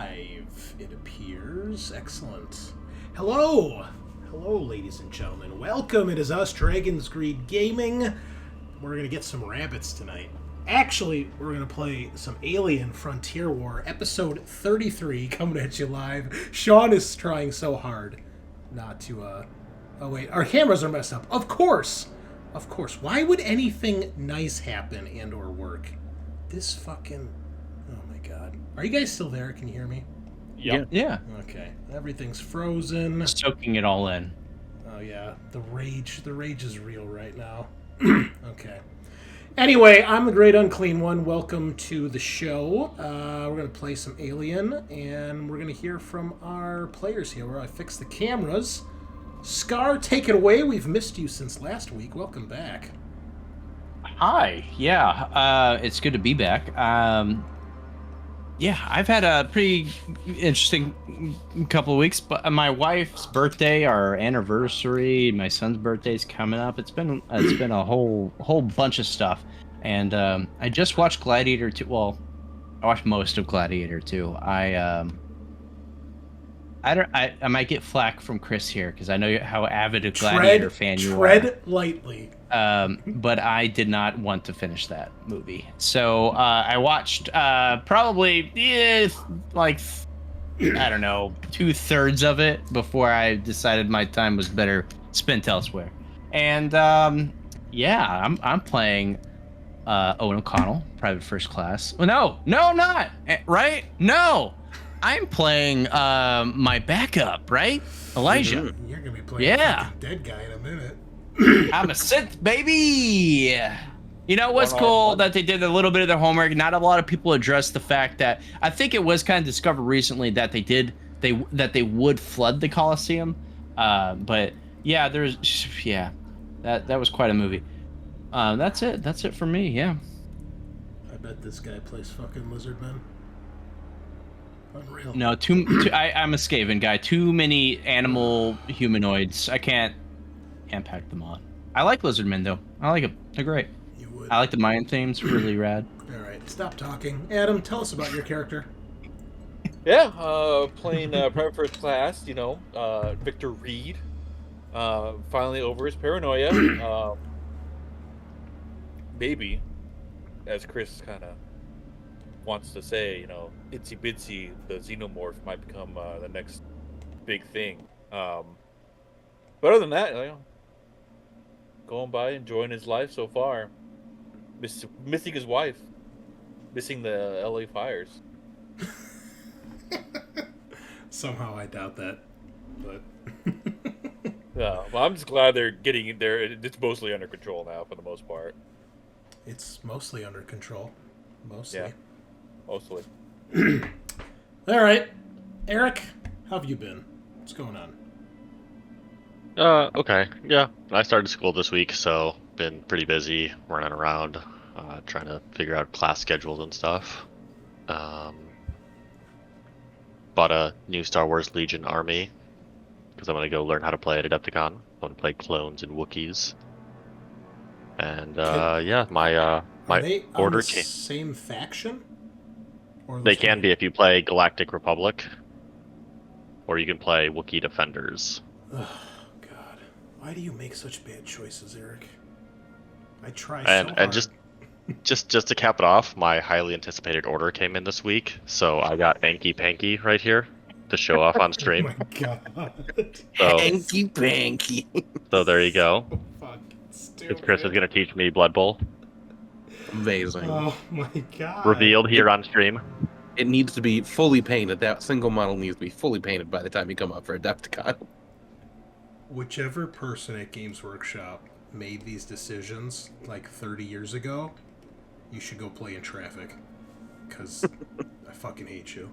live, it appears. Excellent. Hello! Hello, ladies and gentlemen. Welcome. It is us, Dragon's Greed Gaming. We're going to get some rabbits tonight. Actually, we're going to play some Alien Frontier War, episode 33, coming at you live. Sean is trying so hard not to, Oh, wait. Our cameras are messed up. Of course! Of course. Why would anything nice happen and or work? This fucking... Oh, my God. Are you guys still there? Can you hear me? Yep. Yeah. Okay. Everything's frozen. Soaking it all in. Oh, yeah. The rage is real right now. Okay. Anyway, I'm the Great Unclean One. Welcome to the show. We're going to play some Alien, and we're going to hear from our players here where I fix the cameras. Scaarr, take it away. We've missed you since last week. Welcome back. Hi. Yeah. It's good to be back. Yeah, I've had a pretty interesting couple of weeks, but my wife's birthday, our anniversary, my son's birthday's coming up. It's been a whole bunch of stuff, and I just watched Gladiator 2. Well, I watched most of Gladiator 2. I might get flack from Chris here because I know how avid a Gladiator fan you are. Tread lightly. But I did not want to finish that movie. So I watched probably, like, I don't know, 2/3 of it before I decided my time was better spent elsewhere. And yeah, I'm playing Owen O'Connell, Private First Class. Well, no, I'm not. Right? No. I'm playing my backup, right? Elijah. You're going to be playing a fucking dead guy in a minute. I'm a synth, baby. You know what's cool that they did a little bit of their homework. Not a lot of people addressed the fact that I think it was kind of discovered recently that they would flood the Coliseum. But yeah, that was quite a movie. That's it for me. Yeah. I bet this guy plays fucking Lizardman. Unreal. No, I'm a Skaven guy. Too many animal humanoids. I can't pack them on. I like Lizardmen though. I like them. They're great. You would. I like the Mayan themes. Really rad. All right, stop talking. Adam, tell us about your character. Yeah, playing Private First Class, Viktor Reed. Finally over his paranoia. Maybe, as Chris kind of wants to say, itsy bitsy, the xenomorph might become the next big thing. But other than that, going by, enjoying his life so far. Missing his wife. Missing the LA fires. Somehow I doubt that, but... Yeah, well, I'm just glad they're getting there. It's mostly under control now for the most part. It's mostly under control. Mostly. Yeah, mostly. All right. Eric, how have you been? What's going on? Okay. Yeah, I started school this week, so been pretty busy running around, trying to figure out class schedules and stuff. Bought a new Star Wars Legion army, because I'm going to go learn how to play at Adepticon. I want to play clones and Wookiees. And, yeah, my order came. Same faction? Or They can be if you play Galactic Republic, or you can play Wookiee Defenders. Why do you make such bad choices, Eric? I try And so hard. just to cap it off, my highly anticipated order came in this week, so I got Anky Panky right here to show off on stream. Oh my God. So, Hanky panky. so there you go. Fucking Because stupid. Chris is going to teach me Blood Bowl. Amazing. Oh my God. Revealed here on stream. It needs to be fully painted. That single model needs to be fully painted by the time you come up for Adepticon. Whichever person at Games Workshop made these decisions like 30 years ago, you should go play in traffic. Because I fucking hate you.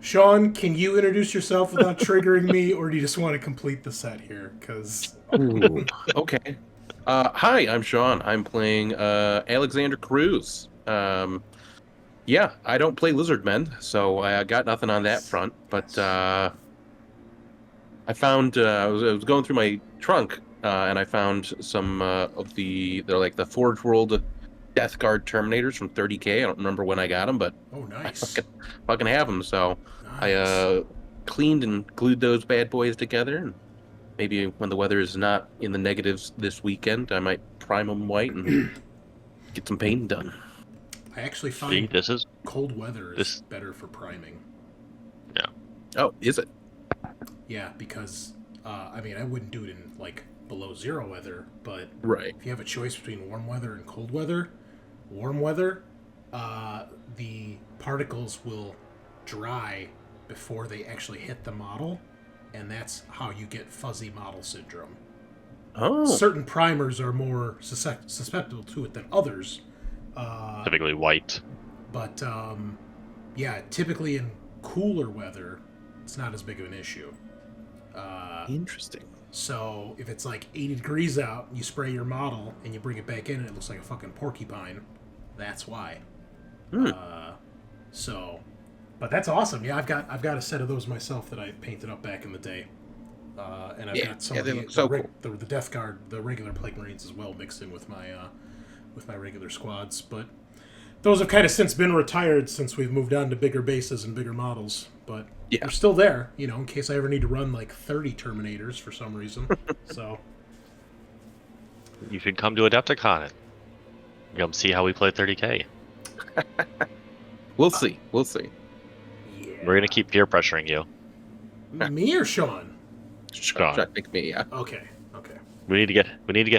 Sean, can you introduce yourself without triggering me, or do you just want to complete the set here? Because... Ooh, okay. Hi, I'm Sean. I'm playing Alexander Cruz. Yeah, I don't play Lizardmen, so I got nothing on that front. But I found I was going through my trunk, and I found some of they're like the Forge World Death Guard Terminators from 30K. I don't remember when I got them, but Oh, I nice. fucking have them. So Nice. I cleaned and glued those bad boys together. And maybe when the weather is not in the negatives this weekend, I might prime them white and get some painting done. I actually See, find cold weather is better for priming. Yeah. Oh, is it? Yeah, because, I mean, I wouldn't do it in, like, below zero weather, but Right. if you have a choice between warm weather and cold weather, warm weather, the particles will dry before they actually hit the model, and that's how you get fuzzy model syndrome. Oh. Certain primers are more susceptible to it than others. Typically white. But, yeah, typically in cooler weather, it's not as big of an issue. Interesting. So if it's like 80 degrees out, you spray your model and you bring it back in and it looks like a fucking porcupine, that's why. But that's awesome. Yeah, I've got a set of those myself that I painted up back in the day. And I've got some of they look so cool. the Death Guard, the regular Plague Marines as well, mixed in with my regular squads. But those have kind of since been retired since we've moved on to bigger bases and bigger models. But Yeah. they're still there, you know, in case I ever need to run like 30 Terminators for some reason. So You should come to Adepticon and come see how we play 30K. We'll see. We'll see. yeah. We're gonna keep peer pressuring you. Me or Sean? Sean. I think me, yeah. Okay. We need to get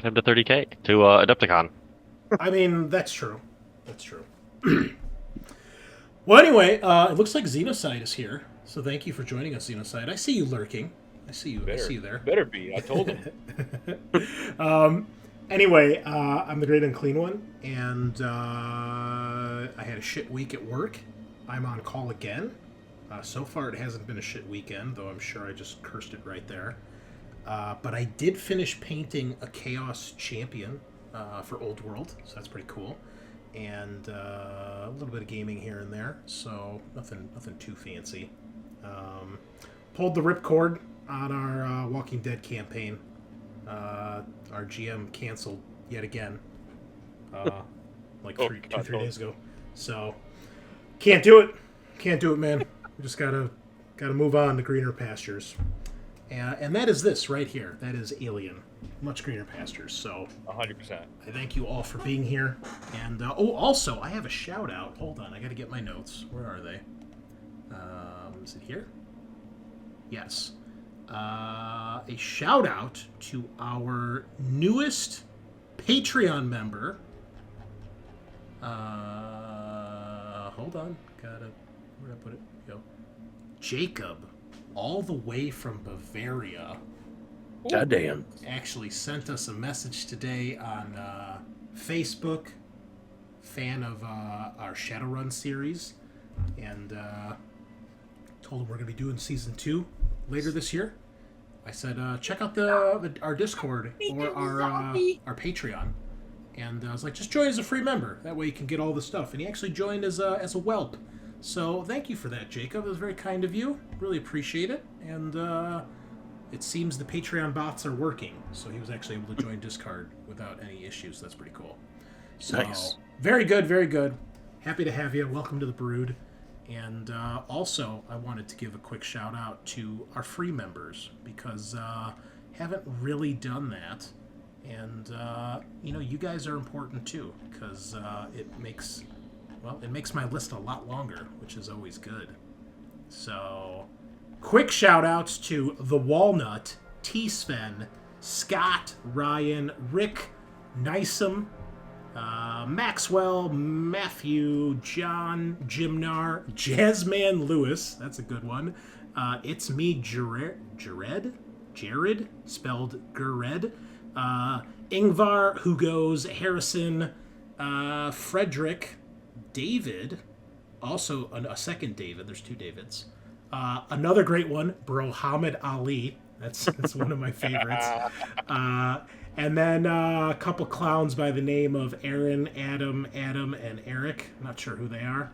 him to 30K to Adepticon. I mean, that's true. That's true. Well, anyway, it looks like Xenocide is here. So thank you for joining us, Xenocide. I see you lurking. I see you there. Better be. I told him. Anyway, I'm the Great Unclean One, and I had a shit week at work. I'm on call again. So far, it hasn't been a shit weekend, though I'm sure I just cursed it right there. But I did finish painting a Chaos Champion for Old World, so that's pretty cool. And a little bit of gaming here and there, so nothing too fancy. Pulled the ripcord on our Walking Dead campaign. Our GM canceled yet again, like 3 days ago. So can't do it, man. We just gotta move on to greener pastures. And that is this right here. That is Alien. Much greener pastures. So 100%. I thank you all for being here. And also I have a shout out. Hold on, I got to get my notes. Where are they? Is it here? Yes. A shout out to our newest Patreon member. Hold on. Where'd I put it? Go. Jacob, all the way from Bavaria. Goddamn. Actually sent us a message today on Facebook, fan of our Shadowrun series, and told him we're going to be doing season 2 later this year. I said, check out our Discord or our Patreon, and I was like, just join as a free member. That way you can get all the stuff. And he actually joined as a whelp. So thank you for that, Jacob. It was very kind of you. Really appreciate it. And it seems the Patreon bots are working, so he was actually able to join Discord without any issues. That's pretty cool. So, Nice. Very good, very good. Happy to have you. Welcome to the Brood. And also, I wanted to give a quick shout out to our free members, because haven't really done that. And, you guys are important too, because it makes my list a lot longer, which is always good. So, quick shout outs to The Walnut, T. Sven, Scott, Ryan, Rick, Nisum, Maxwell, Matthew, John, Jimnar, Jazzman Lewis, that's a good one. It's me, Jared, spelled Gered, Ingvar, Who Goes, Harrison, Frederick, David, also a second David, there's 2 Davids. Another great one, Brohamid Ali. That's one of my favorites. And then a couple clowns by the name of Aaron, Adam, and Eric. Not sure who they are,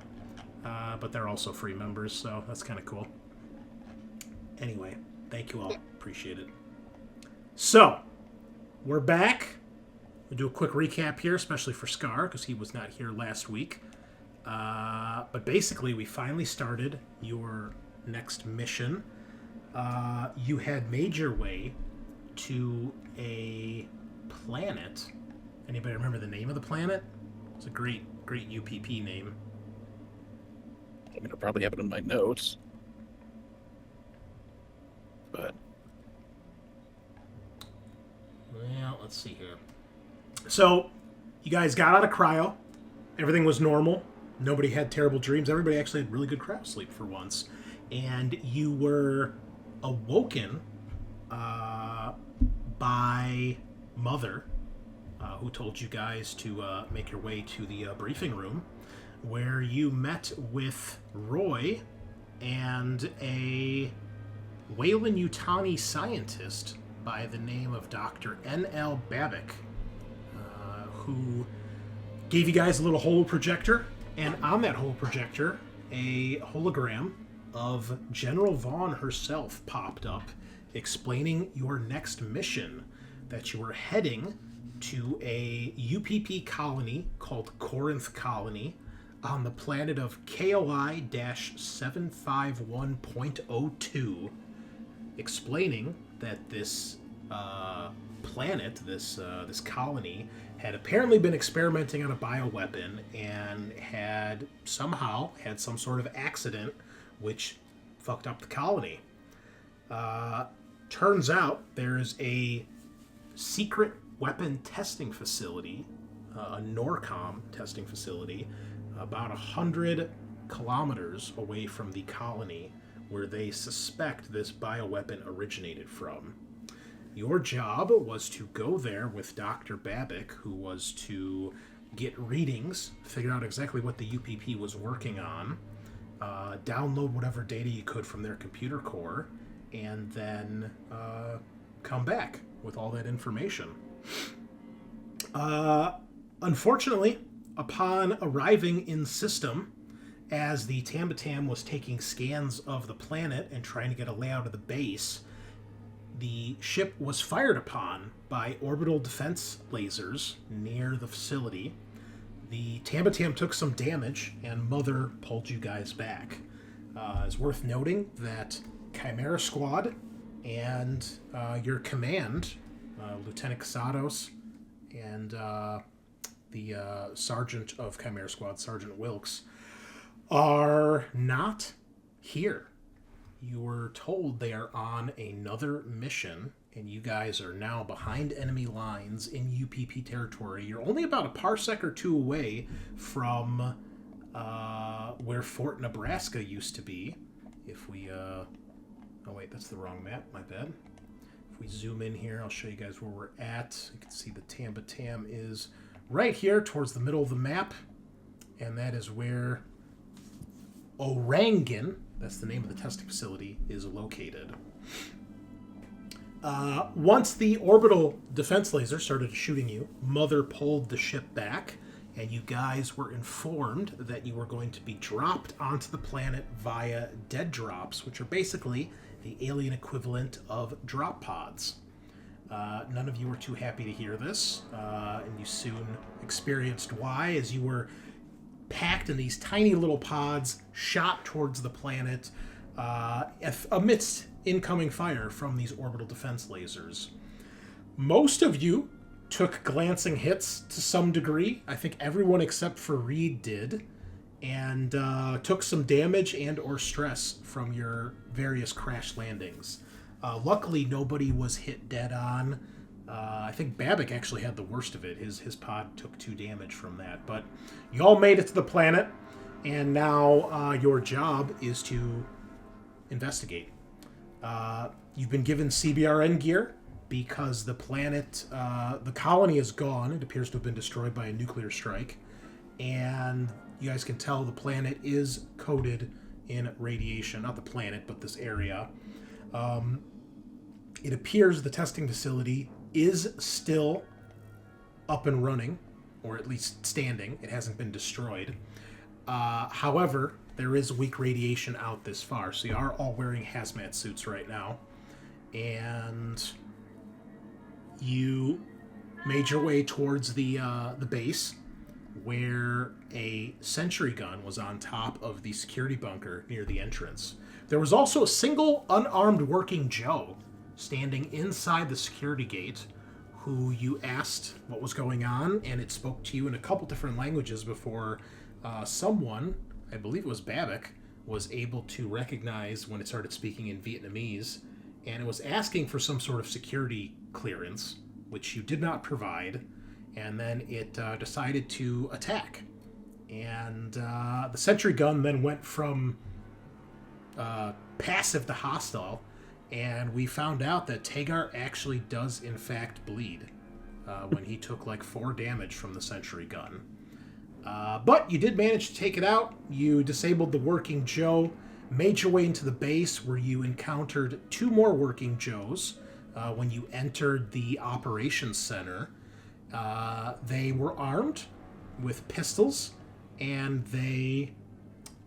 but they're also free members, so that's kind of cool. Anyway, thank you all. Appreciate it. So, we're back. We'll do a quick recap here, especially for Scaarr, because he was not here last week. But basically, we finally started your next mission. You had made your way to a planet. Anybody remember the name of the planet? It's a great UPP name. I'm going to probably have it in my notes. But... well, let's see here. So, you guys got out of cryo. Everything was normal. Nobody had terrible dreams. Everybody actually had really good cryo sleep for once. And you were awoken by Mother, who told you guys to make your way to the briefing room, where you met with Roy and a Weyland-Yutani scientist by the name of Dr. N.L. Babbitt, who gave you guys a little holo projector, and on that holo projector, a hologram of General Vaughn herself popped up, explaining your next mission, that you were heading to a UPP colony called Corinth Colony on the planet of KOI-751.02, explaining that this planet, this colony, had apparently been experimenting on a bioweapon and had somehow had some sort of accident which fucked up the colony. Turns out there's a secret weapon testing facility, a NORCOM testing facility, about 100 kilometers away from the colony where they suspect this bioweapon originated from. Your job was to go there with Dr. Babbitt, who was to get readings, figure out exactly what the UPP was working on, download whatever data you could from their computer core, and then come back with all that information. Unfortunately, upon arriving in system, as the Tambatam was taking scans of the planet and trying to get a layout of the base, the ship was fired upon by orbital defense lasers near the facility. The Tambatam took some damage, and Mother pulled you guys back. It's worth noting that Chimera Squad and your command, Lieutenant Casados, and the Sergeant of Chimera Squad, Sergeant Wilkes, are not here. You were told they are on another mission, and you guys are now behind enemy lines in UPP territory. You're only about a parsec or two away from where Fort Nebraska used to be. If we... oh wait, that's the wrong map, my bad. If we zoom in here, I'll show you guys where we're at. You can see the Tambatam is right here towards the middle of the map, and that is where Ouragan, that's the name of the testing facility, is located. Once the orbital defense laser started shooting you, Mother pulled the ship back, and you guys were informed that you were going to be dropped onto the planet via dead drops, which are basically the alien equivalent of drop pods. None of you were too happy to hear this, and you soon experienced why, as you were packed in these tiny little pods, shot towards the planet amidst incoming fire from these orbital defense lasers. Most of you took glancing hits to some degree. I think everyone except for Reed did, and took some damage and or stress from your various crash landings. Luckily, nobody was hit dead on. I think Babbitt actually had the worst of it. His pod took 2 damage from that. But you all made it to the planet, and now your job is to investigate. You've been given CBRN gear because the planet, the colony is gone. It appears to have been destroyed by a nuclear strike. And you guys can tell the planet is coated in radiation. Not the planet, but this area. It appears the testing facility is still up and running, or at least standing. It hasn't been destroyed. However, there is weak radiation out this far, so you are all wearing hazmat suits right now. And you made your way towards the base, where a sentry gun was on top of the security bunker near the entrance. There was also a single unarmed working Joe standing inside the security gate, who you asked what was going on, and it spoke to you in a couple different languages before someone, I believe it was Babbitt, was able to recognize when it started speaking in Vietnamese, and it was asking for some sort of security clearance, which you did not provide, and then it decided to attack. And the sentry gun then went from passive to hostile, and we found out that Tagar actually does in fact bleed when he took like 4 damage from the sentry gun. But you did manage to take it out. You disabled the working Joe, made your way into the base where you encountered 2 more working Joes when you entered the operations center. They were armed with pistols, and they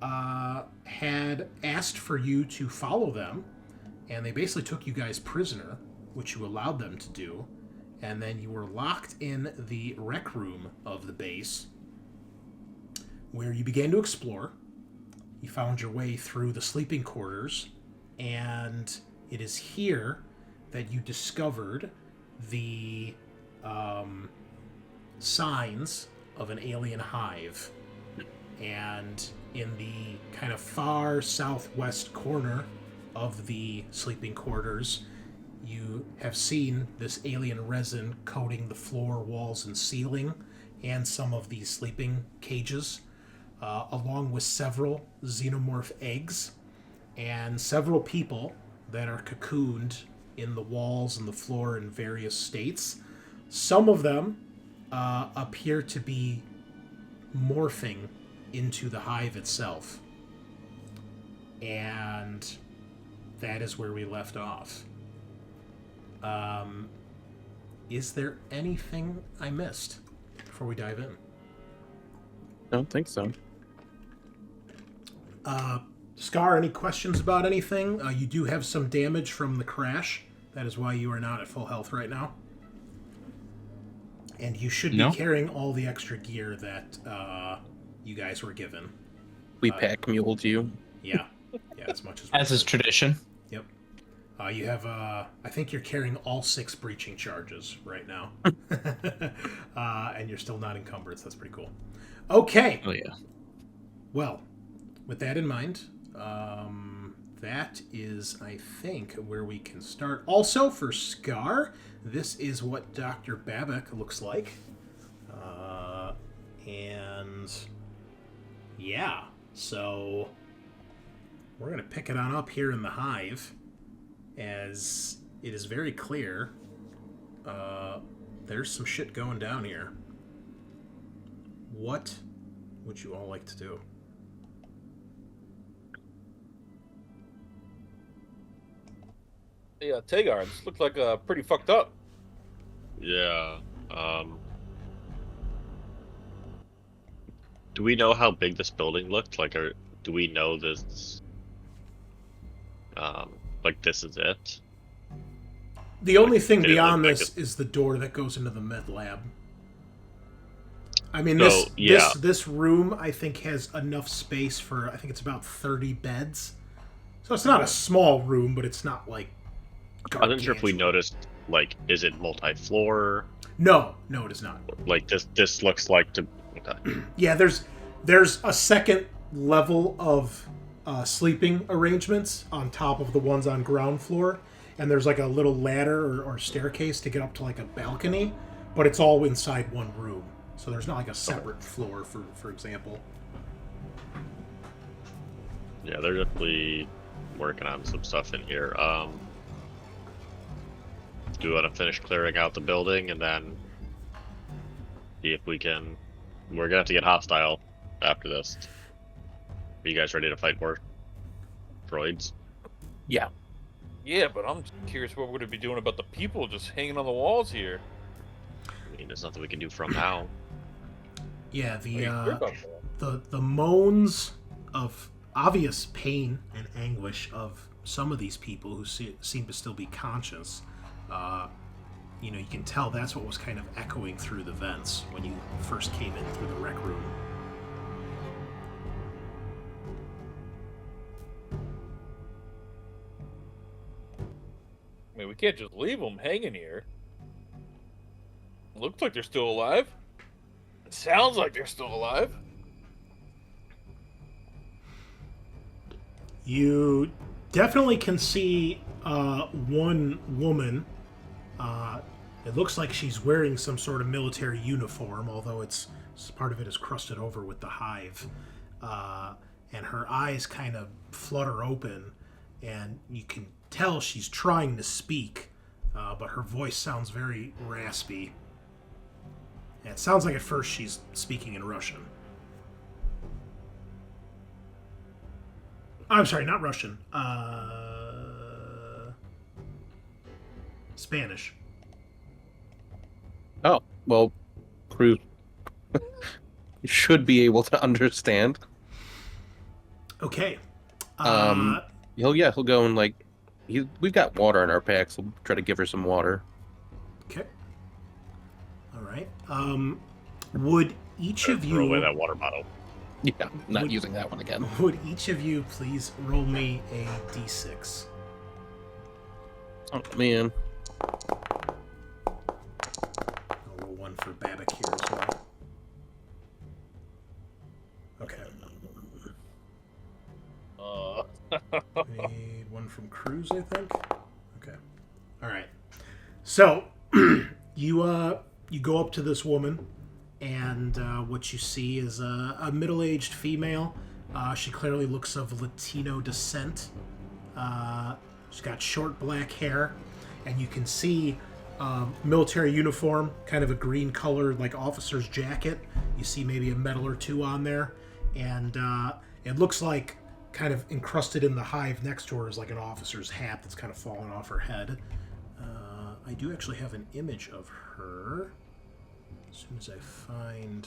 had asked for you to follow them, and they basically took you guys prisoner, which you allowed them to do, and then you were locked in the rec room of the base, where you began to explore. You found your way through the sleeping quarters, and it is here that you discovered the signs of an alien hive. And in the kind of far southwest corner of the sleeping quarters, you have seen this alien resin coating the floor, walls, and ceiling, and some of these sleeping cages, along with several xenomorph eggs and several people that are cocooned in the walls and the floor in various states. Some of them appear to be morphing into the hive itself. And that is where we left off. Is there anything I missed before we dive in? I don't think so. Scaarr, any questions about anything? You do have some damage from the crash. That is why you are not at full health right now. And you should be carrying all the extra gear that you guys were given. We pack muled you. Yeah, as much as is tradition. Yep. You have, I think you're carrying all 6 breaching charges right now. And you're still not encumbered, so that's pretty cool. Okay. Oh, yeah. Well, with that in mind, that is, I think, where we can start. Also, for Scaarr, this is what Dr. Babbitt looks like. And yeah, so we're going to pick it on up here in the hive, as it is very clear there's some shit going down here. What would you all like to do? Yeah, Tagar, this looks like pretty fucked up. Yeah. Do we know how big this building looked? Like, do we know this? Like, this is it? The only thing beyond this is the door that goes into the med lab. I mean, this room, I think, has enough space for, I think it's about 30 beds. So it's not a small room, but it's not, like, I wasn't sure if we noticed, like, is it multi-floor? No, it is not. Like, this looks like to... Okay. Yeah, there's a second level of sleeping arrangements on top of the ones on ground floor, and there's like a little ladder or staircase to get up to like a balcony, but it's all inside one room. So there's not like a separate floor, for example. Yeah, they're definitely working on some stuff in here. Do we want to finish clearing out the building and then see if we can... We're gonna have to get hostile after this. Are you guys ready to fight more droids? Yeah. Yeah, but I'm curious what we're going to be doing about the people just hanging on the walls here. I mean, there's nothing we can do from now. Yeah, the moans of obvious pain and anguish of some of these people who seem to still be conscious you can tell that's what was kind of echoing through the vents when you first came in through the rec room. I mean, we can't just leave them hanging here. Looks like they're still alive. It sounds like they're still alive. You definitely can see one woman. It looks like she's wearing some sort of military uniform, although it's part of it is crusted over with the hive. And her eyes kind of flutter open, and you can tell she's trying to speak, but her voice sounds very raspy. And it sounds like at first she's speaking in Russian. I'm sorry, not Russian. Spanish. Oh, well, Cruz should be able to understand. Okay. He'll go and we've got water in our packs. We'll try to give her some water. Okay. All right. Would each of Throw away you that water bottle. Yeah, not using that one again. would each of you please roll me a d6? Oh man. I'll roll one for Babbitt here as well. Okay. Need one from Cruz, I think. Okay. All right. So you go up to this woman, and what you see is a middle-aged female. She clearly looks of Latino descent. She's got short black hair, and you can see military uniform, kind of a green color, like officer's jacket. You see maybe a medal or two on there, and it looks like kind of encrusted in the hive next to her is like an officer's hat that's kind of fallen off her head. I do actually have an image of her. As soon as I find...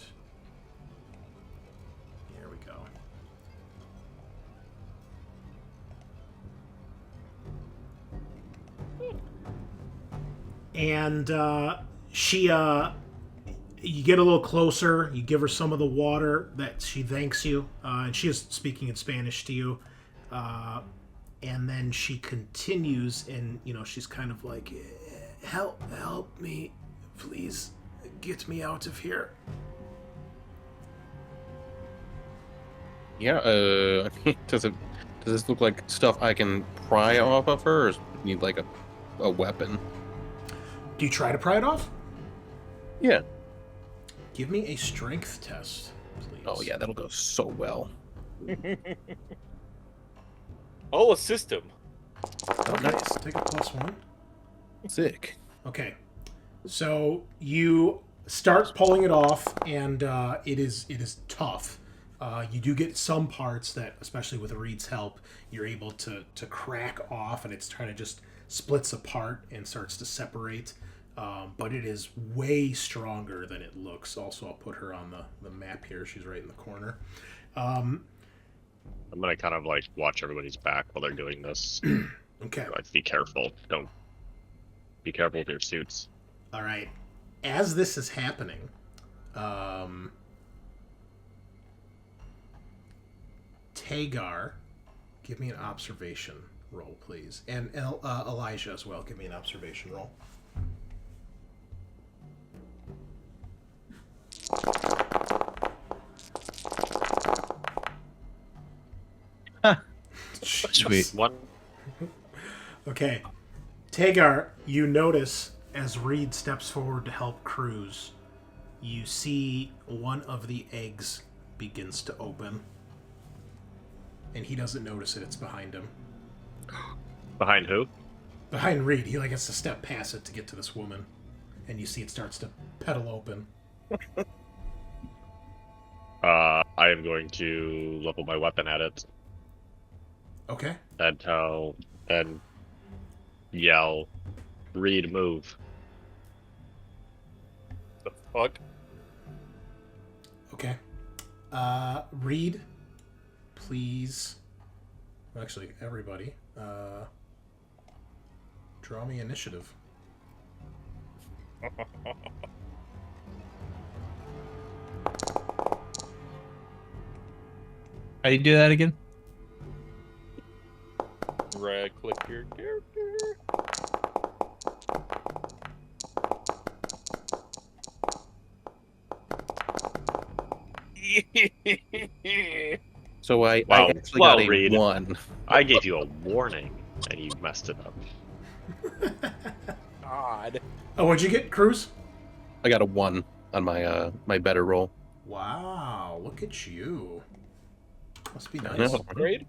There we go. And you get a little closer, you give her some of the water that she thanks you, and she is speaking in Spanish to you. And then she continues, and, she's kind of like, help me, please. Get me out of here. Yeah, does this look like stuff I can pry off of her, or need like a weapon? Do you try to pry it off? Yeah. Give me a strength test, please. Oh yeah, that'll go so well. I'll assist him. Okay, so take a +1. Sick. Okay, so you start pulling it off, and it is tough. You do get some parts that, especially with Reed's help, you're able to crack off, and it's trying to just splits apart and starts to separate. But it is way stronger than it looks. Also, I'll put her on the map here. She's right in the corner. I'm gonna kind of watch everybody's back while they're doing this. Okay. Be careful. Don't be careful with your suits. All right. As this is happening, Tagar, give me an observation roll, please. And Elijah as well, give me an observation roll. Sweet. One. Okay. Tagar, you notice as Reed steps forward to help Cruz, you see one of the eggs begins to open. And he doesn't notice it, it's behind him. Behind who? Behind Reed, he has to step past it to get to this woman. And you see it starts to petal open. I am going to level my weapon at it. Okay. And yell, Reed, move. The fuck? Okay. Reed, please. Actually, everybody, draw me initiative. How do you do that again? Right click your character. So I Wow. actually Well, got a Reed. 1. I gave you a warning, and you messed it up. God. Oh, what'd you get, Cruz? I got a 1 on my my better roll. Wow, look at you. Must be I nice. know. Grade?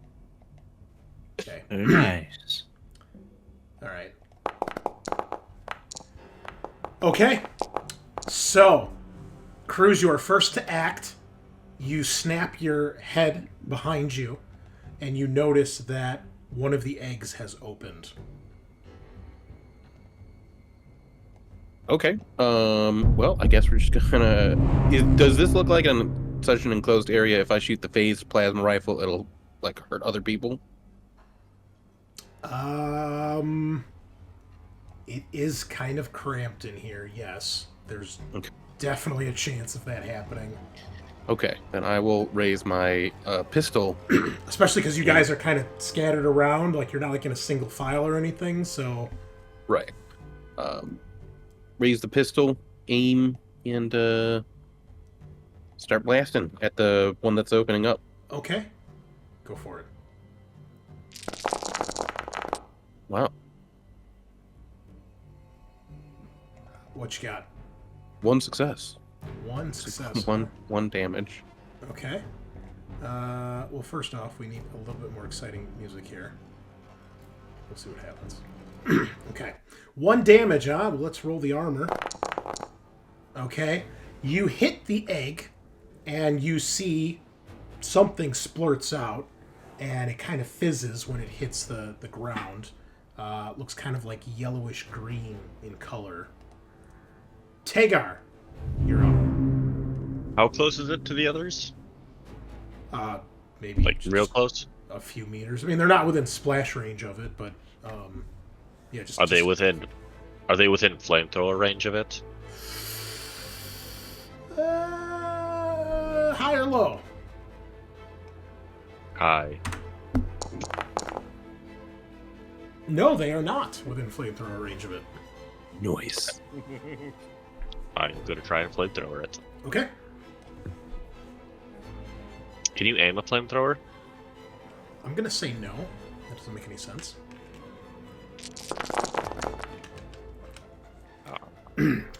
Okay, Very nice. all right. Okay, so, Cruz, you are first to act. You snap your head behind you, and you notice that one of the eggs has opened. Okay. Well, I guess we're just gonna. Does this look like such an enclosed area? If I shoot the phased plasma rifle, it'll like hurt other people. It is kind of cramped in here, yes. There's Okay. definitely a chance of that happening. Okay, then I will raise my pistol. Especially because you guys are kind of scattered around, like you're not like in a single file or anything, so... Right. Raise the pistol, aim, and start blasting at the one that's opening up. Okay. Go for it. Wow. What you got? 1 success. One success. One damage. Okay. Well, first off, we need a little bit more exciting music here. We'll see what happens. Okay. 1 damage, huh? Well, let's roll the armor. Okay. You hit the egg, and you see something splurts out, and it kind of fizzes when it hits the ground. Looks kind of like yellowish green in color. Tagar, you're up. How close is it to the others? Maybe Like, just real close? a few meters. I mean, they're not within splash range of it, but yeah. Just Are they within flamethrower range of it? high or low? High. No, they are not within flamethrower range of it. Noise. I'm gonna try and flamethrower it. Okay. Can you aim a flamethrower? I'm gonna say no. That doesn't make any sense.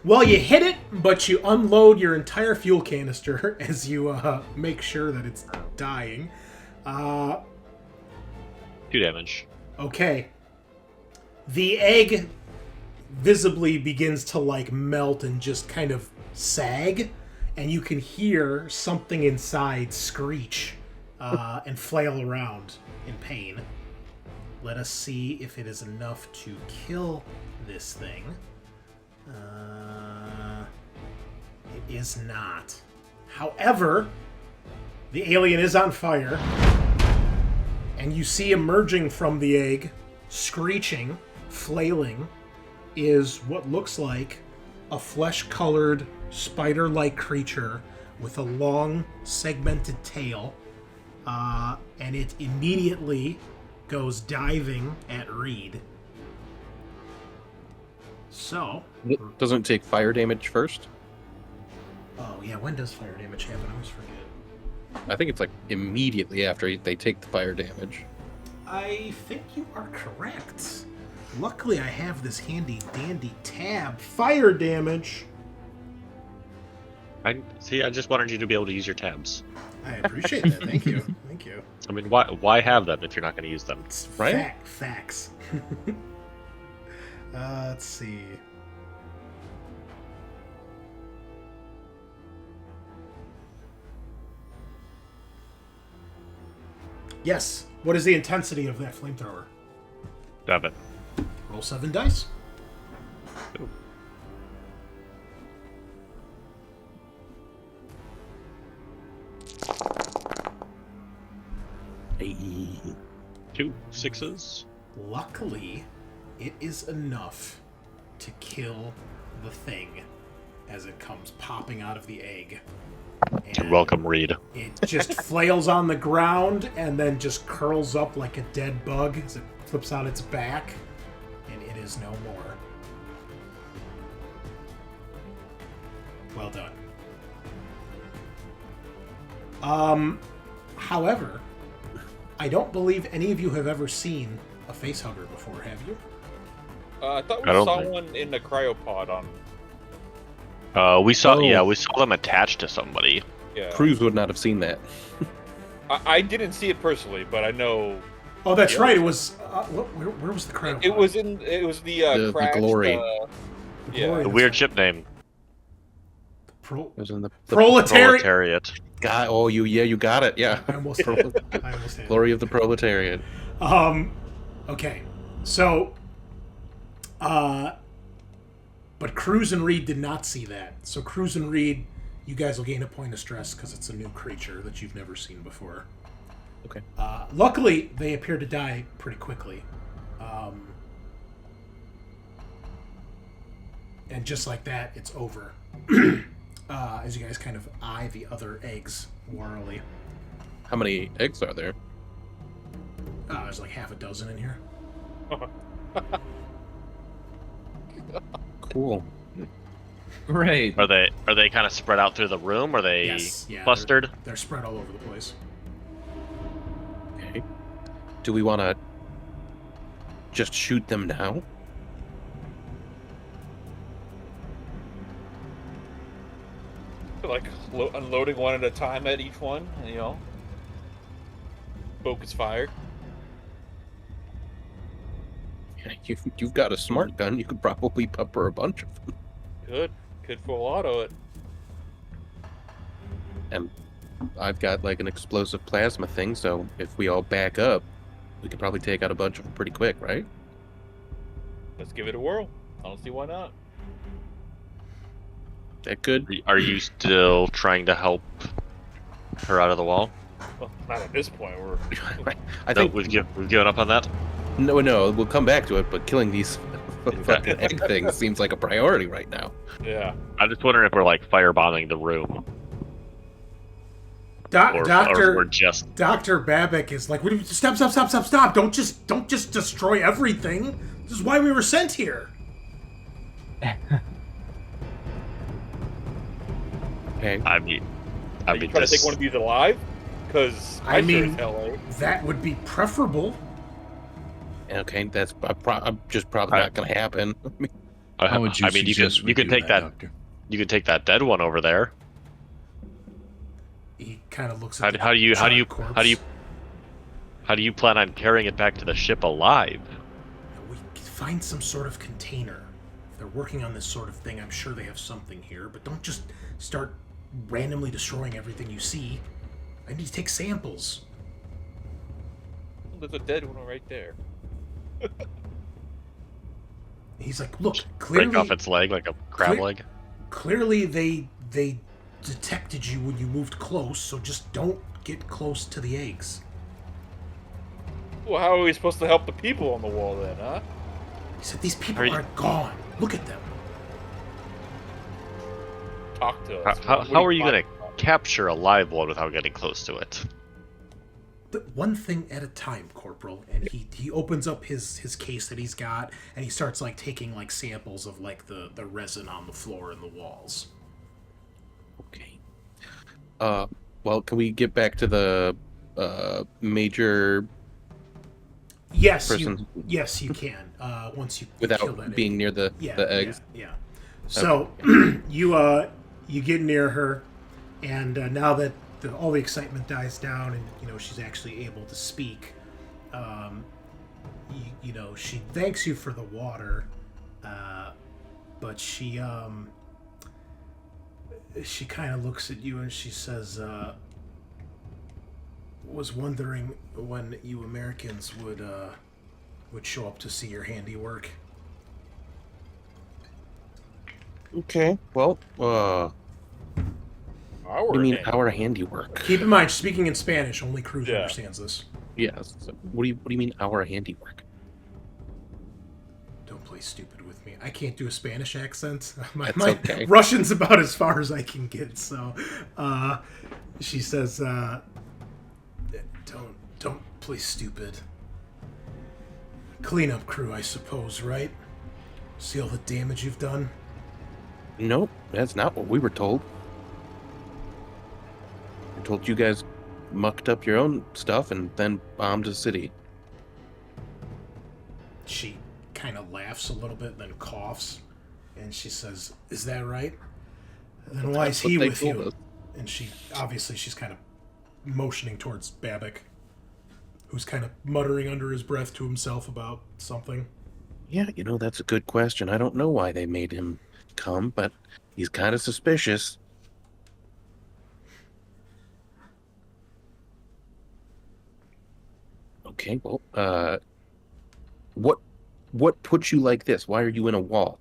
Well, you hit it, but you unload your entire fuel canister as you make sure that it's dying. 2 damage. Okay. The egg visibly begins to like melt and just kind of sag, and you can hear something inside screech and flail around in pain. Let us see if it is enough to kill this thing. It is not. However, the alien is on fire, and you see emerging from the egg, screeching, flailing, is what looks like a flesh-colored, spider-like creature with a long, segmented tail, and it immediately goes diving at Reed. So... Doesn't it take fire damage first? Oh, yeah, when does fire damage happen? I always forget. I think it's like immediately after they take the fire damage. I think you are correct. Luckily, I have this handy-dandy tab. Fire damage. I just wanted you to be able to use your tabs. I appreciate that. Thank you. Thank you. I mean, why have them if you're not going to use them? It's Right? Facts. Let's see. Yes. What is the intensity of that flamethrower? 7. Roll 7 dice. Ooh. Hey. 2 6s. Luckily, it is enough to kill the thing as it comes popping out of the egg. You're welcome, Reed. It just flails on the ground and then just curls up like a dead bug as it flips out its back, and it is no more. Well done. However, I don't believe any of you have ever seen a facehugger before, have you? I thought we I don't saw think- one in the cryopod on. We saw Oh. we saw them attached to somebody. Yeah. Cruz would not have seen that. I didn't see it personally, but I know Oh, that's Yeah. right. It was. Where was the crowd? it was in. It was the The crashed, Glory. Glory. Yeah. The weird ship name. Pro- It was in the Proletariat. God, oh, you got it. Yeah. I almost had it. I almost had it. Glory of the proletariat. Okay. So, but Cruz and Reed did not see that. So Cruz and Reed, you guys will gain a point of stress because it's a new creature that you've never seen before. Okay. Luckily, they appear to die pretty quickly. And just like that, it's over. As you guys kind of eye the other eggs warily. How many eggs are there? There's like half a dozen in here. Cool. Great. Are they kind of spread out through the room? Are they Yes, yeah, clustered? They're spread all over the place. Okay. Do we want to just shoot them now? Like unloading one at a time at each one, you know. Focus fire. Yeah, you've got a smart gun. You could probably pepper a bunch of them. Could full auto it. And I've got like an explosive plasma thing, so if we all back up, we could probably take out a bunch of them pretty quick, right? Let's give it a whirl. I don't see why not. That good? Are you still trying to help her out of the wall? Well, not at this point. We're I No, think we've given up on that. no, we'll come back to it. But killing these fucking egg things seems like a priority right now. yeah. I'm just wondering if we're like firebombing the room, or Doctor we're just Dr. Babbitt is like, stop! Don't just destroy everything. This is why we were sent here. Okay. I mean Are you trying to this, take one of these alive? Because I mean- LA. That would be preferable. Okay, that's I'm just probably not going to happen. How would you I mean, suggest we you can do take that. Doctor? You can take that dead one over there. He kind of looks How, at the how do you corpse. plan on carrying it back to the ship alive? We could find some sort of container. If they're working on this sort of thing, I'm sure they have something here, but don't just start randomly destroying everything you see. I need to take samples. There's a dead one right there. He's like, look, Break clearly, off its leg like a crab Clear- leg. clearly they detected you when you moved close, so just don't get close to the eggs. Well, how are we supposed to help the people on the wall then, huh? He said, these people Are you- are gone. Look at them. Talk to us. How are you gonna capture a live one without getting close to it? But one thing at a time, Corporal. And he opens up his case that he's got, and he starts like taking like samples of like the resin on the floor and the walls. Okay. Well, can we get back to the major Yes, person you can. Once you kill without that being egg. near the eggs? Yeah. So you get near her, and now that all the excitement dies down, and she's actually able to speak, she thanks you for the water, but she kind of looks at you and she says, was wondering when you Americans would show up to see your handiwork. Okay. Well, what do you mean our handiwork? Keep in mind, speaking in Spanish, only Cruz Yeah. understands this. Yes. So what do you mean our handiwork? Don't play stupid with me. I can't do a Spanish accent. My okay. Russian's about as far as I can get. So she says, don't play stupid. Clean up crew, I suppose, right? See all the damage you've done? Nope, that's not what we were told. We were told you guys mucked up your own stuff and then bombed the city. She kind of laughs a little bit, then coughs, and she says, "Is that right? Then why is he with you?" And she's kind of motioning towards Babbitt, who's kind of muttering under his breath to himself about something. Yeah, that's a good question. I don't know why they made him come, but he's kind of suspicious. Okay, well, what put you like this? Why are you in a wall?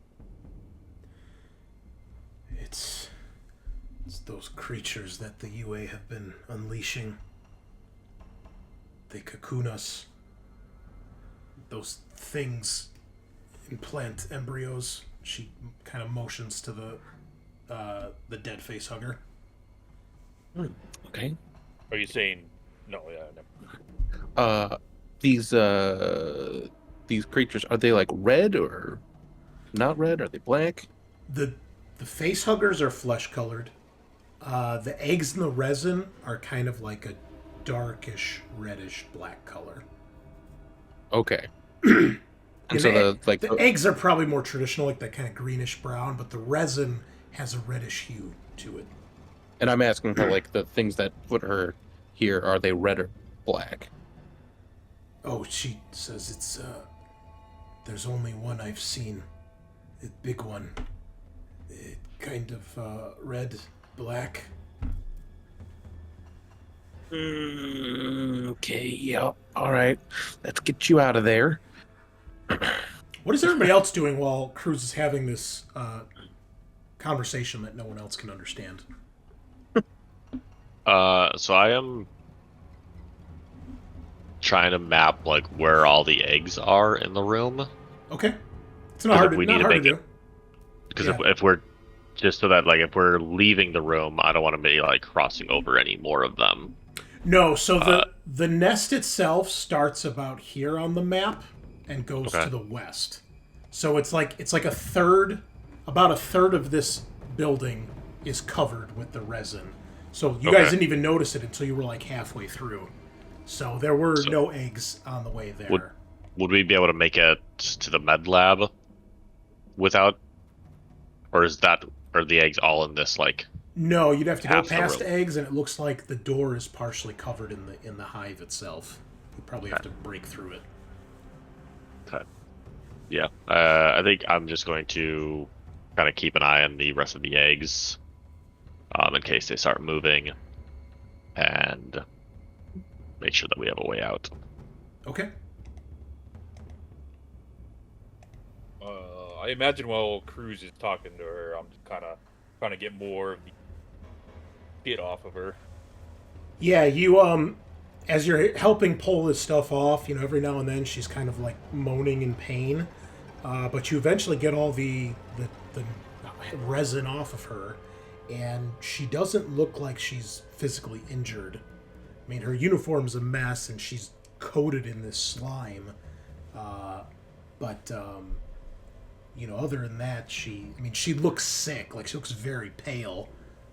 It's those creatures that the UA have been unleashing. They cocoon us. Those things implant embryos. She kind of motions to the dead face hugger. Okay. Are you saying no? Yeah. No. These creatures, are they like red or not red? Are they black? The face huggers are flesh colored. The eggs in the resin are kind of like a darkish reddish black color. Okay. And so the eggs are probably more traditional, like that kind of greenish brown, but the resin has a reddish hue to it. And I'm asking her, like, the things that put her here, are they red or black? Oh, she says it's, there's only one I've seen. A big one. It kind of, red, black. Okay, yep. All right. Let's get you out of there. What is everybody else doing while Cruz is having this, conversation that no one else can understand? So I am trying to map like where all the eggs are in the room. Okay. It's not hard to do. Because if we're just so that like if we're leaving the room, I don't want to be like crossing over any more of them. No, so the nest itself starts about here on the map and goes to the west. So it's like about a third of this building is covered with the resin. So you guys didn't even notice it until you were like halfway through. So there were no eggs on the way there. Would we be able to make it to the med lab without, or are the eggs all in this like? No, you'd have to go past room. eggs, and it looks like the door is partially covered in the hive itself. You probably have to break through it. Okay. Yeah, I think I'm just going to kind of keep an eye on the rest of the eggs, in case they start moving, and make sure that we have a way out. Okay. I imagine while Cruz is talking to her, I'm just kind of trying to get more of the get off of her. Yeah, you as you're helping pull this stuff off, every now and then she's kind of like moaning in pain, but you eventually get all the resin off of her, and she doesn't look like she's physically injured. I mean, her uniform's a mess, and she's coated in this slime, but other than that, she looks sick. Like, she looks very pale,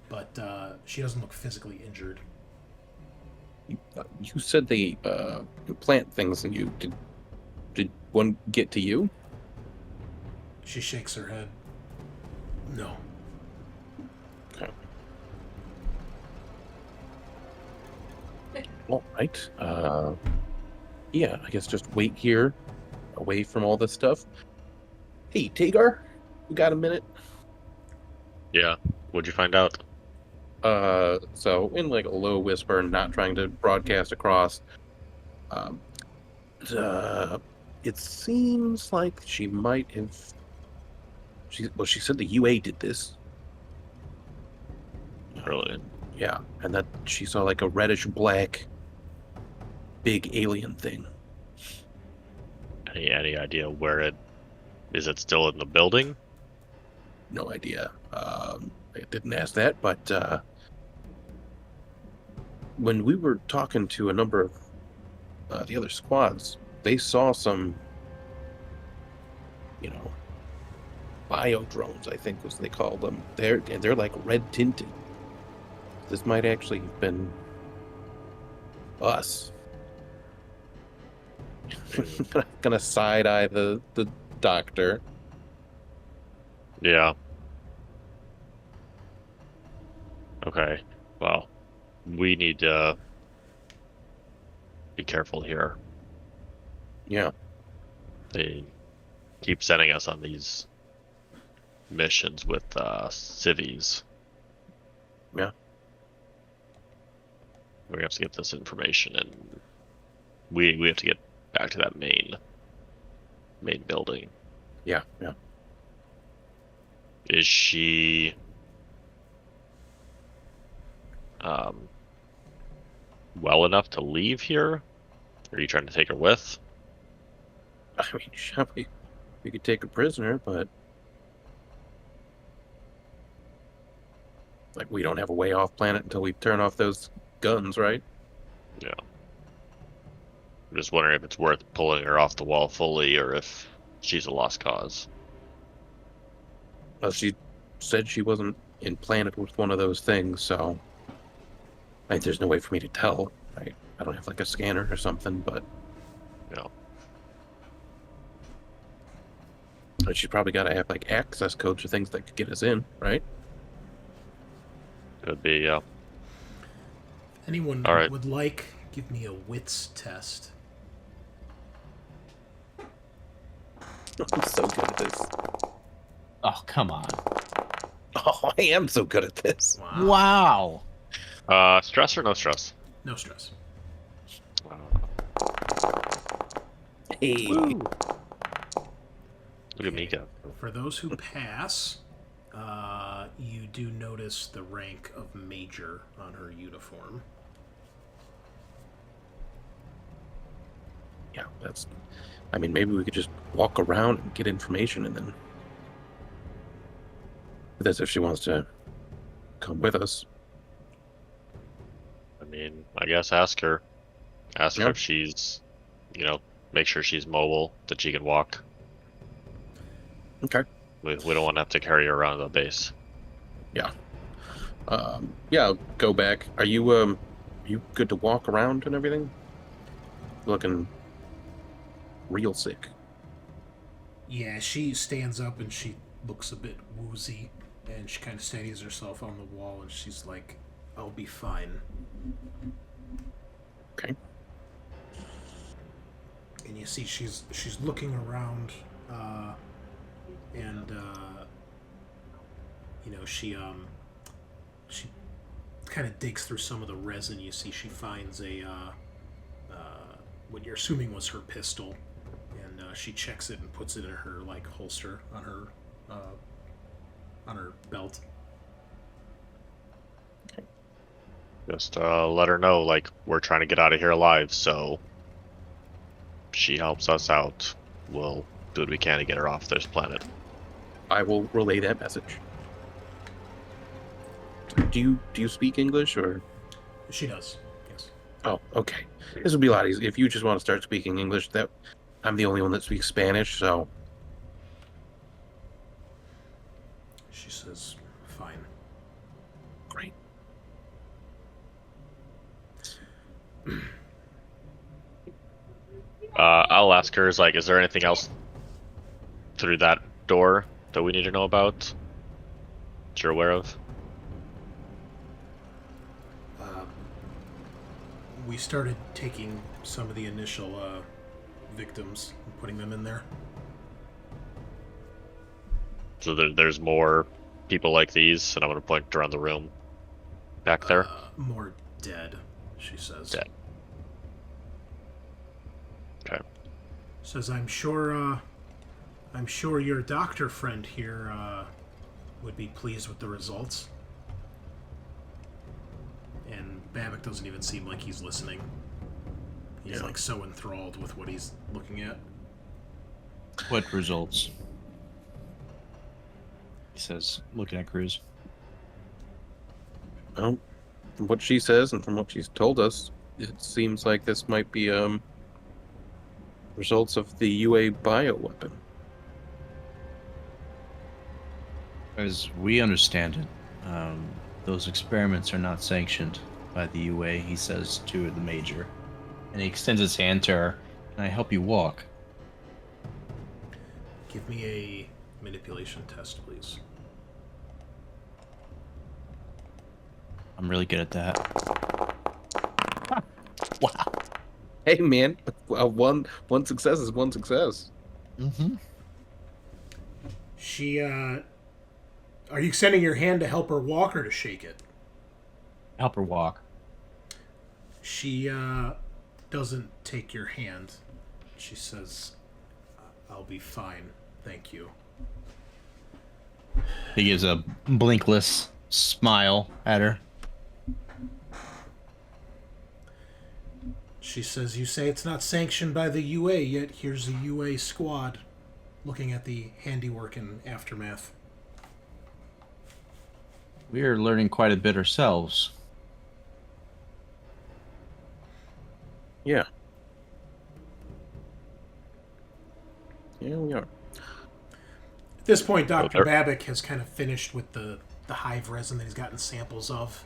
but she doesn't look physically injured. You said they plant things, and you did one get to you? She shakes her head. No. Okay. All right. Yeah, I guess just wait here, away from all this stuff. Hey, Tagar, you got a minute? Yeah. What'd you find out? So in like a low whisper, not trying to broadcast across, it seems like she might have. She said the UA did this. Really? Yeah, and that she saw like a reddish black, big alien thing. Any idea where it Is it still in the building? No idea. I didn't ask that, but when we were talking to a number of the other squads, they saw some, bio drones, I think was they called them. They're like red tinted. This might actually have been us. Gonna side eye the doctor. Yeah. Okay. Well, we need to be careful here. Yeah. They keep sending us on these missions with civies. Yeah. We have to get this information, and we have to get back to that main building. Yeah. Yeah. Is she well enough to leave here? Are you trying to take her with? I mean, we could take a prisoner, but like we don't have a way off planet until we turn off those guns, right? Yeah. I'm just wondering if it's worth pulling her off the wall fully, or if she's a lost cause. Well, she said she wasn't implanted with one of those things, so there's no way for me to tell. I don't have like a scanner or something, but No. she's probably got to have like access codes or things that could get us in, right? Could be, yeah. Anyone All right. would like, give me a wits test. I'm so good at this. Oh, come on. Oh, I am so good at this. Wow. Stress or no stress? No stress. Hey. Look at me go. For those who pass, you do notice the rank of Major on her uniform. Yeah, maybe we could just walk around and get information, and then that's if she wants to come with us. I mean, I guess ask her. Ask her Yeah. if she's, make sure she's mobile, that she can walk. Okay. We don't want to have to carry her around the base. Yeah. Yeah, I'll go back. Are you good to walk around and everything? Looking real sick. Yeah, she stands up and she looks a bit woozy, and she kind of steadies herself on the wall, and she's like, "I'll be fine." Okay. And you see she's looking around, and she kind of digs through some of the resin. You see she finds a what you're assuming was her pistol, and she checks it and puts it in her holster on her belt. Just let her know, we're trying to get out of here alive, so she helps us out. We'll do what we can to get her off this planet. I will relay that message. Do you speak English or? She does. Yes. Oh, okay. This would be a lot easier if you just want to start speaking English. That I'm the only one that speaks Spanish, so. She says, "Fine." Great. I'll ask her, is there anything else through that door that we need to know about? That you're aware of? We started taking some of the initial victims and putting them in there. So there's more people like these, and I'm going to point around the room. Back there? More dead, she says. Dead. Okay. Says, I'm sure your doctor friend here would be pleased with the results. And Babbitt doesn't even seem like he's listening. He's so enthralled with what he's looking at. What results? he says, looking at Cruz. Well, from what she says and from what she's told us, it seems like this might be results of the UA bioweapon. As we understand it, those experiments are not sanctioned by the UA, he says to the Major. And he extends his hand to her. Can I help you walk? Give me a manipulation test, please. I'm really good at that. Wow. Hey, man, one success is one success. Mm-hmm. She, are you extending your hand to help her walk or to shake it? Help her walk. She, doesn't take your hand. She says, I'll be fine, thank you. He gives a blinkless smile at her. She says, you say it's not sanctioned by the UA, yet here's a UA squad looking at the handiwork and aftermath. We are learning quite a bit ourselves. Yeah. Yeah, we are. At this point, Dr. Okay. Babic has kind of finished with the hive resin that he's gotten samples of.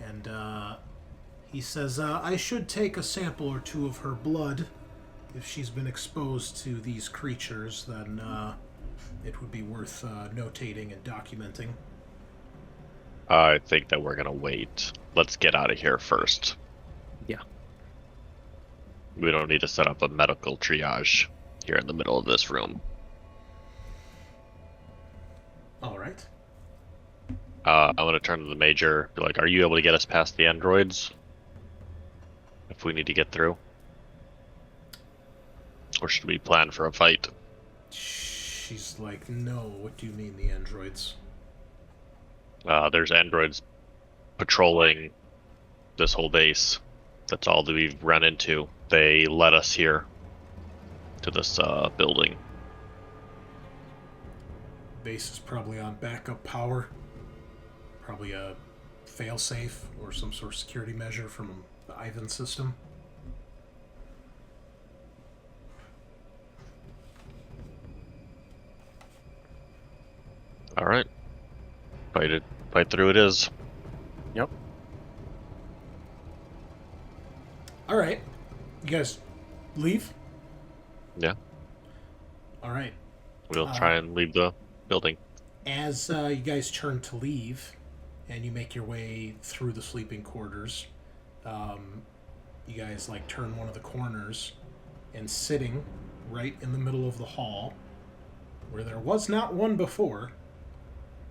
And he says, I should take a sample or two of her blood. If she's been exposed to these creatures, then it would be worth notating and documenting. I think that we're gonna wait. Let's get out of here first. Yeah. We don't need to set up a medical triage here in the middle of this room. All right. I'm gonna turn to the Major. Be like, are you able to get us past the androids? If we need to get through, or should we plan for a fight? She's like, no, what do you mean the androids? There's androids patrolling this whole base. That's all that we've run into. They led us here to this building. Base is probably on backup power. Probably a failsafe or some sort of security measure from the Ivan system. All right, fight through it is. Yep. All right. You guys leave? Yeah, All right. we'll try and leave the building. As you guys turn to leave and you make your way through the sleeping quarters, you guys like turn one of the corners, and sitting right in the middle of the hall, where there was not one before,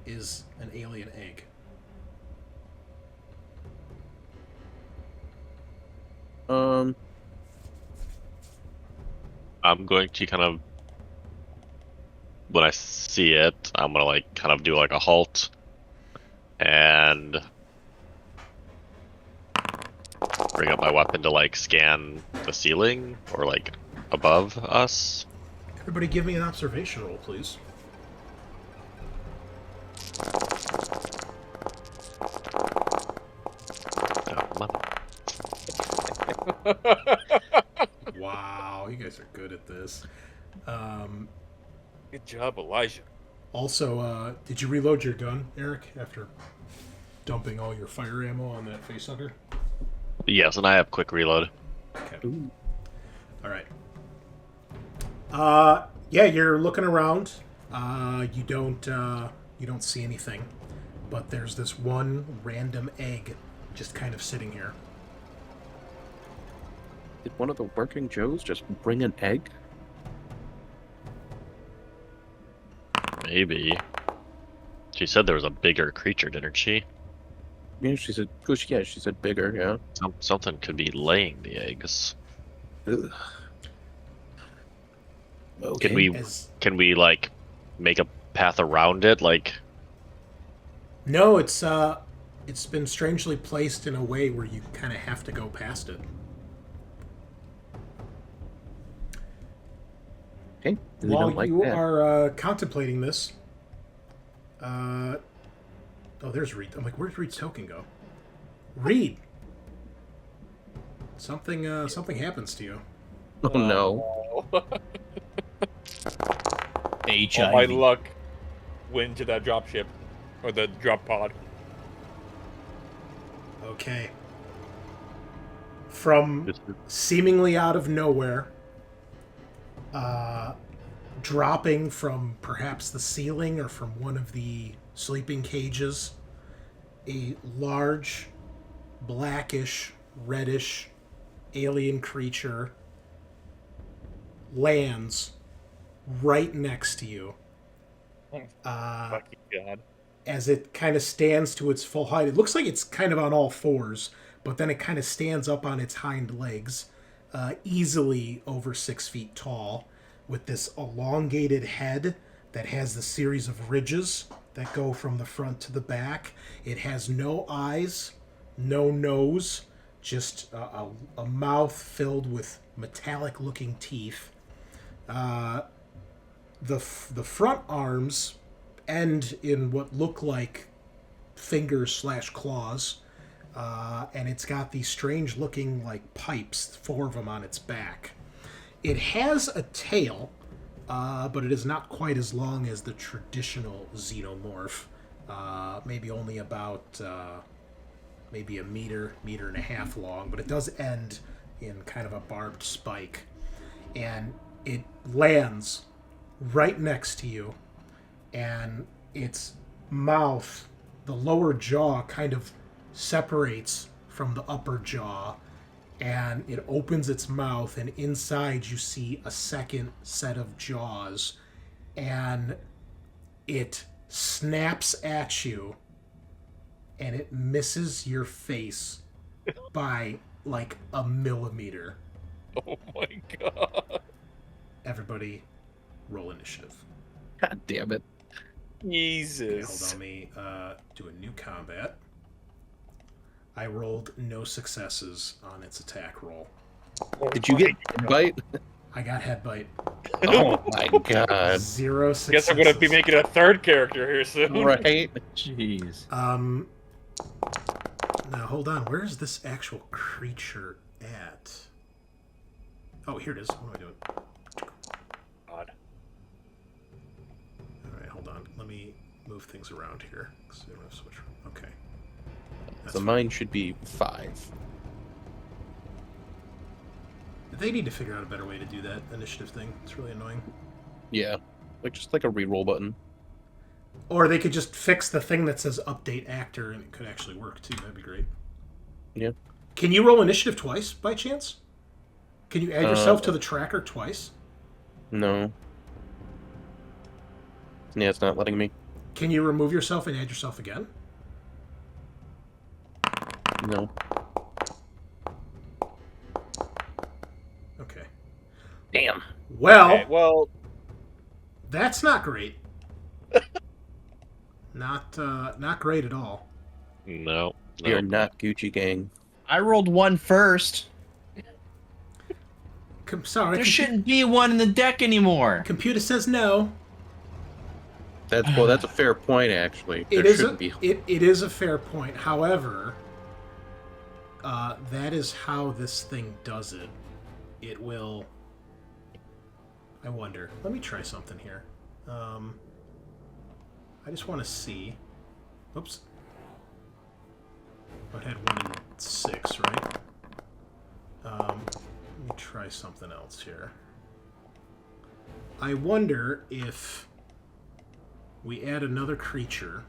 is an alien egg. I'm going to kind of, when I see it, I'm gonna like kind of do like a halt and bring up my weapon to like scan the ceiling or like above us. Everybody give me an observation roll, please. Wow, you guys are good at this. Good job, Elijah. Also, did you reload your gun, Eric, after dumping all your fire ammo on that facehugger? Yes, and I have quick reload. Okay. Ooh. All right. Yeah, you're looking around. You don't see anything, but there's this one random egg just kind of sitting here. Did one of the working Joes just bring an egg? Maybe. She said there was a bigger creature, didn't she? Yeah, she said. Yeah, she said bigger. Yeah. Something could be laying the eggs. Ugh. Okay. Can we like make a path around it? Like, No, it's been strangely placed in a way where you kind of have to go past it. Okay. Really While don't like you that. are contemplating this, Oh, there's Reed. I'm like, where'd Reed's token go? Reed! Something happens to you. Oh no. HIV. All my luck went to that drop ship. Or the drop pod. Okay. From seemingly out of nowhere, dropping from perhaps the ceiling or from one of the sleeping cages, a large, blackish, reddish alien creature lands right next to you. Fucking God. As it kind of stands to its full height. It looks like it's kind of on all fours, but then it kind of stands up on its hind legs, easily over 6 feet tall, with this elongated head that has the series of ridges that go from the front to the back. It has no eyes, no nose, just a mouth filled with metallic-looking teeth. The front arms end in what look like fingers/claws, and it's got these strange-looking like pipes, 4 of them on its back. It has a tail, but it is not quite as long as the traditional xenomorph. Maybe only about maybe a meter and a half long, but it does end in kind of a barbed spike. And it lands right next to you, and its mouth, the lower jaw, kind of separates from the upper jaw, and it opens its mouth, and inside you see a second set of jaws, and it snaps at you, and it misses your face by like a millimeter. Oh my God. Everybody, roll initiative. God damn it. Okay, Jesus. hold on, me do a new combat. I rolled no successes on its attack roll. Did you get bite? I got headbite. Oh my god. 0 successes. Guess I'm gonna be making a third character here soon. Right. Jeez. Now hold on. Where is this actual creature at? Oh, here it is. What am I doing? God. All right, hold on. Let me move things around here. So I don't have to switch. Okay. So mine should be 5. They need to figure out a better way to do that initiative thing. It's really annoying. Yeah. Like just like a reroll button. Or they could just fix the thing that says update actor, and it could actually work too. That'd be great. Yeah. Can you roll initiative twice by chance? Can you add yourself to the tracker twice? No. Yeah, it's not letting me. Can you remove yourself and add yourself again? No. Okay. Damn. Well, Okay, well, that's not great. Not great at all. No. You're not Gucci Gang. I rolled 1 first. Sorry. There shouldn't be one in the deck anymore. Computer says no. That's a fair point actually. It There is shouldn't be. it is a fair point. However, that is how this thing does it. It will. I wonder. Let me try something here. I just want to see. Oops. I had 1 and 6, right? Let me try something else here. I wonder if we add another creature.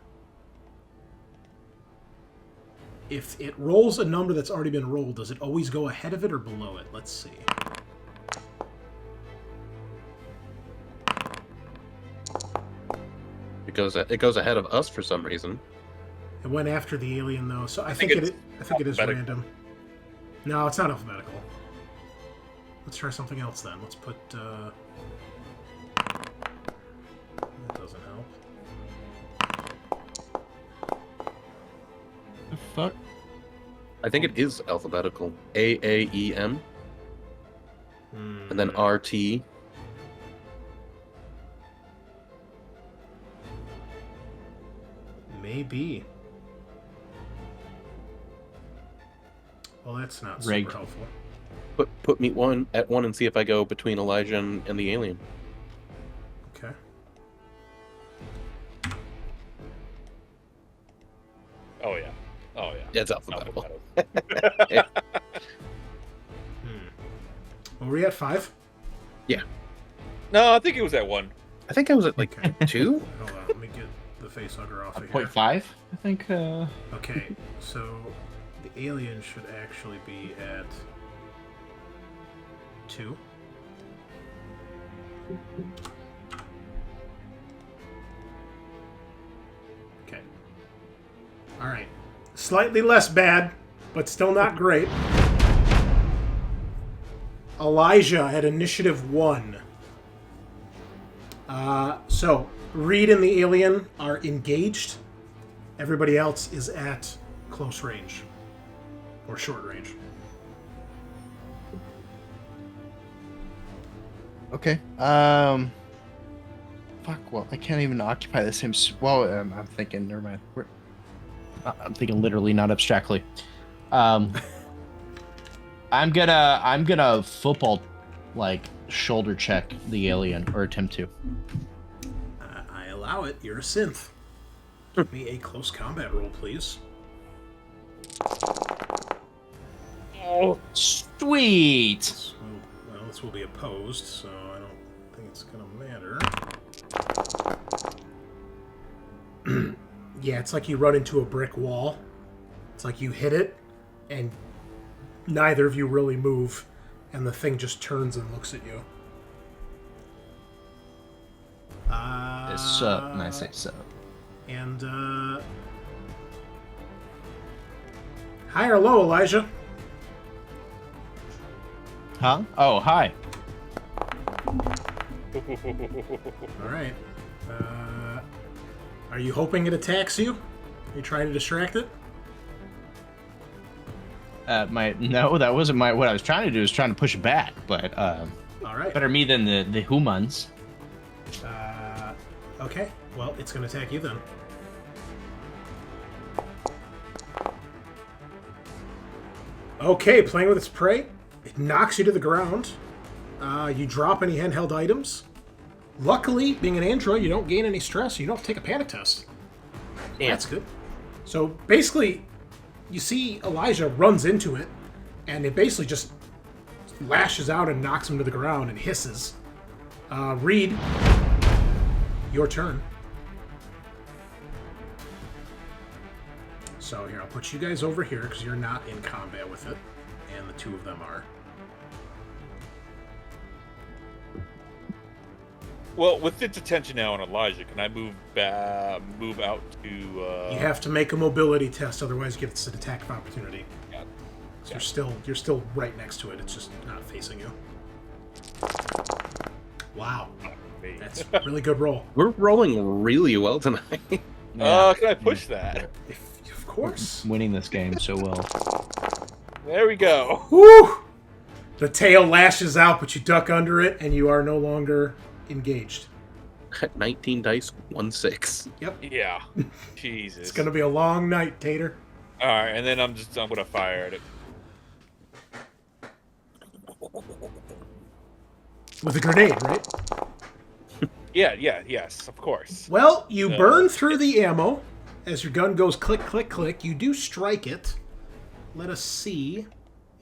If it rolls a number that's already been rolled, does it always go ahead of it or below it? Let's see. It goes ahead of us for some reason. It went after the alien though, so I think think it is alphabetical. random. No, it's not alphabetical. Let's try something else then. Let's put that doesn't help. The fuck? I think it is alphabetical. AAEM and then RT. may be. Well, that's not super Rigged. helpful. Put me at one and see if I go between Elijah and the alien. Okay. Oh yeah. Oh yeah. It's alphabetical. Were we at 5? No, I think it was at 1. I think I was at like Okay. 2. Hold on, let me get the face hugger off of here. 0.5, I think. Okay, so the alien should actually be at 2. Okay. Alright. Slightly less bad, but still not great. Elijah at initiative 1. So, Reed and the alien are engaged. Everybody else is at close range. Or short range. Okay. Fuck. Well, I can't even occupy the same. Well, I'm thinking. Never mind. I'm thinking literally, not abstractly. I'm gonna football, like, shoulder check the alien, or attempt to. I allow it. You're a synth. Give me a close combat roll, please. Oh, sweet. This will be opposed, so I don't think it's gonna matter. Yeah, it's like you run into a brick wall. It's like you hit it, and neither of you really move, and the thing just turns and looks at you. It's up, and I say so. And, high or low, Elijah? Huh? Oh, hi. Alright. Are you hoping it attacks you? Are you trying to distract it? No, that wasn't what I was trying to do. Was trying to push it back, but Alright. better me than the humans. Okay. Well, it's going to attack you then. Okay, playing with its prey. It knocks you to the ground. You drop any handheld items. Luckily, being an android, you don't gain any stress. You don't have to take a panic test. Yeah. That's good. So basically, you see Elijah runs into it, and it basically just lashes out and knocks him to the ground and hisses. Reed, your turn. So here, I'll put you guys over here because you're not in combat with it, and the two of them are. Well, with its attention now on Elijah, can I move out to? You have to make a mobility test, otherwise you get an attack of opportunity. Yeah. So you're still right next to it. It's just not facing you. Wow, that's a really good roll. We're rolling really well tonight. Can I push that? Of course. Winning this game so well. There we go. Woo! The tail lashes out, but you duck under it, and you are no longer engaged. 19 dice, 1-6. Yep. Yeah. Jesus. It's gonna be a long night, Tater. All right, and then I'm gonna fire at it. With a grenade, right? Yes, of course. Well, you burn through the ammo. As your gun goes click, click, click, you do strike it. Let us see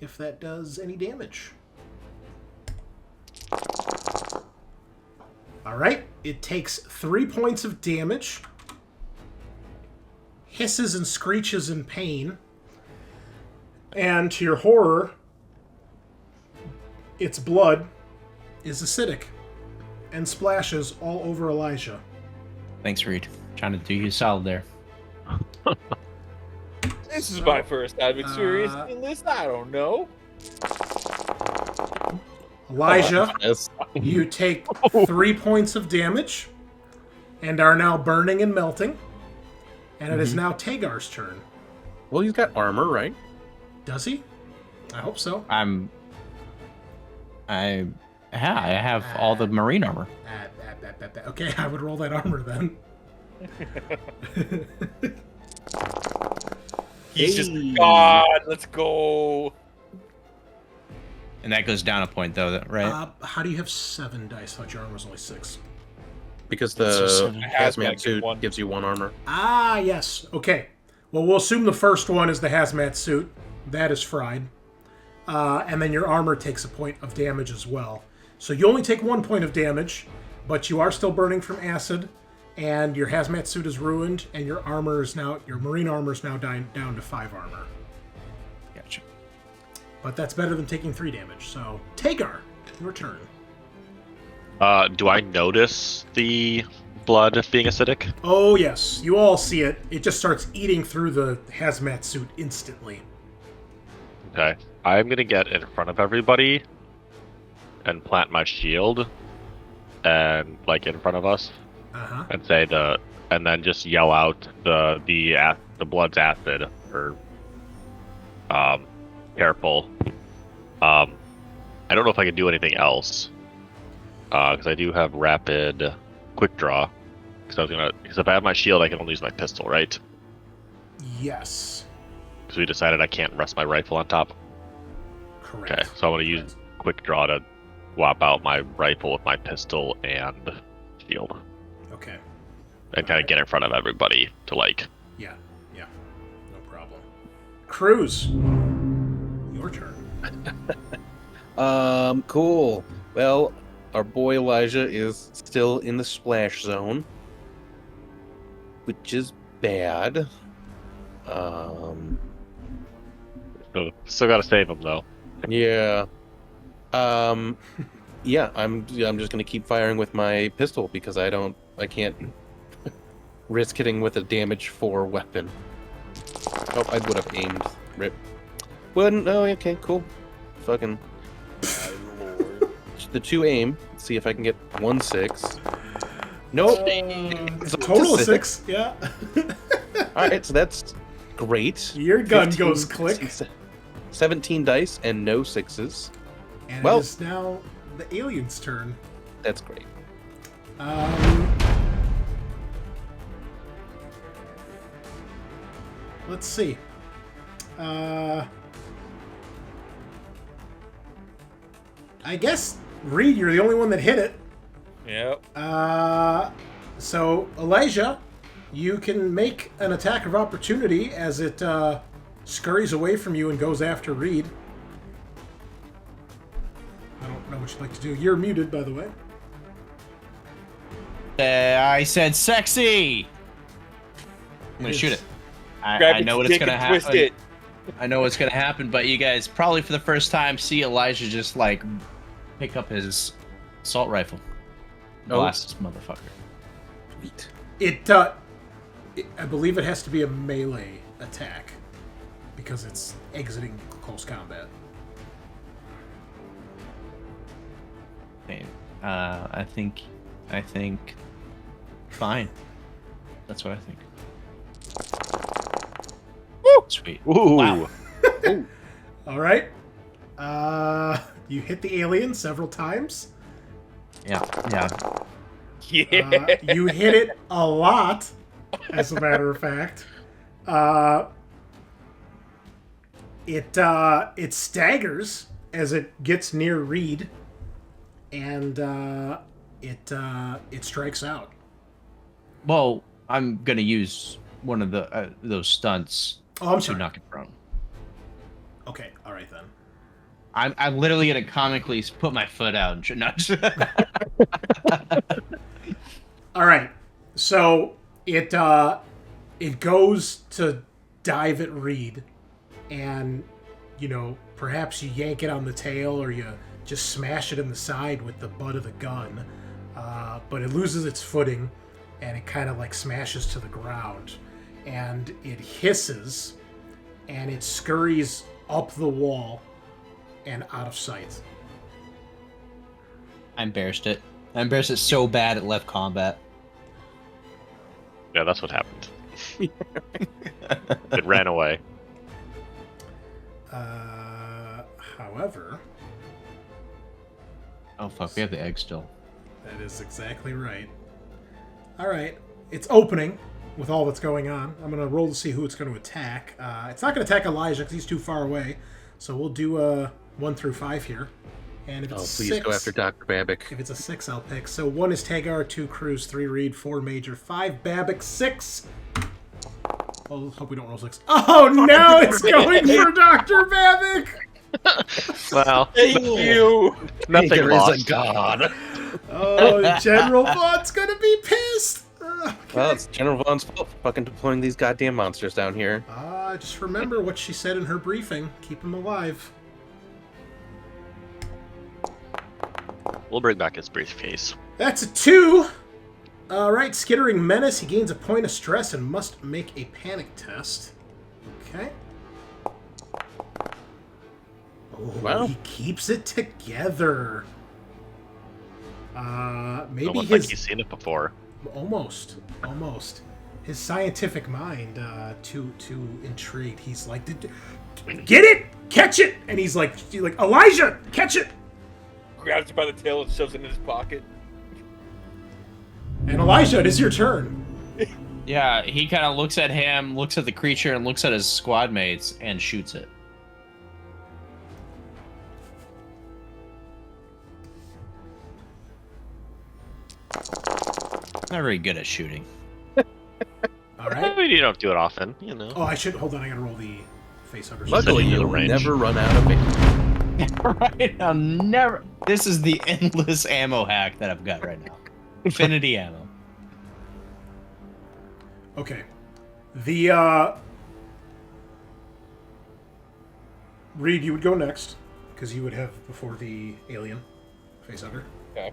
if that does any damage. Alright, it takes 3 points of damage. Hisses and screeches in pain. And to your horror, its blood is acidic and splashes all over Elijah. Thanks, Reed. Trying to do you a solid there. This is my first time experience in this. I don't know. Elijah, Yes. you take 3 points of damage and are now burning and melting. And it is now Tagar's turn. Well, he's got armor, right? Does he? I hope so. I have all the marine armor. Okay, I would roll that armor then. He's just Hey. God. Let's go. And that goes down a point, though, right? How do you have 7 dice? I thought your armor was only 6. Because So the seven. hazmat suit one. gives you 1 armor. Ah, yes. Okay. Well, we'll assume the first one is the hazmat suit. That is fried. And then your armor takes a point of damage as well. So you only take 1 point of damage, but you are still burning from acid, and your hazmat suit is ruined, and your marine armor is now down to 5 armor. Gotcha. But that's better than taking 3 damage. So, Tagar, your turn. Do I notice the blood being acidic? Oh, yes. You all see it. It just starts eating through the hazmat suit instantly. Okay. I'm gonna get in front of everybody and plant my shield and like in front of us Uh-huh. and say and then just yell out the blood's acid or careful. I don't know if I can do anything else because I do have rapid quick draw. Because if I have my shield, I can only use my pistol, right? Yes. Because we decided I can't rest my rifle on top. Correct. Okay, so I'm gonna use quick draw to swap out my rifle with my pistol and shield, Okay. and kind of get in front of everybody to like. Yeah. No problem. Cruz, your turn. Cool. Well, our boy Elijah is still in the splash zone, which is bad. Still gotta save him though. Yeah. Yeah, I'm just gonna keep firing with my pistol because I can't risk hitting with a damage 4 weapon. Oh, I would have aimed. Rip. Wouldn't. Oh, okay, cool. Fucking. The 2 aim. Let's see if I can get 1 6. Nope. It's a total of 6. Yeah. All right, so that's great. Your gun 15, goes click. 17 dice and no 6s. And Well- it is now the alien's turn. That's great. Let's see. I guess, Reed, you're the only one that hit it. Yep. So, Elijah, you can make an attack of opportunity as it scurries away from you and goes after Reed. I don't know what you'd like to do. You're muted, by the way. I said sexy. I'm gonna shoot it. I know what it's gonna happen. Twist it. I know what's gonna happen, but you guys probably for the first time see Elijah just like pick up his assault rifle, blast this motherfucker. Sweet. I believe it has to be a melee attack because it's exiting close combat. Okay. I think fine. That's what I think. Woo! Sweet. Ooh. Wow. All right. You hit the alien several times. Yeah. Yeah. You hit it a lot, as a matter of fact. It staggers as it gets near Reed, and it strikes out. Well, I'm gonna use one of the those stunts Oh, I'm to sorry. knock it prone. Okay, all right then. I'm literally gonna comically put my foot out and not. All right, so it goes to dive at Reed, and perhaps you yank it on the tail or you just smash it in the side with the butt of the gun, but it loses its footing and it kind of like smashes to the ground, and it hisses and it scurries up the wall and out of sight. I embarrassed it. I embarrassed it so bad it left combat. Yeah, that's what happened. It ran away. However, Oh fuck, we have the egg still. that is exactly right. All right. it's opening with all that's going on. I'm going to roll to see who it's going to attack. It's not going to attack Elijah because he's too far away. So we'll do 1 through 5 here. And if it's please 6, go after Dr. Babic. If it's a 6, I'll pick. So 1 is Tagar, 2 Cruz, 3 Reed, 4 Major, 5 Babic, 6. Oh, hope we don't roll 6. Oh no, it's going for Dr. Babic! Well, Thank you. nothing Tagar lost. is a god. Oh, General Vaughn's gonna be pissed! Okay. Well, it's General Vaughn's fault for fucking deploying these goddamn monsters down here. Just remember what she said in her briefing. Keep him alive. We'll bring back his briefcase. That's a 2! Alright, Skittering Menace. He gains a point of stress and must make a panic test. Okay. Oh, Wow. he keeps it together. Maybe Almost his... like he's seen it before. Almost. His scientific mind, too intrigued. He's like, get it! Catch it! And he's like, Elijah, catch it! Grabs it by the tail and shoves it in his pocket. And Elijah, it is your turn. Yeah, he kind of looks at him, looks at the creature, and looks at his squad mates and shoots it. Not very good at shooting. All right. I mean, you don't do it often, you know. Oh, I should hold on. I gotta roll the facehuggers. Luckily, Sending you to you'll range. never run out of it. Right? I'll never. This is the endless ammo hack that I've got right now. Infinity ammo. Okay. The Reed, you would go next because you would have before the alien facehugger. Okay.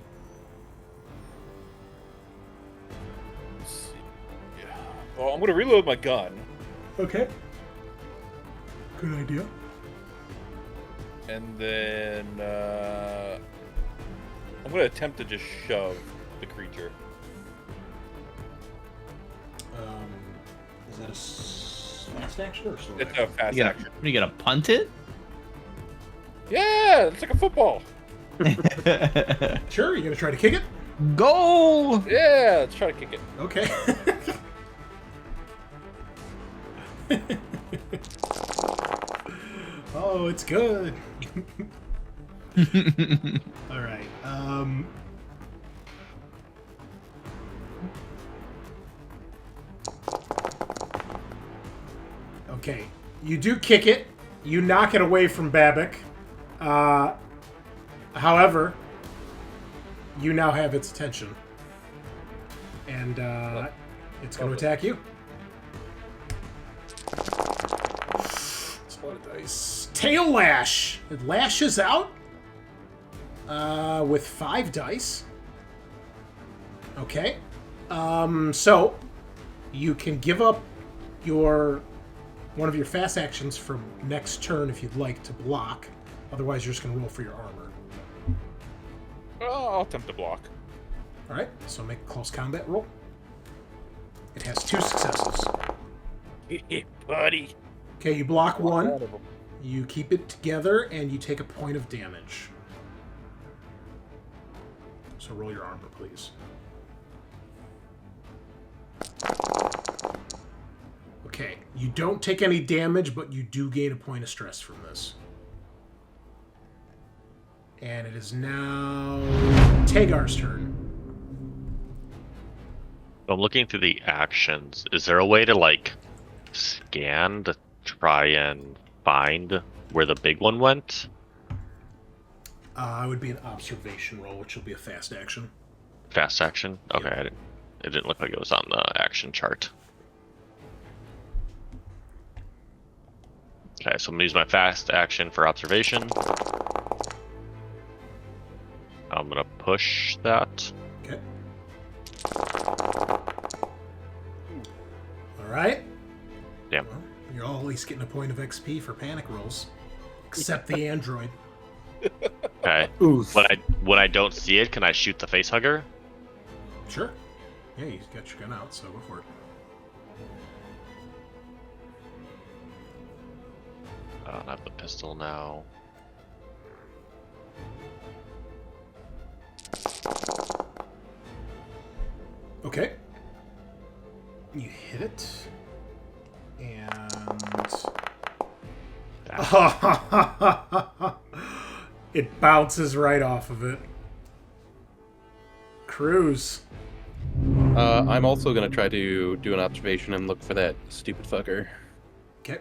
Let's see. Yeah. Well, I'm gonna reload my gun, Okay. Good idea. and then I'm gonna attempt to just shove the creature. Is that a fast action or slow It's action? a fast You action. you gonna punt it? Yeah, it's like a football. Sure, you're gonna try to kick it? Goal! Yeah, let's try to kick it. Okay. Oh, it's good. All right. Okay. You do kick it. You knock it away from Babic. However, you now have its attention. And it's going to attack you. It's a lot of dice. Tail Lash! It lashes out with 5 dice. Okay. So, you can give up one of your fast actions for next turn if you'd like to block. Otherwise, you're just going to roll for your armor. Oh, I'll attempt to block. Alright, so make a close combat roll. It has 2 successes. Buddy. Okay, you block 1. You keep it together, and you take a point of damage. So roll your armor, please. Okay, you don't take any damage, but you do gain a point of stress from this. And it is now Tagar's turn. I'm looking through the actions. Is there a way to, like, scan to try and find where the big one went? It would be an observation roll, which will be a fast action. Fast action? Okay, Yeah. it didn't look like it was on the action chart. Okay, so I'm gonna use my fast action for observation. I'm gonna push that. Okay. Alright. Damn. Well, you're all at least getting a point of XP for panic rolls. Except the android. Okay. Oof. When I don't see it, can I shoot the face hugger? Sure. Yeah, you got your gun out, so go for it. I don't have the pistol now. Okay. You hit it. And... it bounces right off of it. Cruz. I'm also gonna try to do an observation and look for that stupid fucker. Okay.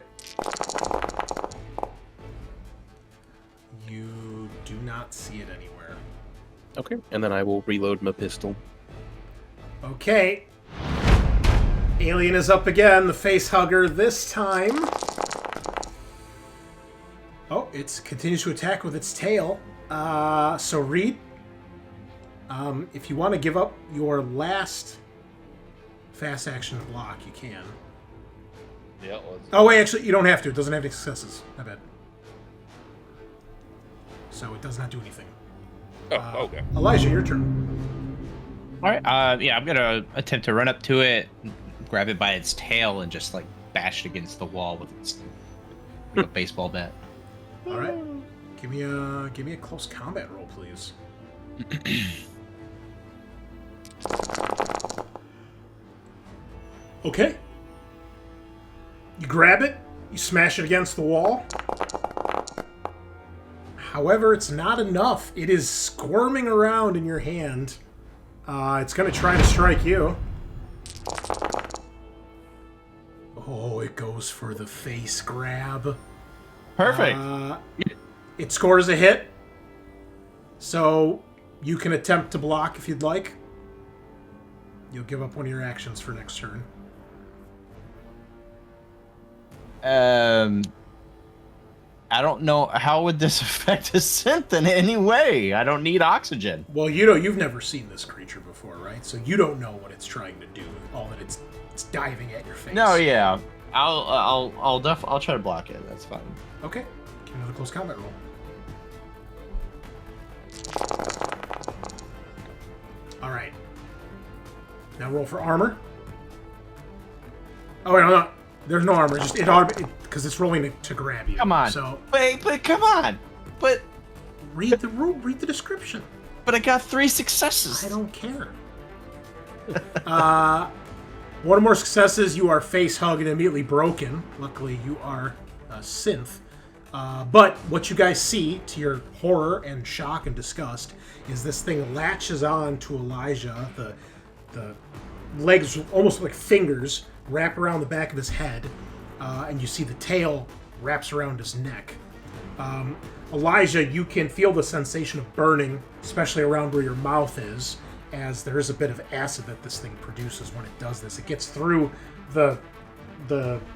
You do not see it anywhere. Okay, and then I will reload my pistol. Okay. Alien is up again, the face hugger this time. Oh, it continues to attack with its tail. So Reed, if you want to give up your last fast action block, you can. Yeah. Oh, wait, actually, you don't have to. It doesn't have any successes. I bet. So it does not do anything. Oh, okay. Elijah, your turn. All right. Yeah, I'm gonna attempt to run up to it, grab it by its tail, and just like bash it against the wall with its like a baseball bat. All right. Give me a close combat roll, please. Okay. You grab it, you smash it against the wall. However, it's not enough. It is squirming around in your hand. It's going to try to strike you. Oh, it goes for the face grab. Perfect. It scores a hit. So you can attempt to block if you'd like. You'll give up one of your actions for next turn. I don't know, how would this affect a synth in any way? I don't need oxygen. Well, you know, you've never seen this creature before, right? So you don't know what it's trying to do. All that it's diving at your face. No, yeah. I'll try to block it. That's fine. Okay. Give me another close combat roll. All right. Now roll for armor. Oh wait, no. There's no armor. Just because it's rolling to grab you. Come on. So But come on. But read the rule. Read the description. I got 3 successes. I don't care. One or more successes, you are face hugged and immediately broken. Luckily, you are a synth. But what you guys see, to your horror and shock and disgust, is this thing latches on to Elijah. The legs, almost like fingers, wrap around the back of his head, and you see the tail wraps around his neck. Elijah, you can feel the sensation of burning, especially around where your mouth is, as there is a bit of acid that this thing produces when it does this. It gets through the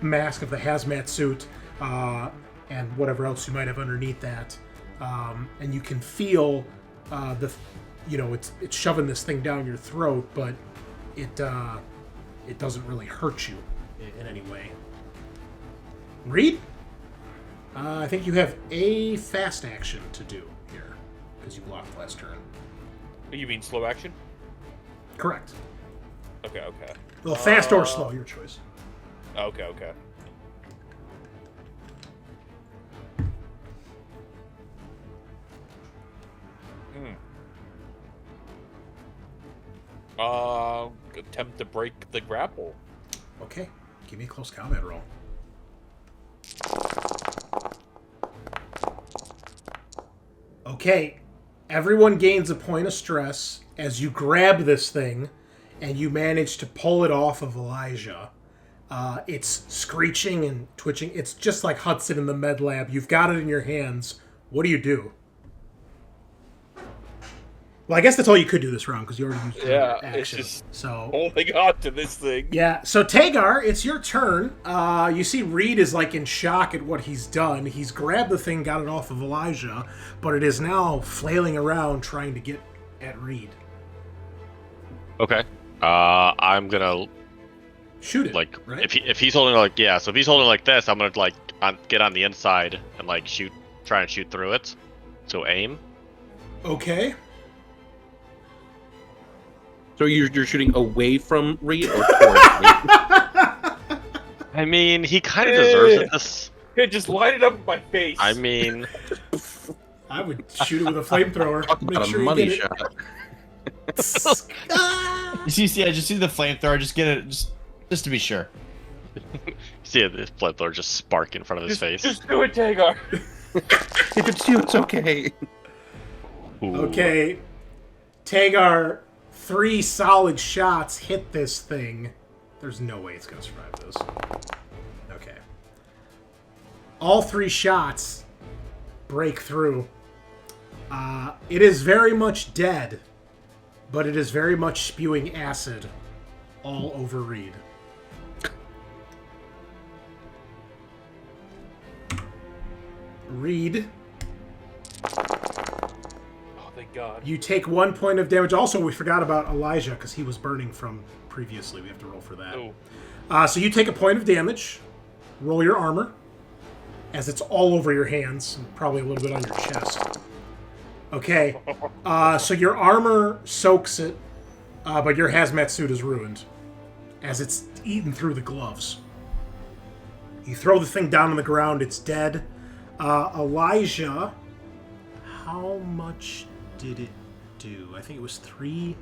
mask of the hazmat suit and whatever else you might have underneath that, and you can feel it's shoving this thing down your throat, but it doesn't really hurt you in any way. Reed? I think you have a fast action to do here, because you blocked last turn. You mean slow action? Correct. Okay. Well, fast or slow, your choice. Okay. Attempt to break the grapple. Okay, give me a close combat roll. Okay, everyone gains a point of stress as you grab this thing and you manage to pull it off of Elijah. It's screeching and twitching. It's just like Hudson in the med lab. You've got it in your hands. What do you do? Well, I guess that's all you could do this round because you already used your action. It's just so holding on to this thing. Yeah, so Tagar, it's your turn. You see Reed is like in shock at what he's done. He's grabbed the thing, got it off of Elijah, but it is now flailing around trying to get at Reed. Okay. I'm gonna Shoot it, like right? if he's holding so if he's holding like this, I'm gonna get on the inside and try and shoot through it. So aim. Okay. So you're shooting away from Reed or towards Reed? I mean, he kind of deserves it. This. Hey, just light it up in my face. I mean, I would shoot it with a flamethrower. Talk Make about sure a you money get it. shot. Just see the flamethrower. Just get it. Just Just to be sure. See this flamethrower just spark in front of his face. Just do it, Tagar. If it's you, it's okay. Ooh. Okay. Tagar, 3 solid shots hit this thing. There's no way it's going to survive those. Okay. All 3 shots break through. It is very much dead, but it is very much spewing acid all over Reed. Reed, Oh, thank God. you take 1 point of damage. Also, we forgot about Elijah because he was burning from previously. We have to roll for that. Oh. So you take a point of damage. Roll your armor, as it's all over your hands, and probably a little bit on your chest. Okay. So your armor soaks it, but your hazmat suit is ruined, as it's eaten through the gloves. You throw the thing down on the ground. It's dead. Elijah, how much did it do? I think it was 3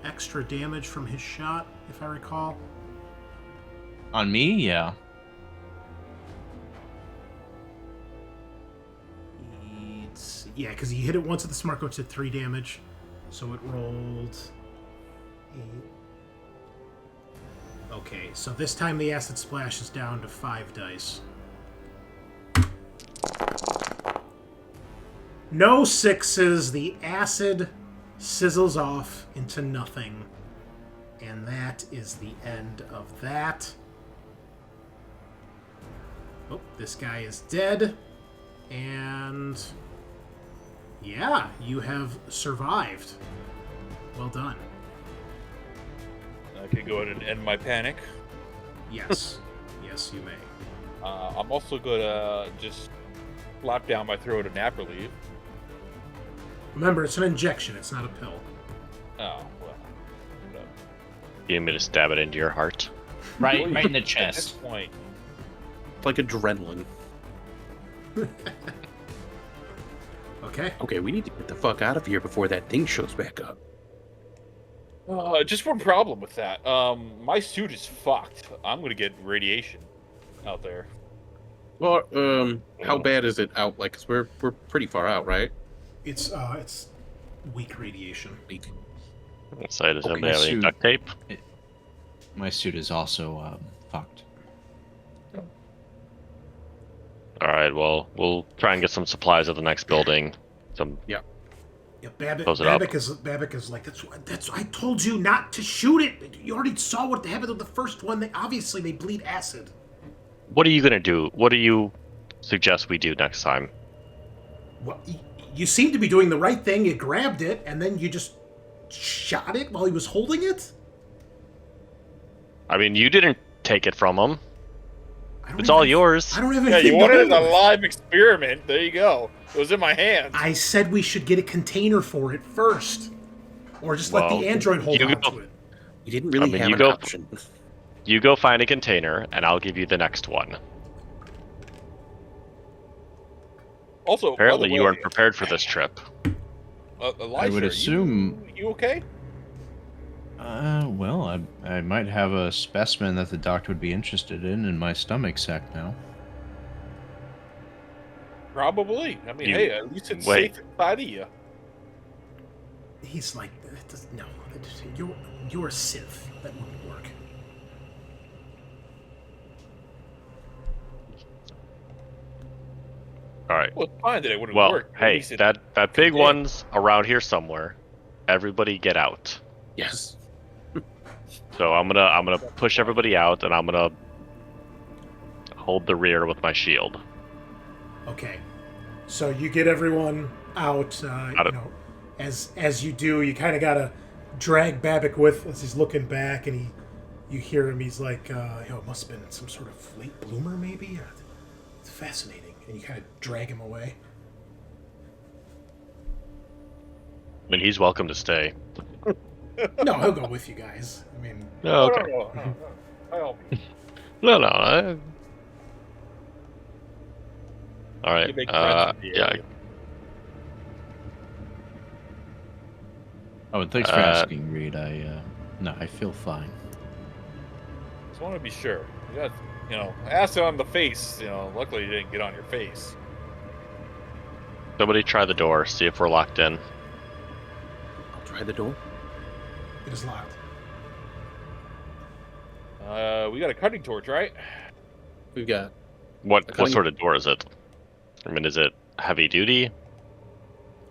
extra damage from his shot, if I recall. On me, yeah. Yeah, because he hit it once at the smart coach, did 3 damage. So it rolled 8. Okay, so this time the acid splash is down to 5 dice. No 6s. The acid sizzles off into nothing. And that is the end of that. Oh, this guy is dead. And yeah, you have survived. Well done. I can go ahead and end my panic. Yes. Yes, you may. I'm also gonna just slap down my throat a nap relief. Remember, it's an injection, it's not a pill. Oh, well. No. You want me to stab it into your heart? Right in the At this chest. point, It's like adrenaline. Okay. Okay, we need to get the fuck out of here before that thing shows back up. just one problem with that. My suit is fucked. I'm gonna get radiation out there. Well, how bad is it out? Like, 'cause we're pretty far out, right? It's weak radiation. Weak. So does anybody have any shoot. duct tape? My suit is also fucked. All right, well, we'll try and get some supplies at the next building. Some Yeah, Babbitt, Close it up. Babbitt is like, that's I told you not to shoot it. You already saw what happened with the first one. They bleed acid. What are you gonna do? What do you suggest we do next time? Well, you seem to be doing the right thing. You grabbed it, and then you just shot it while he was holding it? I mean, you didn't take it from him. I don't It's even- all yours. I don't have Yeah, anything you to wanted it hold as a with. live experiment. There you go. It was in my hands. I said we should get a container for it first. Or just let Well, the android hold you on go- to it. We didn't really I mean, have you an go- option. You go find a container, and I'll give you the next one. Also, Apparently, by the you way, weren't prepared for this trip. Elijah, I would assume- You okay? Well, I might have a specimen that the doctor would be interested in my stomach sack now. Probably. I mean, You- hey, at least it's wait. safe inside of you. He's like, no, you're a Sith. That wouldn't work. All right. Well, it's fine that it wouldn't Well, work. At hey, least it- that big contained. one's around here somewhere. Everybody get out. Yes. So I'm gonna push everybody out, and I'm gonna hold the rear with my shield. Okay. So you get everyone out. Got it. As you do, you kind of gotta drag Babbitt with as he's looking back, and you hear him. He's like, it must have been some sort of late bloomer, maybe. It's fascinating, and you kind of drag him away. I mean, he's welcome to stay. No, he'll go with you guys. I mean, Oh, okay. No. By all means. No. All You right. make friends with the Yeah. area. Oh, and thanks for Uh, asking, Reed. I feel fine. Just want to be sure. You got, acid on the face. Luckily you didn't get on your face. Somebody try the door, see if we're locked in. I'll try the door. It is locked. We got a cutting torch, right? We've got. What sort of door is it? I mean, is it heavy duty?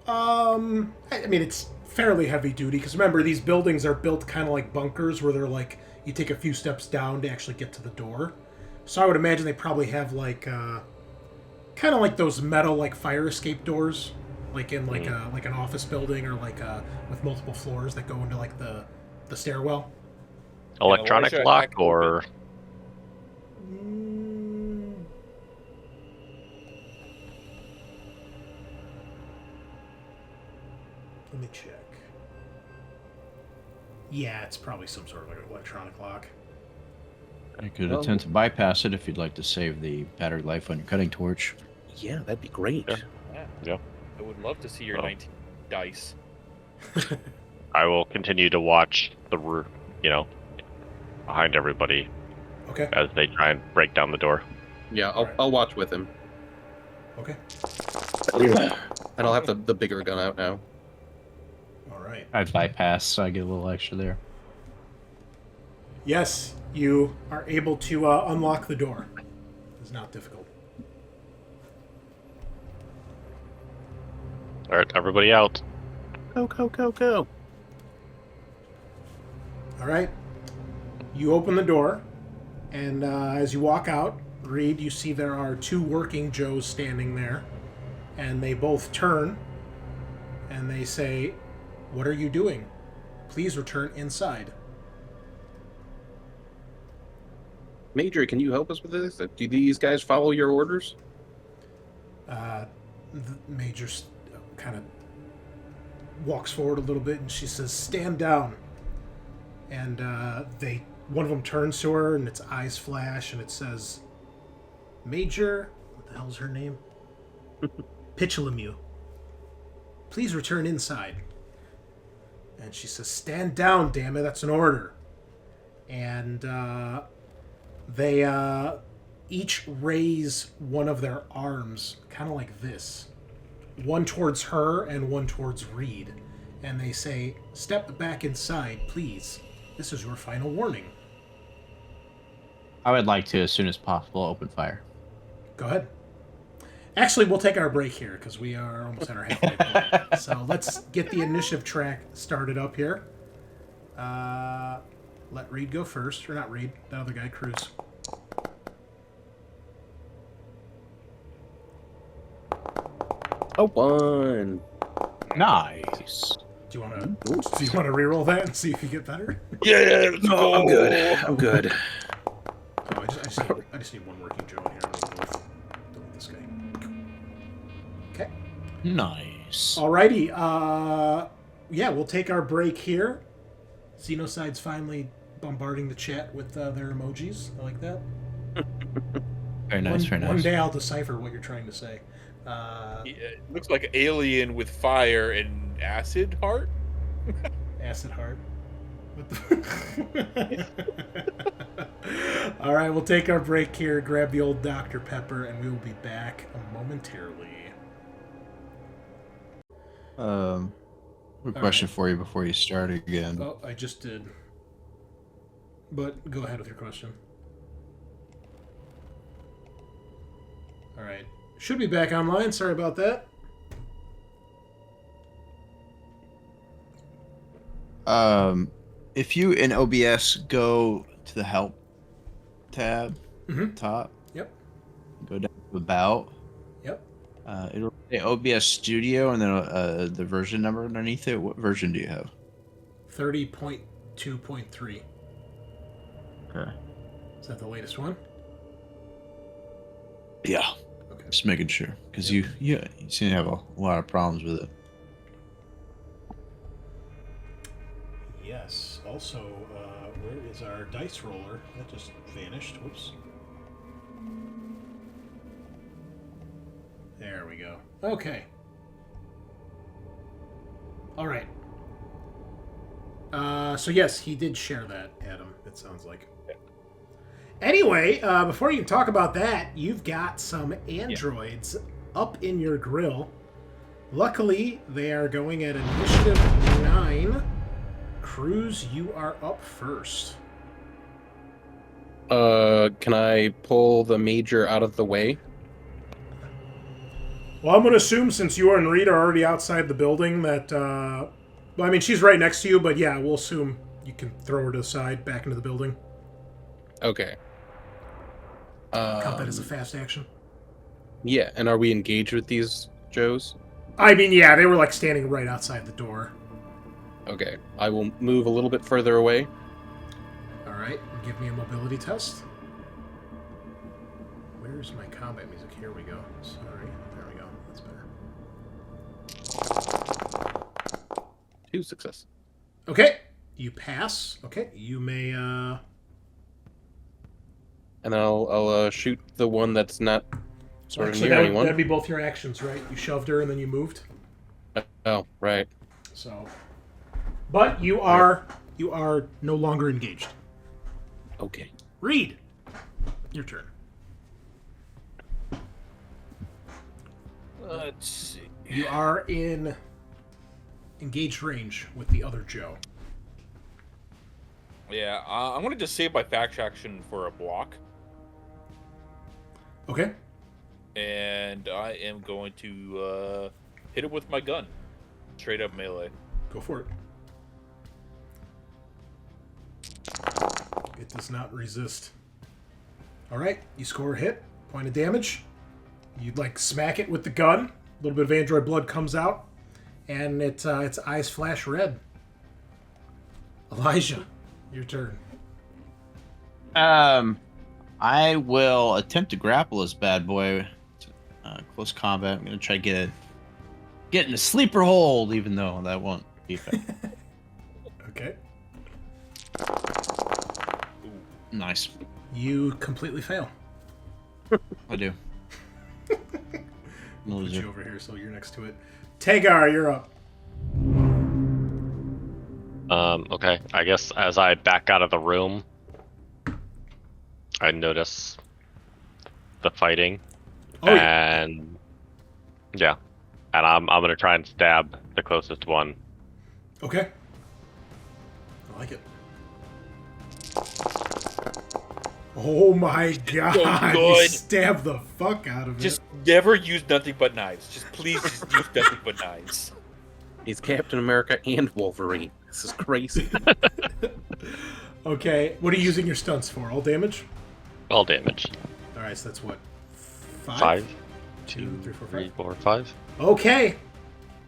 I mean, it's fairly heavy duty, because remember, these buildings are built kind of like bunkers, where they're like, you take a few steps down to actually get to the door. So I would imagine they probably have like, kind of like those metal like fire escape doors, like in like like an office building, or like with multiple floors that go into like the stairwell. Electronic why should I lock hack or Let me check. Yeah, it's probably some sort of like electronic lock. I could attempt to bypass it if you'd like to save the battery life on your cutting torch. Yeah, that'd be great. Yeah. Yeah. I would love to see your 19 dice. I will continue to watch behind everybody Okay. as they try and break down the door. Yeah, I'll watch with him. Okay. And I'll have the bigger gun out now. All right. I bypass, so I get a little extra there. Yes, you are able to unlock the door. It's not difficult. All right, everybody out. Go, go, go, go. All right. You open the door, and as you walk out, Reed, you see there are two working Joes standing there, and they both turn, and they say, "What are you doing? Please return inside." Major, can you help us with this? Do these guys follow your orders? The Major kind of walks forward a little bit, and she says, "Stand down." And one of them turns to her, and its eyes flash, and it says, "Major," what the hell's her name? Pitchelamew. "Please return inside." And she says, "Stand down, damn it, that's an order." And they each raise one of their arms, kind of like this. One towards her and one towards Reed. And they say, "Step back inside, please. This is your final warning." I would like to, as soon as possible, open fire. Go ahead. Actually, we'll take our break here because we are almost at our halfway point. So let's get the initiative track started up here. Let Reed go first. Or not Reed, the other guy, Cruz. A 1. Nice. Do you want to reroll that and see if you get better? Yeah, let's No, go. I'm good. I'm good. Oh, I just need one working Joe in here. Delete this guy. Okay. Nice. Alrighty. Yeah, we'll take our break here. Xenocide's finally bombarding the chat with their emojis. I like that. Very nice, very nice. One day I'll decipher what you're trying to say. It looks like an alien with fire and acid heart. Acid heart. What the All right, we'll take our break here, grab the old Dr. Pepper, and we will be back momentarily. Quick question for you before you start again. Oh, I just did. But go ahead with your question. All right. Should be back online. Sorry about that. If you in OBS go to the help tab, top. Yep. Go down to about. Yep. It'll say OBS Studio and then the version number underneath it. What version do you have? 30.2.3. Okay. Is that the latest one? Yeah. Okay. Just making sure, because you seem to have a lot of problems with it. Yes. Also, where is our dice roller? That just vanished. Whoops. There we go. Okay. All right. So yes, he did share that, Adam. It sounds like. Anyway, before you can talk about that, you've got some androids up in your grill. Luckily, they are going at initiative 9. Cruz, you are up first. Can I pull the major out of the way? Well, I'm going to assume since you and Reed are already outside the building that, well, I mean, she's right next to you, but yeah, we'll assume you can throw her to the side, back into the building. Okay. Count that as a fast action. Yeah, and are we engaged with these Joes? I mean, yeah, they were like standing right outside the door. Okay. I will move a little bit further away. All right, give me a mobility test. Where's my combat music? Here we go. Sorry. There we go. That's better. 2 success. Okay, you pass. Okay, you may, And then I'll shoot the one that's not sort of actually, near anyone. that'd be both your actions, right? You shoved her and then you moved. Oh, right. So, but you are no longer engaged. Okay. Reed, your turn. Let's see. You are in engaged range with the other Joe. Yeah, I'm gonna just save my fact action for a block, Okay. and I am going to hit it with my gun, straight up melee. Go for it. It does not resist. All right, you score a hit, point of damage. You'd like smack it with the gun. A little bit of android blood comes out, and its eyes flash red. Elijah, your turn. I will attempt to grapple this bad boy. Close combat. I'm gonna try to get in a sleeper hold, even though that won't be effective. Okay. Nice. You completely fail. I do. I'll put you over here so you're next to it. Tagar, you're up. Okay. I guess as I back out of the room, I notice the fighting. Oh, yeah. And yeah. And I'm gonna try and stab the closest one. Okay. I like it. Oh my god! You good. stabbed the fuck out of Just it. never use nothing but knives. Just please just use nothing but knives. He's Captain America and Wolverine. This is crazy. Okay, what are you using your stunts for? All damage? All damage. Alright, so that's what? 5, 2, 3, 4, 3, 5. 4, 5. Okay.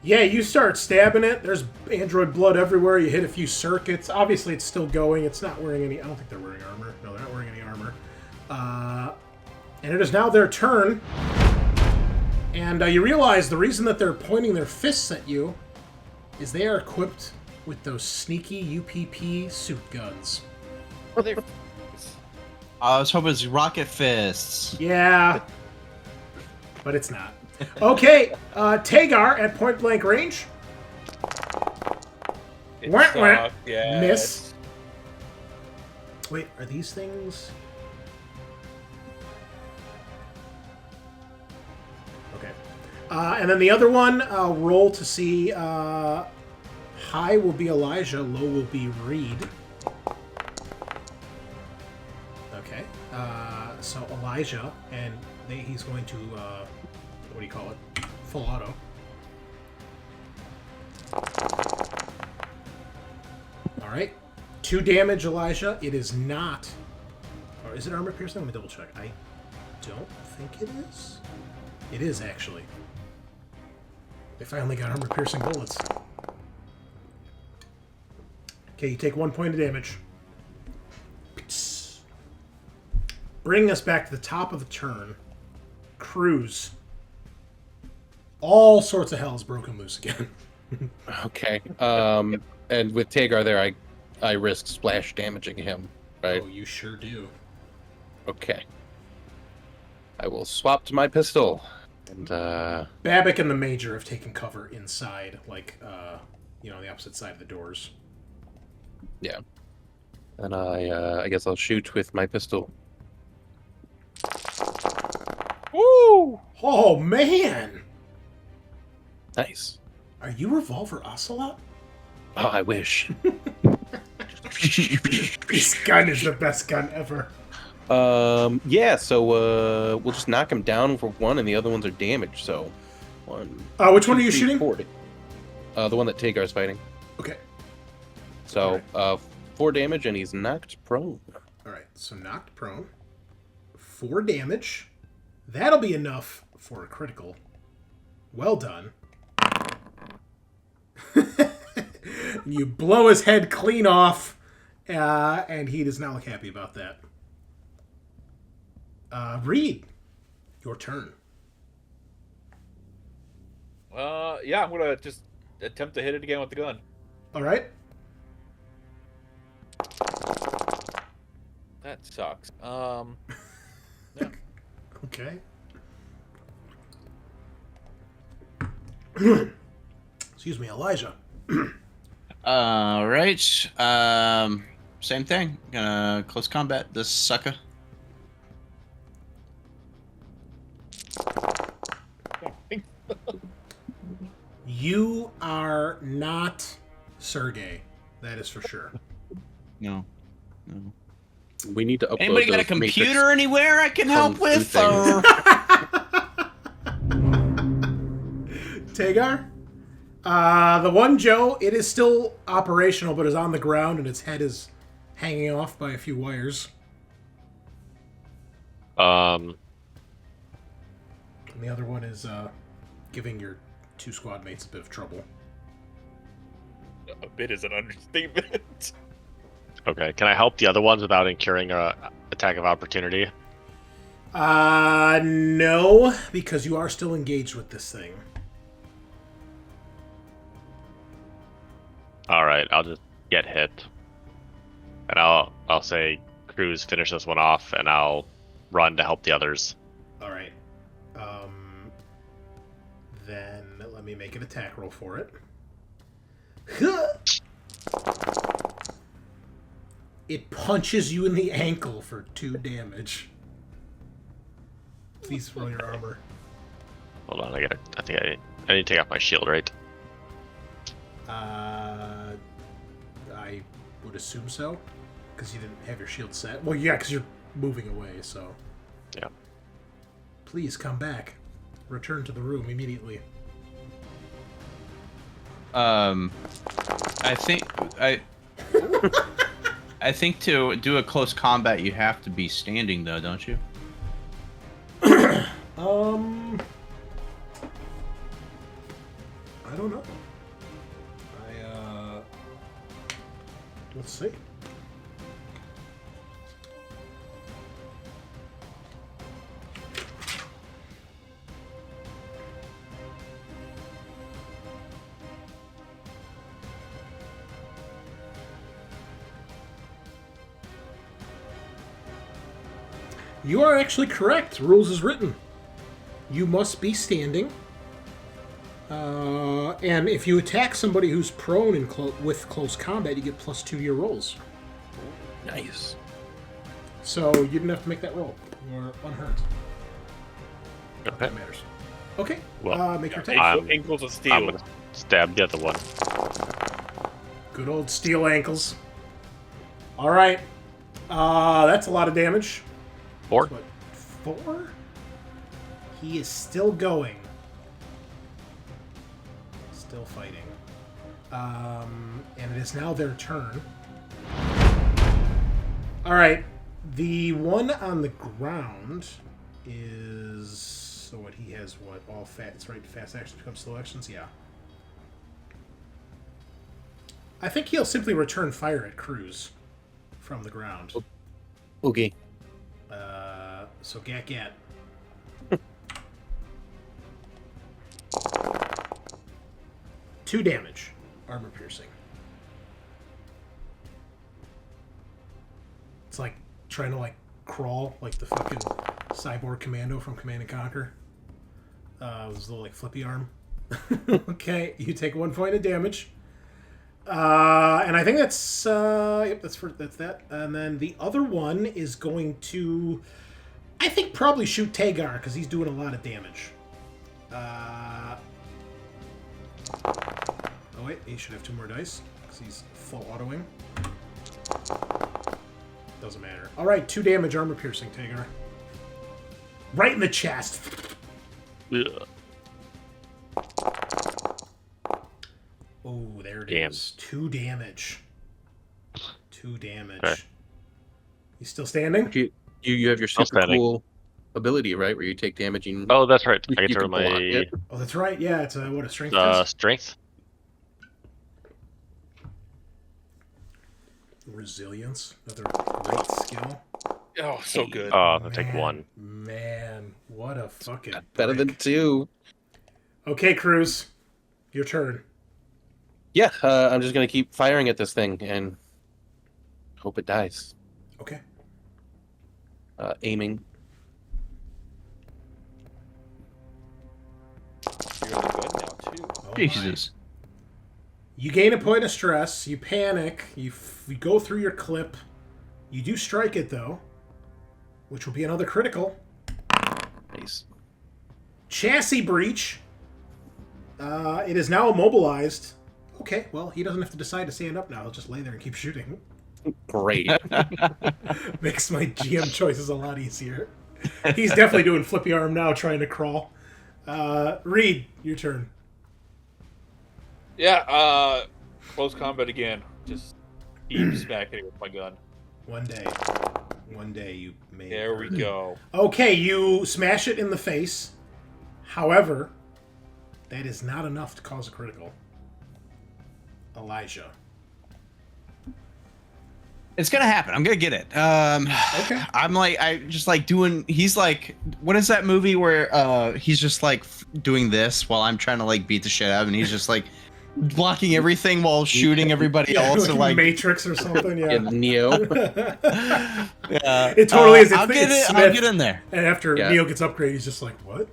Yeah, you start stabbing it. There's android blood everywhere. You hit a few circuits. Obviously, it's still going. It's not wearing any... I don't think they're wearing armor. No, they're not wearing any armor. And it is now their turn. And you realize the reason that they're pointing their fists at you is they are equipped with those sneaky UPP suit guns. I was hoping it was rocket fists. Yeah. But it's not. Okay, Tagar at point blank range. It Wah, wah. sucked, yes. Miss. Wait, are these things? Okay. And then the other one, I'll roll to see. High will be Elijah, low will be Reed. Okay. So Elijah, and he's going to, what do you call it? Full auto. All right. 2 damage, Elijah. It is not. Or is it armor piercing? Let me double check. I don't think it is. It is, actually. They finally got armor piercing bullets. Okay, you take 1 point of damage. Bringing us back to the top of the turn. Cruz. All sorts of hell is broken loose again. Okay. And with Tagar there, I risk splash damaging him, right? Oh, you sure do. Okay. I will swap to my pistol. And, Babbitt and the Major have taken cover inside, like, on the opposite side of the doors. yeah. And I guess I'll shoot with my pistol. Woo! Oh, man! Nice. Are you Revolver Ocelot? Oh, I wish. This gun is the best gun ever. Yeah, so we'll just knock him down for one, and the other ones are damaged, so... One... Which one are you 2, 3, shooting? 4. The one that Tagar's fighting. Okay. So, 4 damage, and he's knocked prone. Alright, so knocked prone. 4 damage. That'll be enough for a critical. Well done. You blow his head clean off, and he does not look happy about that. Reed, your turn. Yeah, I'm gonna just attempt to hit it again with the gun. All right. That sucks. Yeah. Okay. Excuse me, Elijah. All right. Same thing. Gonna close combat this sucker. You are not Sergey. That is for sure. No. We need to upload Anybody got a those computer Matrix anywhere I can help Kung Fu with? things. Tagar? The one Joe, it is still operational, but is on the ground, and its head is hanging off by a few wires. Um, And the other one is giving your 2 squad mates a bit of trouble. A bit is an understatement. okay. Can I help the other ones without incurring a attack of opportunity? No, because you are still engaged with this thing. All right, I'll just get hit, and I'll say, Cruz, finish this one off, and I'll run to help the others. All right. Then let me make an attack roll for it. It punches you in the ankle for 2 damage. Please roll your armor. Hold on, I think I need to take off my shield, right? I would assume so, because you didn't have your shield set. Well, yeah, because you're moving away, so. Yeah. Please come back. Return to the room immediately. I think to do a close combat, you have to be standing, though, don't you? I don't know. Let's see. You are actually correct. Rules is written. You must be standing. And if you attack somebody who's prone in with close combat, you get +2 to your rolls. Nice. So you didn't have to make that roll. You're unhurt. Okay. That matters. Okay. Well, make your attack. Ankles of I'm steel. gonna stab the other one. Good old steel ankles. All right. That's a lot of damage. 4. What? 4? He is still going. Still fighting. And it is now their turn. Alright. The one on the ground is... So what, he has what? All it's right, fast actions become slow actions? Yeah. I think he'll simply return fire at Cruz from the ground. Okay. So Gat. 2 damage. Armor piercing. It's like trying to crawl like the fucking cyborg commando from Command and Conquer. His little flippy arm. Okay, you take 1 point of damage. And I think that's yep, that's that. And then the other one is going to I think probably shoot Tagar, because he's doing a lot of damage. Oh wait, he should have 2 more dice, because he's full autoing. Doesn't matter. Alright, 2 damage, armor piercing, Tagar. Right in the chest. Yeah. Oh, there it Damn. is. 2 damage. 2 damage. Okay. You still standing? You have your Still super standing. cool ability, right? Where you take damage and Oh, that's right. I you get to can roll block my it. Oh, that's right. Yeah, it's a, what, a strength test? strength. Resilience. Another great skill. Oh, so good. I'll take 1. Man, what a fucking Better than brick. 2. Okay, Cruz. Your turn. Yeah, I'm just gonna keep firing at this thing and hope it dies. Okay. Aiming. You're really good now, too. Oh, Jesus. You gain a point of stress. You panic. You go through your clip. You do strike it, though, which will be another critical. Nice. Chassis breach. It is now immobilized. Okay, well, he doesn't have to decide to stand up now. He'll just lay there and keep shooting. Great. Makes my GM choices a lot easier. He's definitely doing flippy arm now, trying to crawl. Reed, your turn. Yeah, close combat again. Just keep smacking it with my gun. One day you may. There we go. Okay, you smash it in the face. However, that is not enough to cause a critical. Elijah. It's gonna happen. I'm gonna get it. Okay. I'm like, I just like doing. He's like, what is that movie where he's just like doing this while I'm trying to like beat the shit out of him, and he's just like blocking everything while shooting everybody else. Like And like, Matrix or something. Yeah. And Neo. yeah, It totally is. I'll get It's it. I'll Smith. get in there. And after Yeah. Neo gets upgraded, he's just like, what?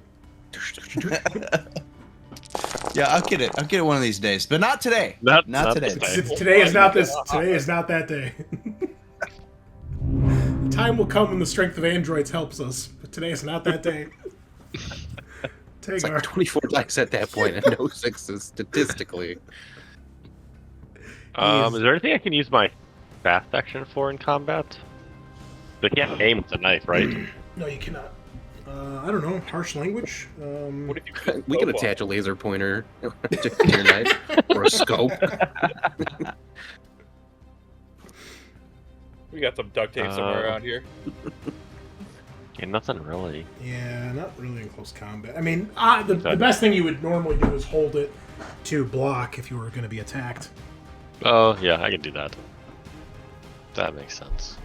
Yeah, I'll get it. I'll get it one of these days, but not today. Not today. Today is not this. Today is not that day. Time will come when the strength of androids helps us, but today is not that day. It's Tagar. like 24 dice at that point and no 6s statistically. Is there anything I can use my fast action for in combat? They can't aim with a knife, right? No, you cannot. I don't know. Harsh language. What if you put We can scope on? attach a laser pointer to your knife or a scope. We got some duct tape somewhere around here. Yeah, nothing really. Yeah, not really in close combat. I mean, the best thing you would normally do is hold it to block if you were going to be attacked. Oh, yeah, I can do that. That makes sense.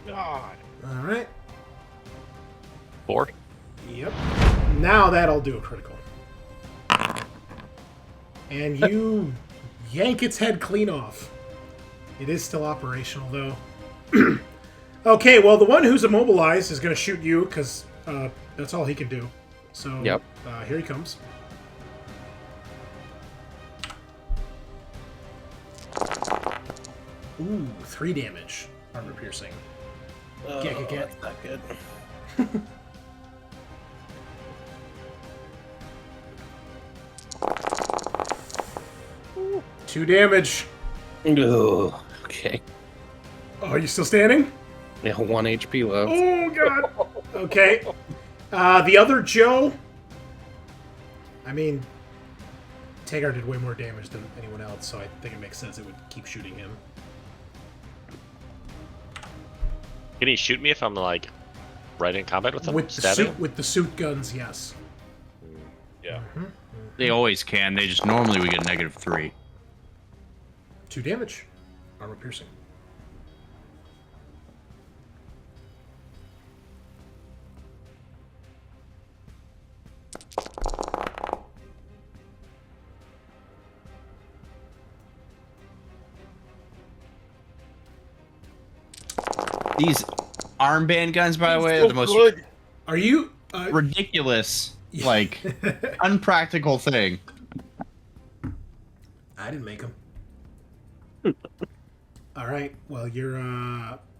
God. All right. 4? Yep. Now that'll do a critical. And you yank its head clean off. It is still operational, though. Okay, well, the one who's immobilized is going to shoot you, because that's all he can do. So, Yep. Here he comes. Ooh, 3 damage. Armor piercing. Get. Not good. 2 damage. Ugh, okay. Oh, are you still standing? Yeah, 1 HP left. Oh, God. Okay. The other Joe... I mean, Tagar did way more damage than anyone else, so I think it makes sense it would keep shooting him. Can he shoot me if I'm, like, right in combat with him? With the suit guns, yes. Yeah. They always can. They just normally we get -3. 2 damage. Armor piercing. These armband guns, by the way, are So the most good. Are you... ridiculous, like unpractical thing. I didn't make them. All right. Well, you're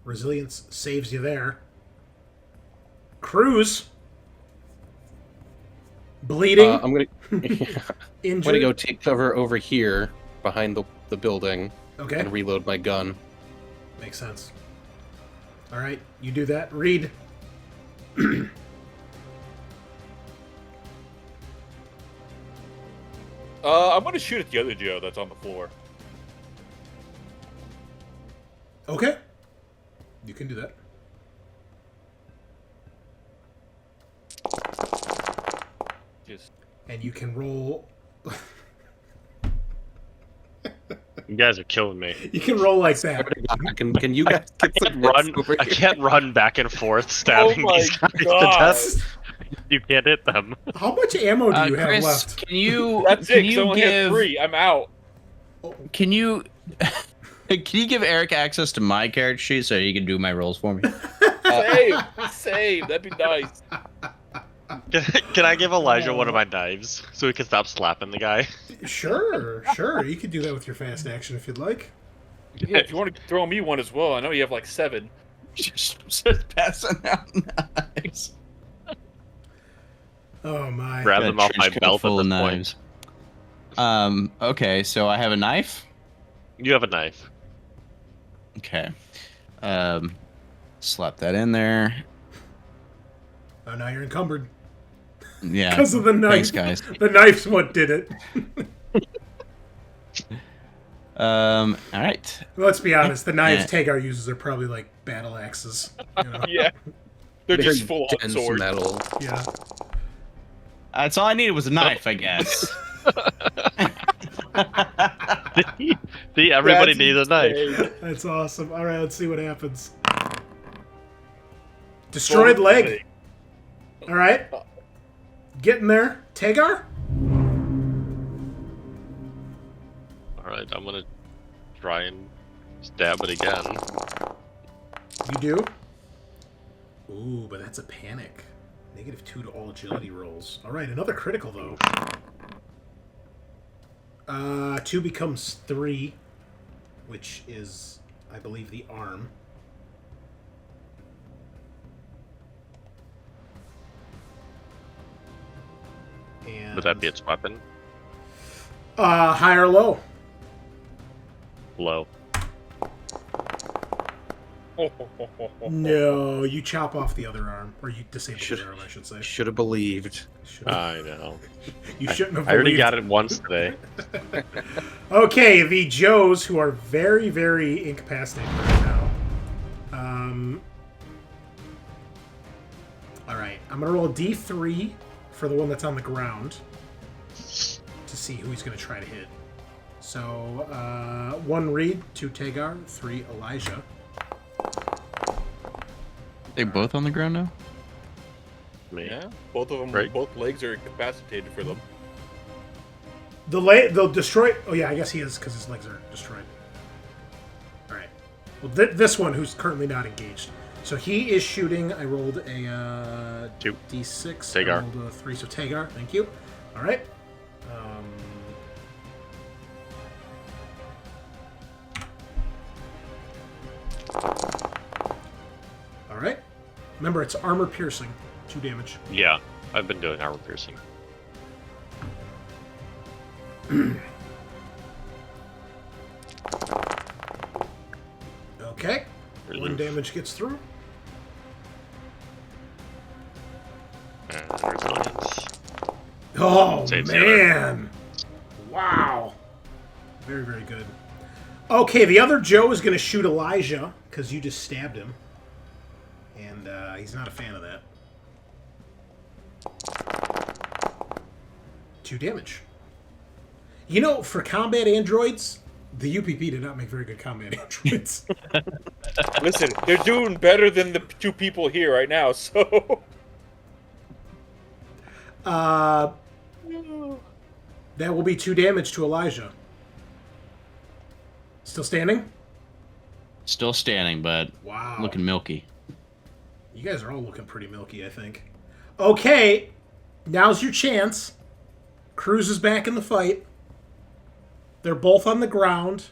Resilience saves you there. Cruz. Bleeding. I'm gonna Injured. go take cover over here behind the building Okay. and reload my gun. Makes sense. All right, you do that. Reed. I'm gonna shoot at the other Joe that's on the floor. Okay. You can do that. Just And you can roll. You guys are killing me. You can roll like that. Can you guys get I some can't run. over I here? can't run back and forth stabbing my these guys to God. death. You can't hit them. How much ammo do you have Chris, left? can you that's can it. 'Cause I you only have give 3. I'm out. can you can you give Eric access to my character sheet so he can do my rolls for me? Save. That'd be nice. Can I give Elijah one of my knives so he can stop slapping the guy? Sure. You could do that with your fast action if you'd like. Yeah, if you want to throw me one as well, I know you have like 7. Just passing out knives. Oh my. Grab Got a them off my trench coat belt at full this of point. knives. Okay, so I have a knife. You have a knife. Okay. Slap that in there. Oh, now you're encumbered. Yeah. Because of the knife. Thanks, guys. The knife's what did it. All right. Let's be honest. The knives Yeah. Tagar uses are probably like battle axes. You know? Yeah. They're just full on dense swords. metal. Yeah. That's all I needed was a knife, I guess. See, everybody That's needs a knife. insane. That's awesome. All right, let's see what happens. Destroyed leg. All right. Getting there. Tagar? Alright, I'm gonna try and stab it again. You do? Ooh, but that's a panic. -2 to all agility rolls. All right, another critical, though. 2 becomes 3, which is, I believe, the arm. And Would that be its weapon? high or low? Low. No, you chop off the other arm, or you disable Should- the arm, I should say. Should have believed. I know. You shouldn't have. I already believed. got it once today. Okay, the Joes, who are very, very incapacitated right now. All right, I'm gonna roll a D3 for the one that's on the ground to see who he's gonna try to hit. So 1 Reed, 2 Tagar, 3 Elijah. They both on the ground now? Me. Yeah, both of them. Right. Both legs are incapacitated for them. They'll destroy. Oh yeah, I guess he is because his legs are destroyed. All right. Well, this one who's currently not engaged. So he is shooting. I rolled a 2. D6. Tagar. I rolled a 3. So Tagar, thank you. All right. All right. Remember, it's armor piercing. 2 damage. Yeah, I've been doing armor piercing. Okay. 1 damage gets through. Resilience. Oh, Saves the other. man. Wow. Very, very good. Okay, the other Joe is going to shoot Elijah because you just stabbed him. And he's not a fan of that. 2 damage. You know, for combat androids, the UPP did not make very good combat androids. Listen, they're doing better than the 2 people here right now. So That will be 2 damage to Elijah. Still standing? Still standing, but Wow. looking milky. You guys are all looking pretty milky, I think. Okay, now's your chance. Cruz is back in the fight. They're both on the ground.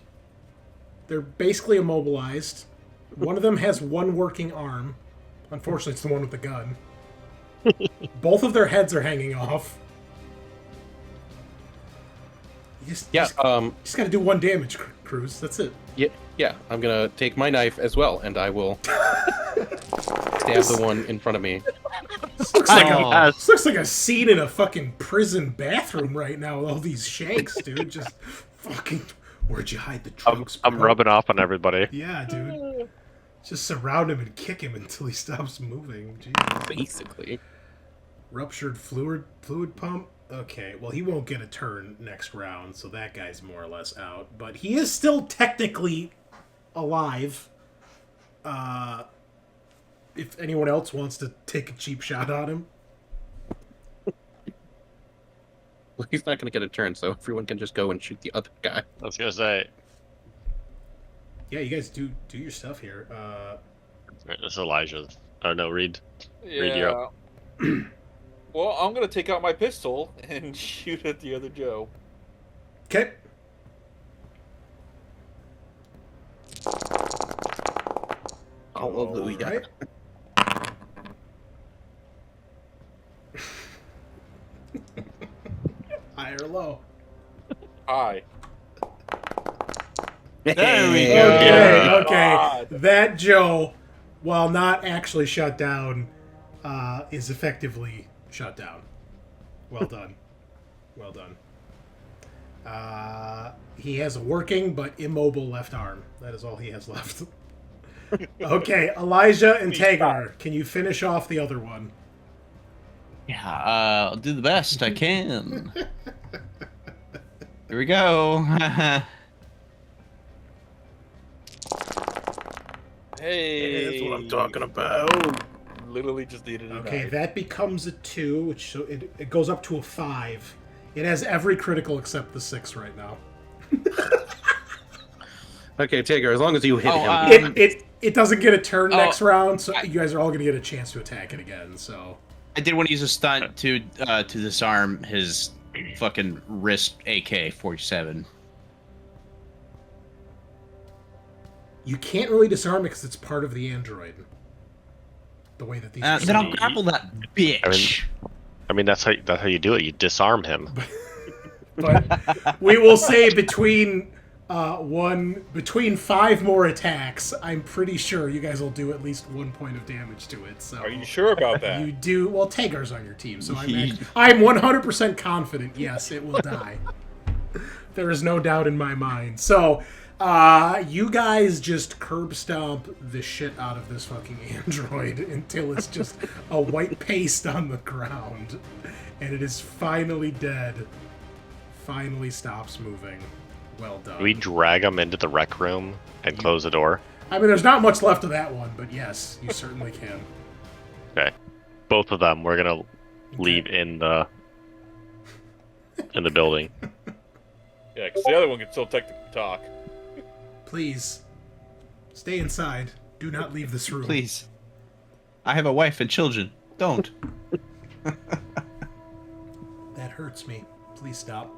They're basically immobilized. One of them has one working arm. Unfortunately, it's the one with the gun. Both of their heads are hanging off. You just got to do 1 damage, Cruz. That's it. Yeah. I'm gonna take my knife as well, and I will stab the one in front of me. This looks like a scene in a fucking prison bathroom right now with all these shanks, dude. Just fucking. Where'd you hide the drugs? I'm rubbing off on everybody. Yeah, dude. Just surround him and kick him until he stops moving. Jeez. Basically. Ruptured fluid pump. Okay, well, he won't get a turn next round, so that guy's more or less out. But he is still technically alive. If anyone else wants to take a cheap shot on him. Well, he's not going to get a turn, so everyone can just go and shoot the other guy. I was gonna say. Yeah, you guys do your stuff here. It's Elijah's. Oh no, Reed. Yeah. Reed, you're up. Well, I'm gonna take out my pistol and shoot at the other Joe. Okay. Hallelujah. Right. High or low? Hi. There we go. Okay, Yeah. okay. God. That Joe, while not actually shut down, is effectively shut down. Well done. Well done. He has a working but immobile left arm. That is all he has left. Okay, Elijah and Tagar, can you finish off the other one? Yeah, I'll do the best I can. Here we go. Hey. That's what I'm talking about. Literally just needed a Okay, knife. that becomes a 2, which so it goes up to a 5. It has every critical except the 6 right now. Okay, Tagar, as long as you hit Oh, him. It doesn't get a turn Oh, next round, so you guys are all going to get a chance to attack it again. So I did want to use a stunt to disarm his fucking wrist AK-47. you can't really disarm it because it's part of the android. The way that these. Are Then I'll set up. grapple that bitch. I mean that's how you do it. You disarm him. But we will say between 5 more attacks, I'm pretty sure you guys will do at least 1 point of damage to it. So Are you sure about that? you do. Well, Tagar's on your team, so I'm 100% confident. Yes, it will die. There is no doubt in my mind. So, you guys just curb stomp the shit out of this fucking android until it's just a white paste on the ground, and it is finally dead. Finally stops moving. Well done. Do we drag him into the rec room and close the door? I mean, there's not much left of that one, but yes, you certainly can. Okay. Both of them we're gonna leave in the building. Yeah, because the other one can still technically talk. Please, stay inside. Do not leave this room. Please. I have a wife and children. Don't. That hurts me. Please stop.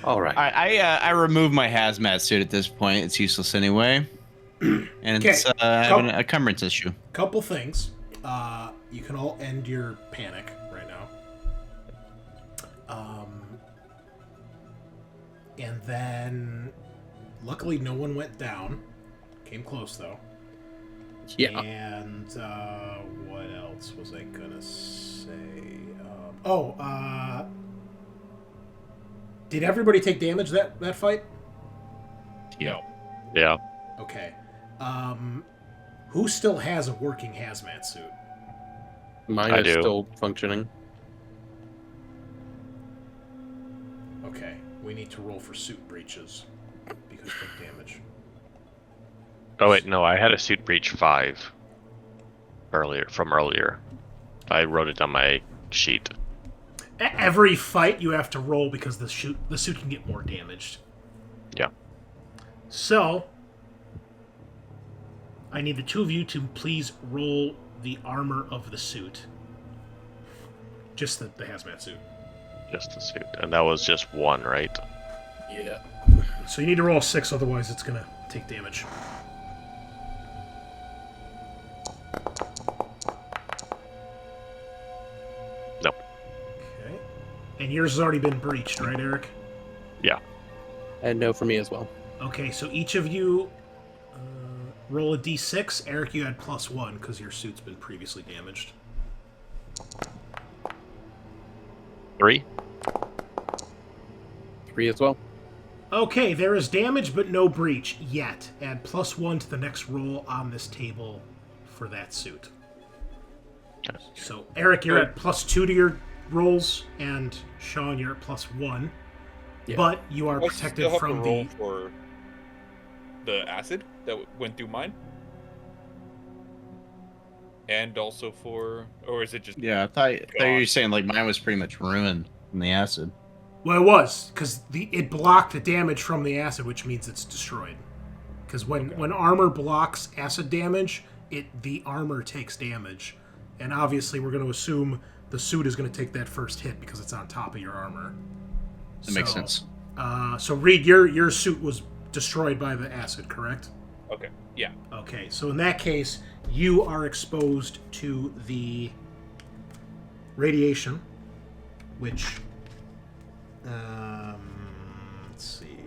All right. I remove my hazmat suit at this point. It's useless anyway. And it's I have an encumbrance issue. Couple things. You can all end your panic right now. And then, luckily, no one went down. Came close though. Yeah. And what else was I gonna say? Did everybody take damage that fight? Yeah. Yeah. Okay. Who still has a working hazmat suit? Mine I is do. still functioning. Okay. We need to roll for suit breaches because of damage. Oh wait, no, I had a suit breach 5 earlier. I wrote it on my sheet. Every fight you have to roll because the suit can get more damaged. Yeah. So, I need the two of you to please roll the armor of the suit. Just the hazmat suit. Just the suit. And that was just 1, right? Yeah. So you need to roll a 6, otherwise it's going to take damage. Nope. Okay. And yours has already been breached, right, Eric? Yeah. And no for me as well. Okay, so each of you roll a d6. Eric, you had +1 because your suit's been previously damaged. 3. 3 as well. Okay, there is damage but no breach yet. Add +1 to the next roll on this table for that suit. So, Eric, you're at +2 to your rolls, and Sean, you're at +1. Yeah. But you are I protected still have from to roll the... for the acid that went through mine, and also for, or is it just? Yeah, I thought you were saying like mine was pretty much ruined from the acid. Well, it was, because it blocked the damage from the acid, which means it's destroyed. Because when armor blocks acid damage, the armor takes damage. And obviously we're going to assume the suit is going to take that first hit because it's on top of your armor. That makes sense. So Reed, your suit was destroyed by the acid, correct? Okay. Yeah. Okay, so in that case, you are exposed to the radiation, which... let's see.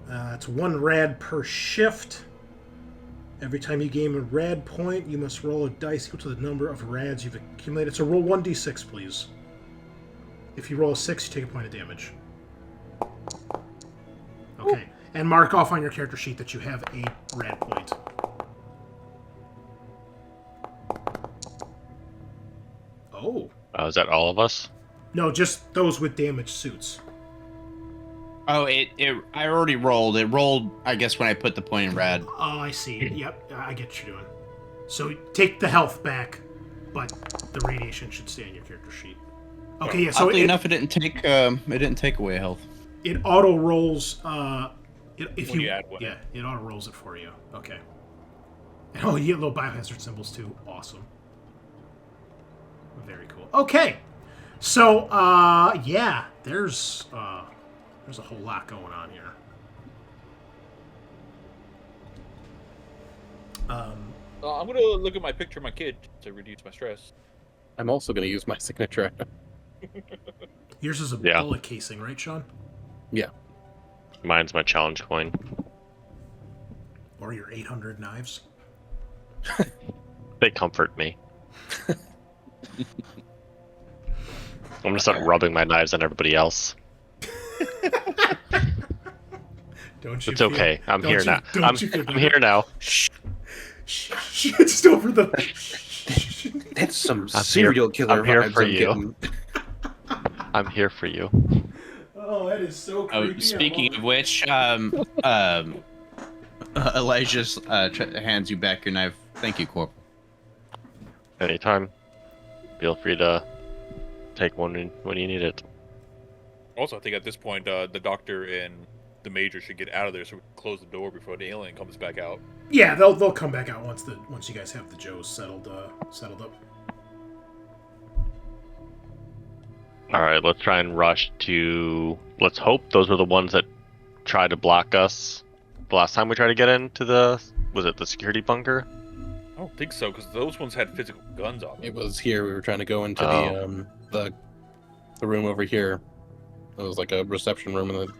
It's 1 rad per shift. Every time you gain a rad point, you must roll a dice equal to the number of rads you've accumulated. So roll 1d6, please. If you roll a 6, you take a point of damage. Okay. And mark off on your character sheet that you have a rad point. Oh. Is that all of us? No, just those with damaged suits. Oh, I already rolled. It rolled, I guess, when I put the point in rad. Oh, I see. Yep, I get what you're doing. So take the health back, but the radiation should stay on your character sheet. Okay, yeah. So Oddly enough, it didn't take away health. it auto rolls. If When you add one. yeah, it auto rolls it for you. Okay. And oh, you get little biohazard symbols too. Awesome. Very cool. Okay, so yeah, there's a whole lot going on here. I'm gonna look at my picture of my kid to reduce my stress. I'm also going to use my signature item. Yours is a Yeah. bullet casing, right, Sean? Yeah. Mine's my challenge coin. Or your 800 knives? They comfort me. I'm gonna start rubbing my knives on everybody else. Don't you? It's okay. I'm here now. I'm here now. Just over the. That's some I'm serial here- killer I'm here vibes for I'm you. getting. I'm here for you. Oh, that is so Oh, creepy. speaking of which, Elijah hands you back your knife. Thank you, Corporal. Anytime. Feel free to take one when you need it. Also, I think at this point, the doctor and the major should get out of there so we can close the door before the alien comes back out. Yeah, they'll come back out once you guys have the Joes settled up. Alright, let's try and rush to... Let's hope those were the ones that tried to block us the last time we tried to get into the... Was it the security bunker? I don't think so, because those ones had physical guns on them. It was here. We were trying to go into Oh. the room over here. It was like a reception room, and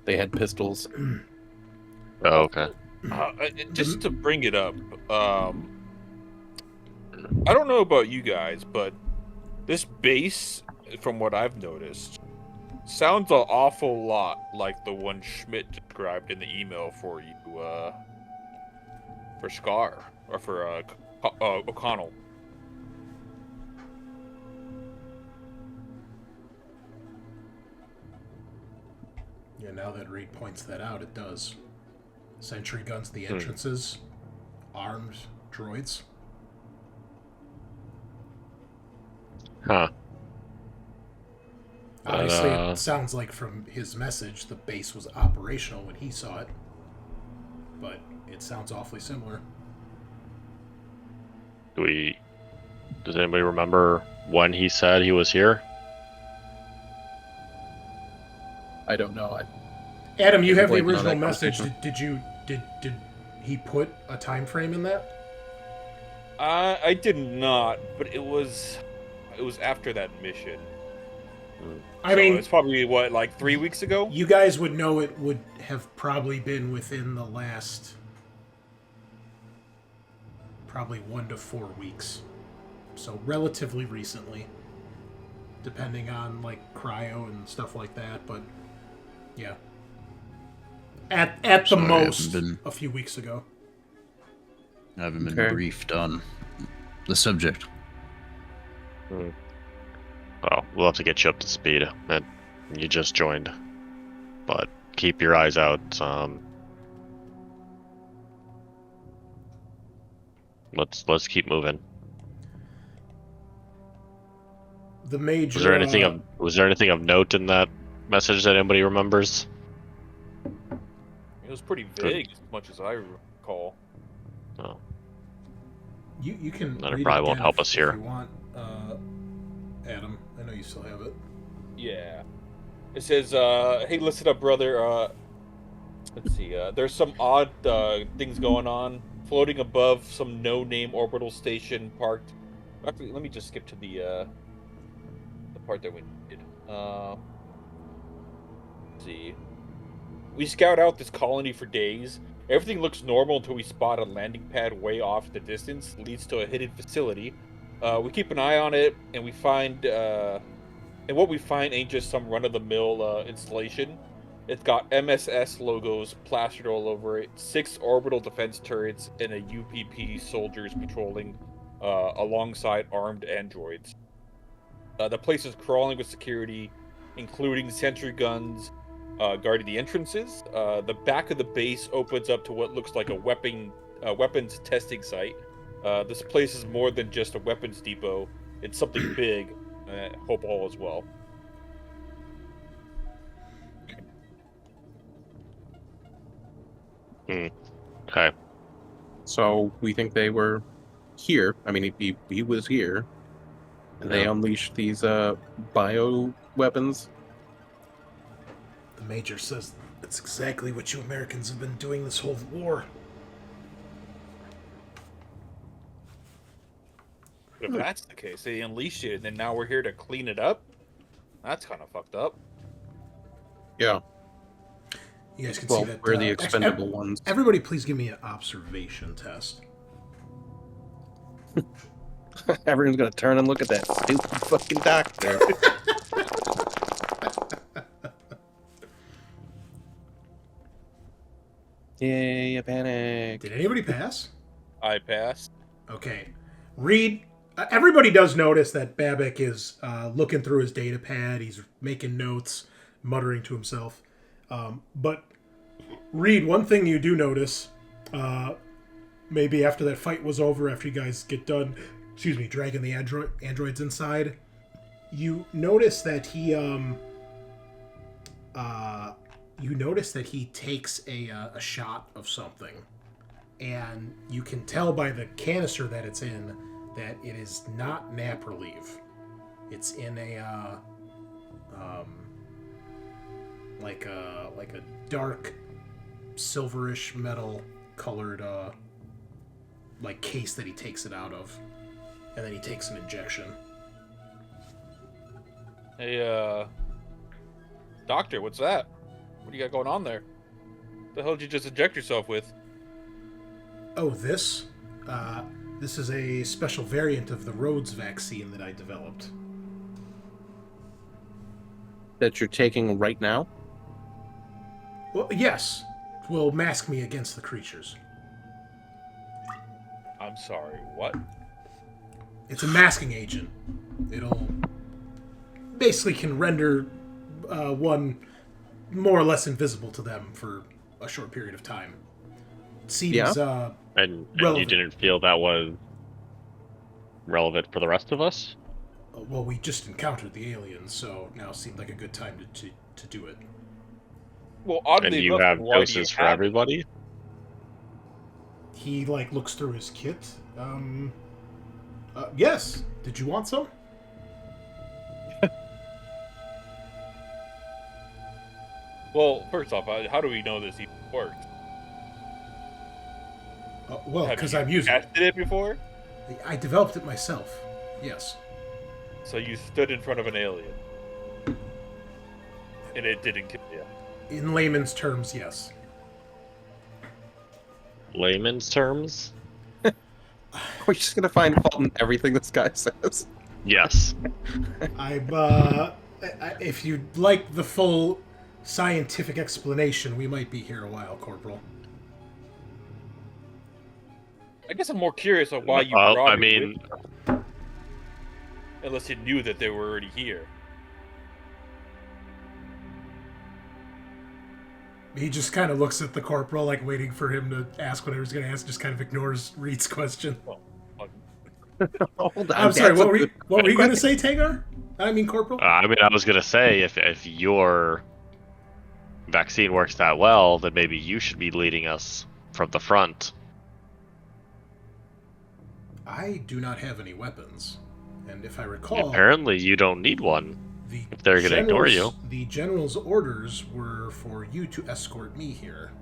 they had pistols. Oh, okay. Just to bring it up, I don't know about you guys, but this base, from what I've noticed, sounds an awful lot like the one Schmidt described in the email for you, for Scaarr, or for O'Connell. Yeah, now that Reed points that out, it does. Sentry guns at the entrances, armed droids. Huh. Obviously, it sounds like from his message, the base was operational when he saw it. But it sounds awfully similar. Does anybody remember when he said he was here? I don't know. Adam, you have the blanking on original that message. conversation. Did he put a time frame in that? I did not, but it was after that mission. I mean, it's probably what, like 3 weeks ago. you guys would know it would have probably been within the last probably 1 to 4 weeks, so relatively recently, depending on like cryo and stuff like that. But yeah, at the Sorry, I most, haven't a few weeks ago. I haven't been Okay. briefed on the subject. Well, we'll have to get you up to speed. And you just joined, but keep your eyes out. Let's keep moving. The major. Was there anything of note in that message that anybody remembers? It was pretty vague, as much as I recall. Oh. You can. Then it read probably won't again help if us here. you want, Adam. I know you still have it. Yeah. It says, hey, listen up, brother. Let's see. There's some odd things going on. Floating above some no-name orbital station parked. Actually, let me just skip to the part that we did. Let's see. We scout out this colony for days. Everything looks normal until we spot a landing pad way off in the distance. Leads to a hidden facility. We keep an eye on it, and we find... and what we find ain't just some run-of-the-mill installation. It's got MSS logos plastered all over it, 6 orbital defense turrets, and a UPP soldiers patrolling alongside armed androids. The place is crawling with security, including sentry guns guarding the entrances. The back of the base opens up to what looks like a weapons testing site. This place is more than just a weapons depot. It's something big. Hope all is well. Okay. So we think they were here. I mean, he was here. And they Yeah. unleashed these bio weapons. The Major says that's exactly what you Americans have been doing this whole war. If that's the case, they unleashed it, and then now we're here to clean it up? That's kind of fucked up. Yeah. You guys can Well, see that. we're the actually, expendable ones. Everybody, please give me an observation test. Everyone's gonna turn and look at that stupid fucking doctor. Yay, a panic. Did anybody pass? I passed. Okay. Reed, everybody does notice that Babbitt is looking through his data pad. He's making notes, muttering to himself. But, Reed, one thing you do notice, maybe after that fight was over, after you guys get done, dragging the androids inside, you notice that he, takes a shot of something. And you can tell by the canister that it's in that it is not nap relief. It's in a like a dark silverish metal colored like case that he takes it out of, and then he takes an injection. Hey, doctor, what's that? What do you got going on there? The hell did you just inject yourself with? Oh, this? This is a special variant of the Rhodes vaccine that I developed. That you're taking right now? Well, yes. It will mask me against the creatures. I'm sorry, what? It's a masking agent. It'll basically can render one more or less invisible to them for a short period of time. It seems And you relevant. didn't feel that was relevant for the rest of us? Well, we just encountered the aliens, so now seemed like a good time to do it. Well, oddly And you enough, have why do you doses for have it? everybody? He looks through his kit. Yes. Did you want some? Well, first off, how do we know this even works? Well, Have because you I'm using it. tested it before? I developed it myself. Yes. So you stood in front of an alien. And it didn't kill you. In layman's terms, yes. Layman's terms? We're just gonna find fault in everything this guy says. Yes. If you'd like the full scientific explanation, we might be here a while, Corporal. I guess I'm more curious on why you brought I it mean, with you. Unless you knew that they were already here. He just kind of looks at the Corporal, like waiting for him to ask whatever he's going to ask, just kind of ignores Reed's question. Well, Hold on, I'm sorry, that's what were you going to say, Tagar? I mean, Corporal? I was gonna say if your vaccine works that well, then maybe you should be leading us from the front. I do not have any weapons. And if I recall, Apparently, you don't need one. the if they're gonna ignore you. The general's orders were for you to escort me here.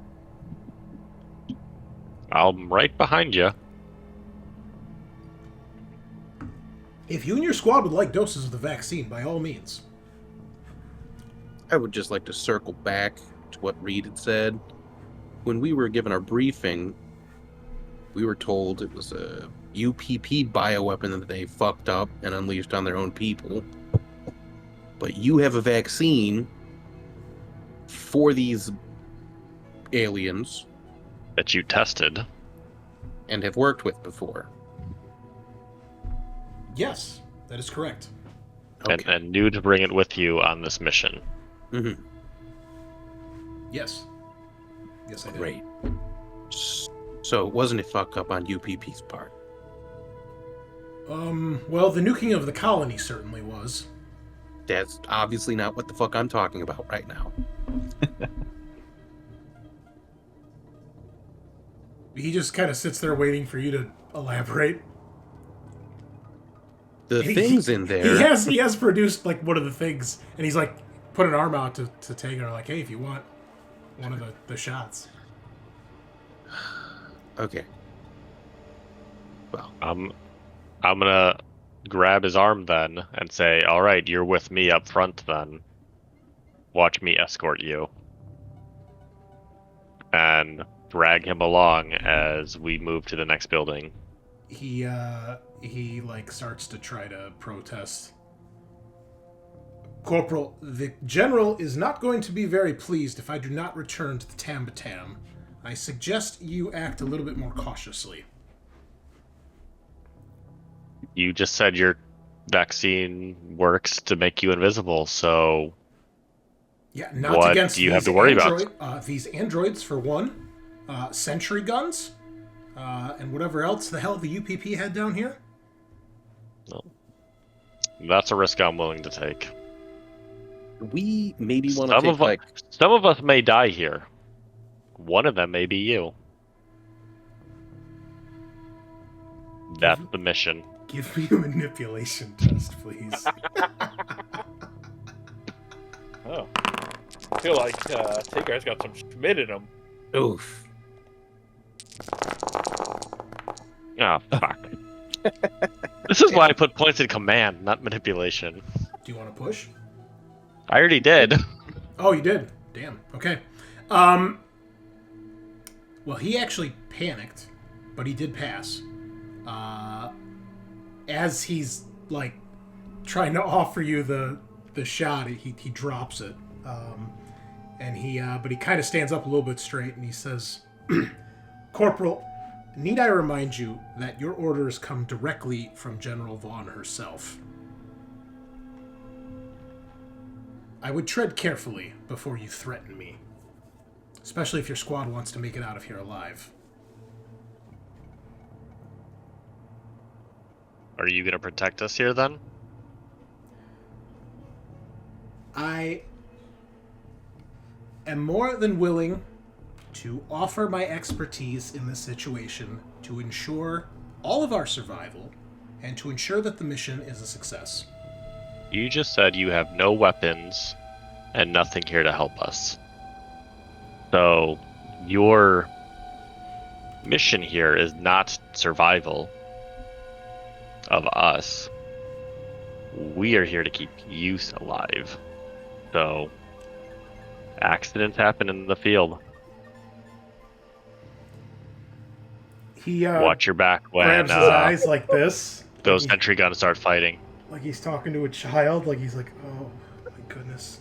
I'm right behind you. If you and your squad would like doses of the vaccine, by all means. I would just like to circle back to what Reed had said. When we were given our briefing, we were told it was a UPP bioweapon that they fucked up and unleashed on their own people. But you have a vaccine for these aliens That you tested. and have worked with before. Yes, that is correct. And knew to bring it with you on this mission. Mm-hmm. Yes. Yes, I did. Great. So it wasn't a fuck up on UPP's part. Well, the nuking of the colony certainly was. That's obviously not what the fuck I'm talking about right now. He just kind of sits there waiting for you to elaborate. The He- things in there. He has produced like one of the things, and he's like put an arm out to Tagar, like, hey, if you want one of the shots. Okay. Well, I'm gonna grab his arm then and say, "All right, you're with me up front then. Watch me escort you." And drag him along as we move to the next building. He like starts to try to protest. Corporal, the general is not going to be very pleased if I do not return to the Tambatam. I suggest you act a little bit more cautiously. You just said your vaccine works to make you invisible, so Yeah, not What against do you have these to worry about? These androids, for one, sentry guns, and whatever else the hell the UPP had down here. that's a risk I'm willing to take. we maybe want to Some take like of us may die here. One of them may be you. That's the mission. Give me a manipulation test, please. Oh. I feel like Tagar's got some Schmidt in him. oof. Ah, fuck. This is why I put points in command, not manipulation. Do you want to push? I already did. Oh, you did? Damn. Okay. Well, he actually panicked, but he did pass. As he's, like, trying to offer you the shot, he drops it. But he kind of stands up a little bit straight, and he says, Corporal, need I remind you that your orders come directly from General Vaughn herself? I would tread carefully before you threaten me, especially if your squad wants to make it out of here alive. Are you going to protect us here then? I am more than willing to offer my expertise in this situation to ensure all of our survival and to ensure that the mission is a success. You just said you have no weapons and nothing here to help us. So, your mission here is not survival of us. We are here to keep you alive. So, accidents happen in the field. He Watch your back when grabs his eyes like this. those like sentry guns start fighting. like he's talking to a child. Like he's like, oh my goodness.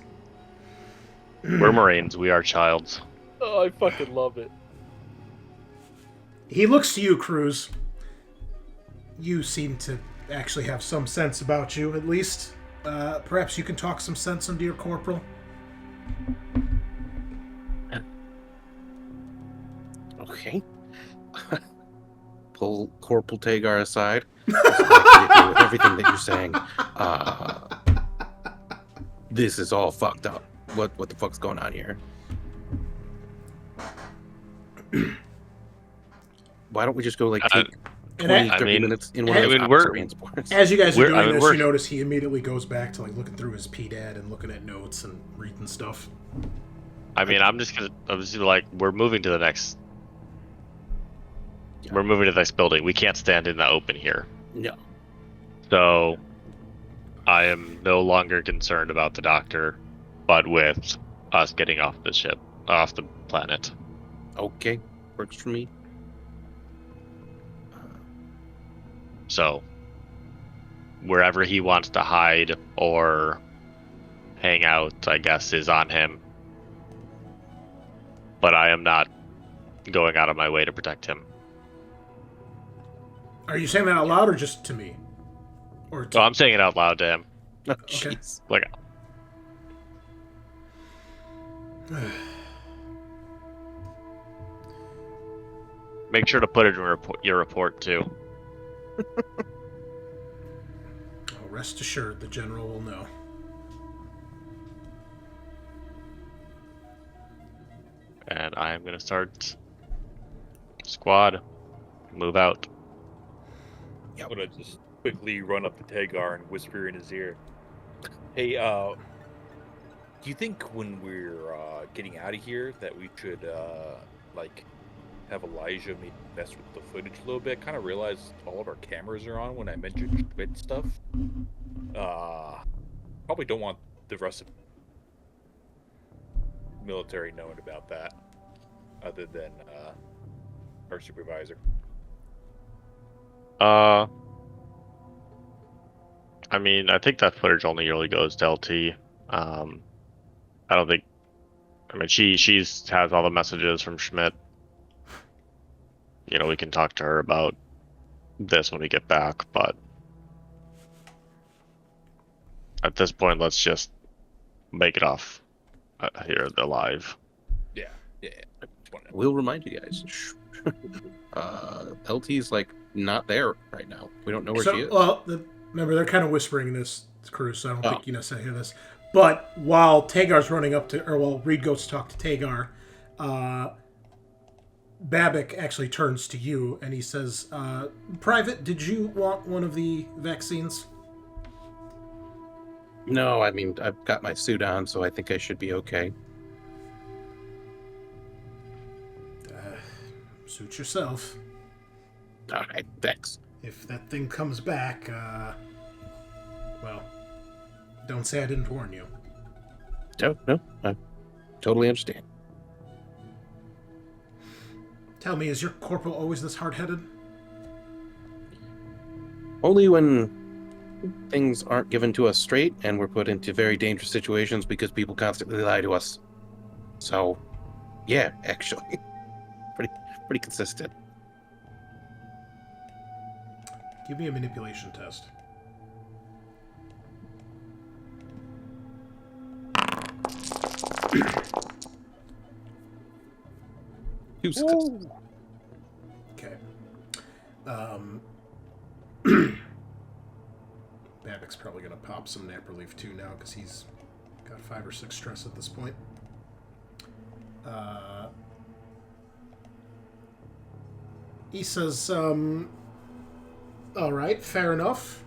We're Marines. We are childs. Oh, I fucking love it. He looks to you, Cruz. You seem to actually have some sense about you, at least. Perhaps you can talk some sense into your corporal. Okay. Pull Corporal Tagar aside. I agree with everything that you're saying. This is all fucked up. What the fuck's going on here? Why don't we just go take 20, 30 minutes in one of those transports? As you guys are doing this, we're- you notice he immediately goes back to looking through his PDAD and looking at notes and reading stuff. I'm just we're moving to the next. We're moving to the next building. We can't stand in the open here. No. So, I am no longer concerned about the doctor, but with us getting off the ship, off the planet. Okay. Works for me. So, wherever he wants to hide or hang out, I guess, is on him. But I am not going out of my way to protect him. Are you saying that out loud or just to me? Or to... So I'm saying it out loud to him. Oh, Okay. jeez. Like, make sure to put it in your report too. Oh, rest assured, the general will know. And I am going to start squad, move out. I'm gonna just quickly run up to Tagar and whisper in his ear. Hey, do you think when we're getting out of here that we should have Elijah mess with the footage a little bit? Kind of realized all of our cameras are on when I mentioned Schmidt stuff. Probably don't want the rest of military knowing about that, other than our supervisor. I mean, I think that footage only really goes to LT. I don't think. I mean, she's has all the messages from Schmidt. You know, we can talk to her about this when we get back, but at this point, let's just make it off here alive. Yeah. We'll remind you guys. LT's not there right now. We don't know where she is. Well, remember, they're kind of whispering this, Cruz, so I don't think you necessarily hear this. But while Tagar's running up to, or while Reed goes to talk to Tagar, Babbitt actually turns to you and he says, Private, did you want one of the vaccines? No, I mean, I've got my suit on, so I think I should be okay. Suit yourself. All right, thanks. If that thing comes back, well, don't say I didn't warn you. No, I totally understand. Tell me, is your corporal always this hard-headed? Only when things aren't given to us straight and we're put into very dangerous situations because people constantly lie to us. So, yeah, actually. Pretty consistent. Give me a manipulation test. Two successes. Okay. Babbitt's probably going to pop some nap relief too now because he's got 5 or 6 stress at this point. He says, all right, fair enough.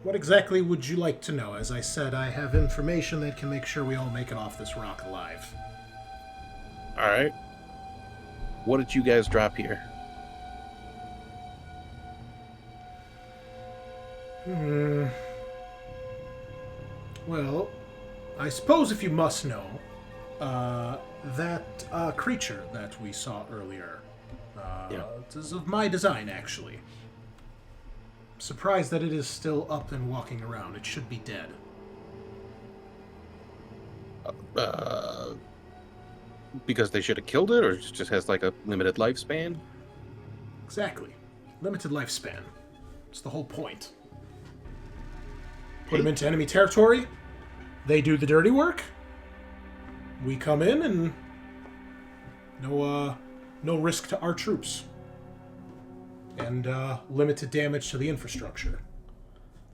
What exactly would you like to know? As I said, I have information that can make sure we all make it off this rock alive. All right. What did you guys drop here? Well, I suppose if you must know, that creature that we saw earlier, it is of my design, actually. Surprised that it is still up and walking around. It should be dead. Because they should have killed it, or it just has like a limited lifespan? Exactly. Limited lifespan. It's the whole point. Put them into enemy territory. They do the dirty work. We come in and no risk to our troops. And limited damage to the infrastructure.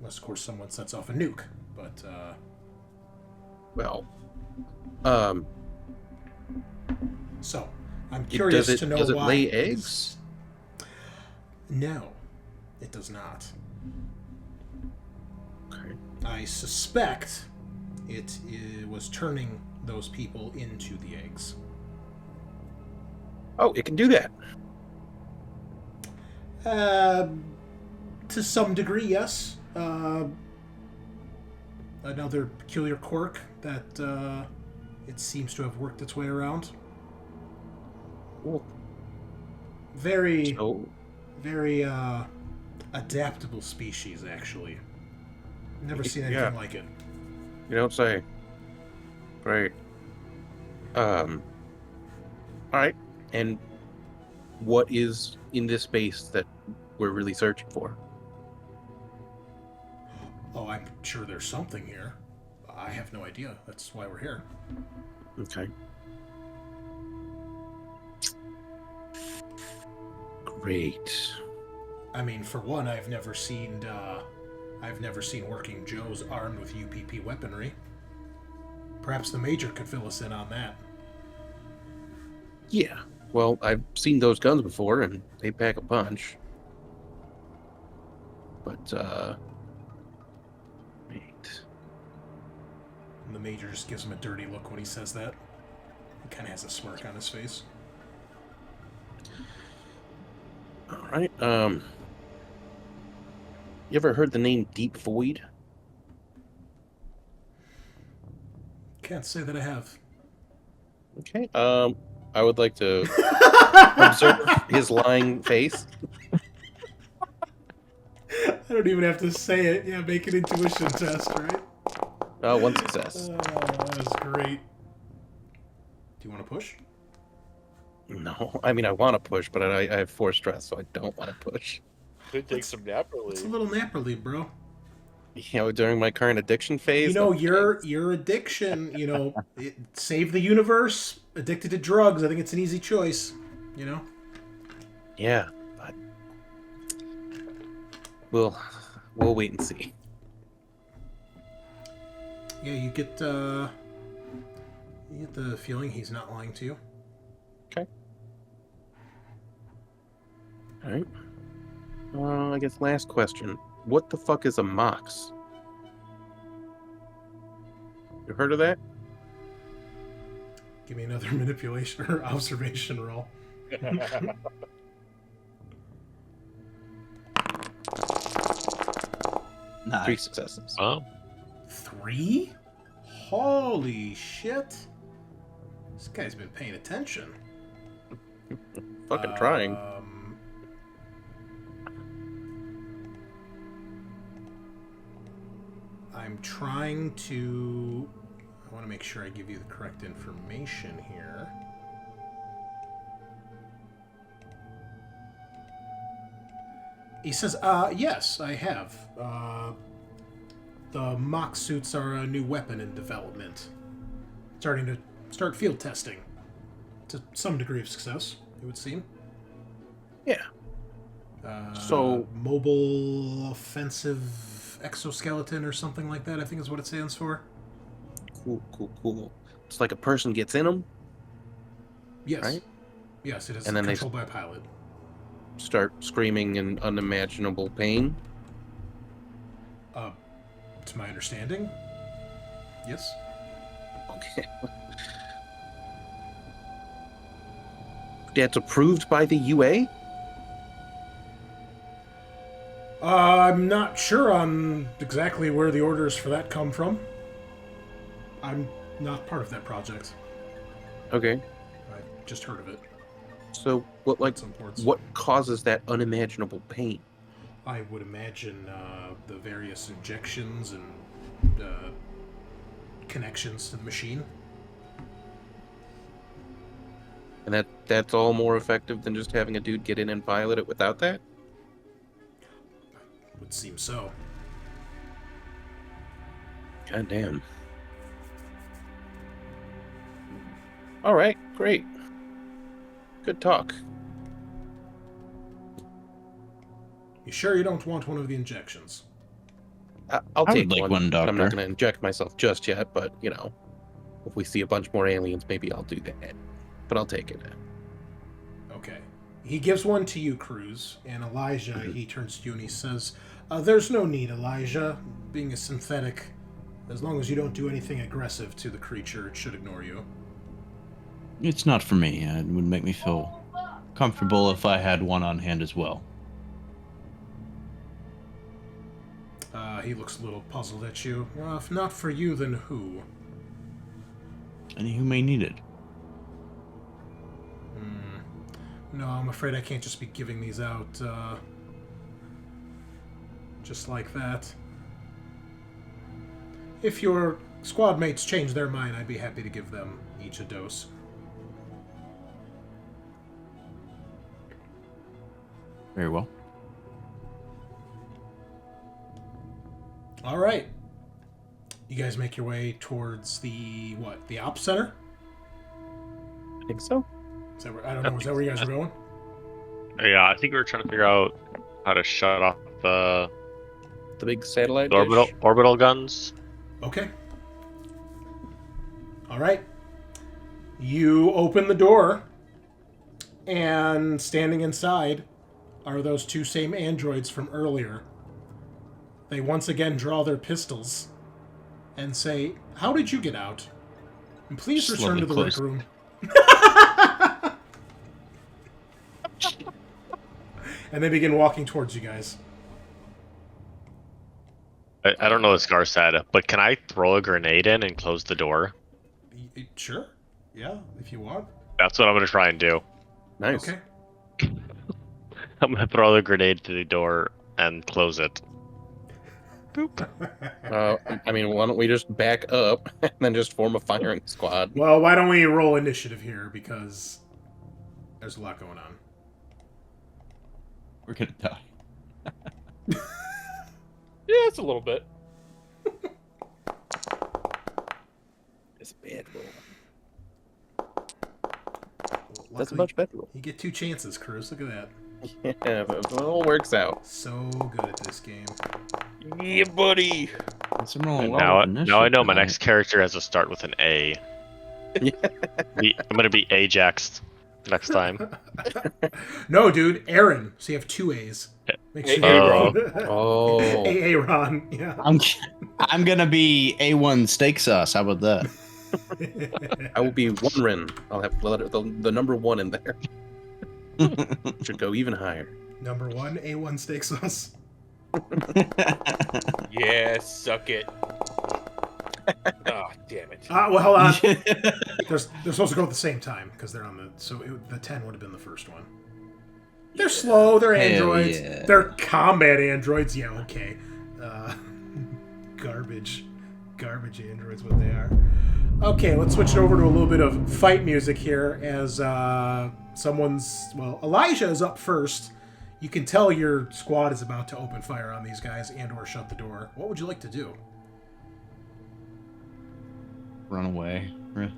Unless, of course, someone sets off a nuke. But, Well, So, I'm curious to know why... Does it lay eggs? No, it does not. Okay. I suspect it was turning those people into the eggs. Oh, it can do that. To some degree, yes. Another peculiar quirk that it seems to have worked its way around. Cool. Very, So, very adaptable species, actually. Never seen anything like it. you don't say. Great. All right. And what is in this space that we're really searching for? Oh, I'm sure there's something here. I have no idea. That's why we're here. Okay. Great. I mean, for one, I've never seen Working Joes armed with UPP weaponry. Perhaps the Major could fill us in on that. Yeah. Well, I've seen those guns before, and they pack a punch. But, wait. And the Major just gives him a dirty look when he says that. He kind of has a smirk on his face. All right. You ever heard the name Deep Void? Can't say that I have. Okay. I would like to observe his lying face. I don't even have to say it. Yeah, make an intuition test, right? One success. That was great. Do you want to push? No, I mean I want to push, but I have 4 stress, so I don't want to push. Could take some nap It's a relief. little napper leave, bro. You know, during my current addiction phase. You know, okay. your addiction, save the universe, addicted to drugs. I think it's an easy choice, you know? Yeah, but we'll wait and see. Yeah, you get the feeling he's not lying to you. Okay. All right. I guess last question. What the fuck is a mox? You heard of that? Give me another manipulation or observation roll. Nice. 3 successes. Oh, 3? Holy shit. This guy's been paying attention. Fucking trying. I'm trying to... I want to make sure I give you the correct information here. He says, yes, I have. The mock suits are a new weapon in development. Start field testing. To some degree of success, it would seem. Yeah. So Mobile Offensive Exoskeleton or something like that, I think is what it stands for. cool. It's like a person gets in them, Yes. right? Yes, it is And then they controlled by a pilot. Start screaming in unimaginable pain. To my understanding, yes. Okay. that's approved by the UA? I'm not sure on exactly where the orders for that come from. I'm not part of that project. Okay. I just heard of it. So Some ports. what causes that unimaginable pain? I would imagine the various injections and connections to the machine. And that's all more effective than just having a dude get in and pilot it without that? Would seem so. God damn. All right, great. Good talk. You sure you don't want one of the injections? I'll I take would like one. one, But I'm not Doctor. going to inject myself just yet, but, you know, if we see a bunch more aliens, maybe I'll do that. But I'll take it. Okay. He gives one to you, Cruz, and Elijah, he turns to you and he says, there's no need, Elijah. Being a synthetic, as long as you don't do anything aggressive to the creature, it should ignore you. It's not for me. It would make me feel comfortable if I had one on hand as well. He looks a little puzzled at you. Well, if not for you, then who? Any who may need it. No, I'm afraid I can't just be giving these out, just like that. If your squad mates change their mind, I'd be happy to give them each a dose. Very well. All right. You guys make your way towards the ops center? I think so. Is that where, I don't know, is that where you guys are going? Yeah, I think we were trying to figure out how to shut off the The big satellite dish? orbital guns. Okay. All right. You open the door, and standing inside are those two same androids from earlier. They once again draw their pistols and say, "How did you get out? And please Just return to the slowly rec close. room." And they begin walking towards you guys. I don't know what Scaarr said, but can I throw a grenade in and close the door? Sure. Yeah, if you want. That's what I'm gonna try and do. Nice. Okay. I'm gonna throw the grenade to the door and close it. Boop. I mean, why don't we just back up and then just form a firing squad? Well, why don't we roll initiative here, because there's a lot going on. We're gonna die. Yeah, it's a little bit. It's a bad roll. That's a Luckily, much better roll. you get 2 chances, Cruz. Look at that. Yeah, but it all works out. So good at this game. Yeah, buddy. It's rolling And well now, with now I know my initiative next character has to start with an A. I'm gonna be Ajaxed next time. No, dude, Aaron. So you have 2 A's. Make sure Oh. you Oh. Aaron. Yeah. I'm gonna be A1 steak sauce. How about that? I will be One-Rin. I'll have the number 1 in there. Should go even higher. Number 1, A1 steak sauce. Yeah, suck it. Oh, damn it. Well, hold on. They're supposed to go at the same time because they're on the. So the 10 would have been the first one. They're slow. They're Hell androids. yeah. They're combat androids. Yeah, okay. Garbage androids. What they are. Okay, let's switch it over to a little bit of fight music here as Elijah is up first. You can tell your squad is about to open fire on these guys and/or shut the door. What would you like to do? Run away. Hey,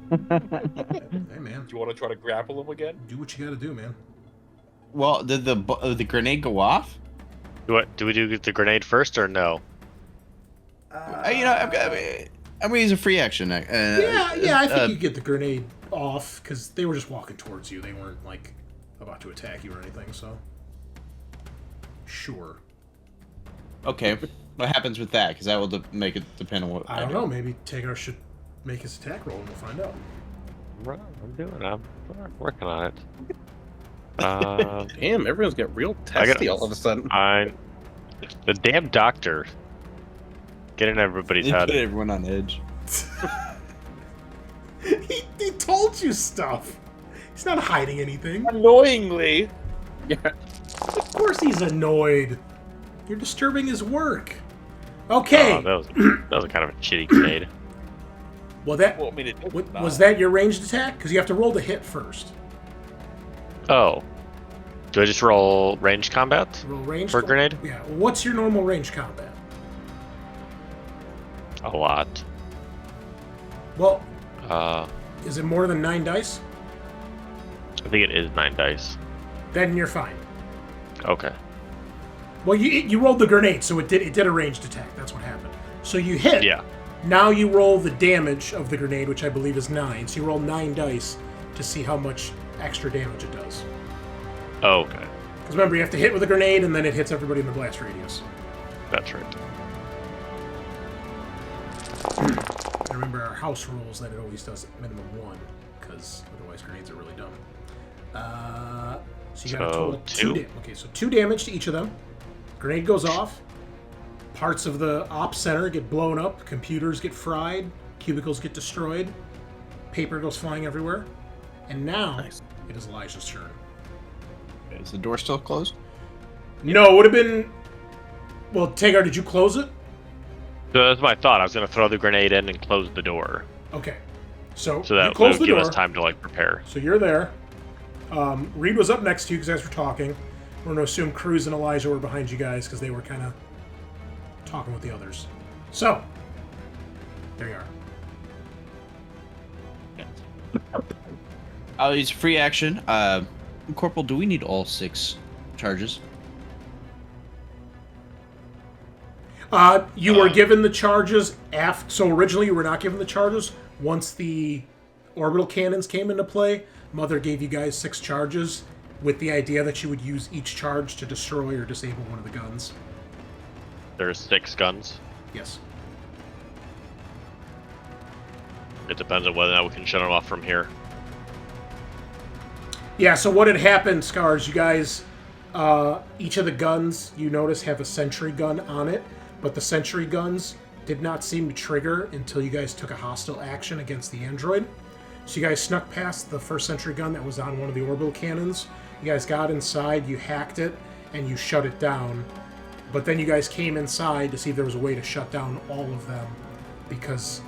man. Do you want to try to grapple him again? Do what you gotta do, man. Well, did the grenade go off? Do we do the grenade first or no? I'm gonna use a free action. Yeah, I think you get the grenade off because they were just walking towards you. They weren't like about to attack you or anything. So, sure. Okay, what happens with that? Because that will make it depend on what I don't know. Maybe Tagar should make his attack roll, and we'll find out. I'm doing it. I'm working on it. Damn, everyone's got real testy all of a sudden. The damn doctor. Get in everybody's They head. put everyone on edge. He told you stuff. He's not hiding anything. Annoyingly. Yeah. Of course he's annoyed. You're disturbing his work. Okay. Oh, that was kind of a shitty grenade. Well, that Well, I mean, it did was not. that your ranged attack? Because you have to roll the hit first. Oh. Do I just roll ranged combat? Roll range For grenade? Yeah. Well, what's your normal range combat? A lot. Well, I is it more than 9 dice? think it is 9 dice. Then you're fine. Okay. Well, you rolled the grenade, so it did a ranged attack. That's what happened. So you hit. Yeah. Now you roll the damage of the grenade, which I believe is 9. So you roll 9 dice to see how much extra damage it does. Oh, okay. Because remember, you have to hit with a grenade, and then it hits everybody in the blast radius. That's right. And remember our house rules that it always does minimum 1, because otherwise grenades are really dumb. So you got a So, total 2 2? Okay, so 2 damage to each of them. Grenade goes off. Parts of the ops center get blown up. Computers get fried. Cubicles get destroyed. Paper goes flying everywhere. And now it is Elijah's turn. Is the door still closed? No, it would have been... Well, Tagar, did you close it? So that's my thought. I was going to throw the grenade in and close the door. Okay. So So you that close would the give door. us time to, like, prepare. So you're there. Reed was up next to you because you guys were talking. We're going to assume Cruz and Elijah were behind you guys because they were kind of talking with the others. So, there you are. I'll use free action. Corporal, do we need all 6 charges? You were given the charges after. So originally you were not given the charges. Once the orbital cannons came into play, Mother gave you guys 6 charges with the idea that you would use each charge to destroy or disable one of the guns. There's 6 guns. Yes. It depends on whether or not we can shut them off from here. Yeah, so what had happened, Scaarr, is you guys, each of the guns, you notice, have a sentry gun on it, but the sentry guns did not seem to trigger until you guys took a hostile action against the android. So you guys snuck past the first sentry gun that was on one of the orbital cannons. You guys got inside, you hacked it, and you shut it down. But then you guys came inside to see if there was a way to shut down all of them, because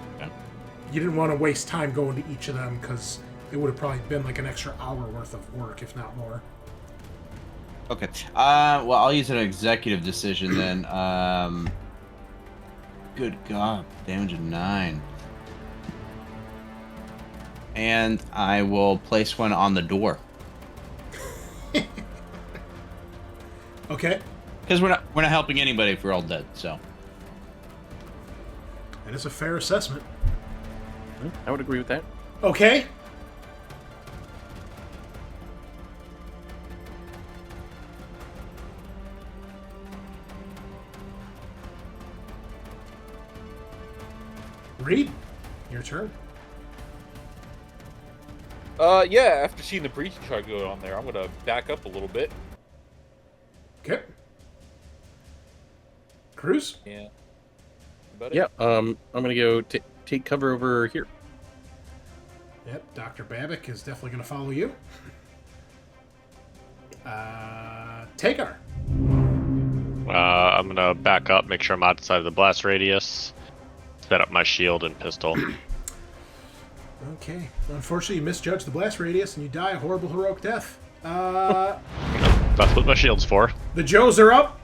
you didn't want to waste time going to each of them, because it would have probably been like an extra hour worth of work, if not more. Okay. Well, I'll use an executive decision then. Good God. Damage of 9. And I will place one on the door. Okay. Because we're not helping anybody if we're all dead, so. That is a fair assessment. I would agree with that. Okay. Reed, your turn. Yeah, after seeing the breach chart go on there, I'm gonna back up a little bit. Okay. Cruz? Yeah. About it? Yeah, I'm gonna go take cover over here. Yep, Dr. Babic is definitely going to follow you. Tagar. I'm gonna back up, make sure I'm outside of the blast radius, set up my shield and pistol. Okay. Unfortunately, you misjudged the blast radius and you die a horrible, heroic death. That's what my shield's for. The Joes are up.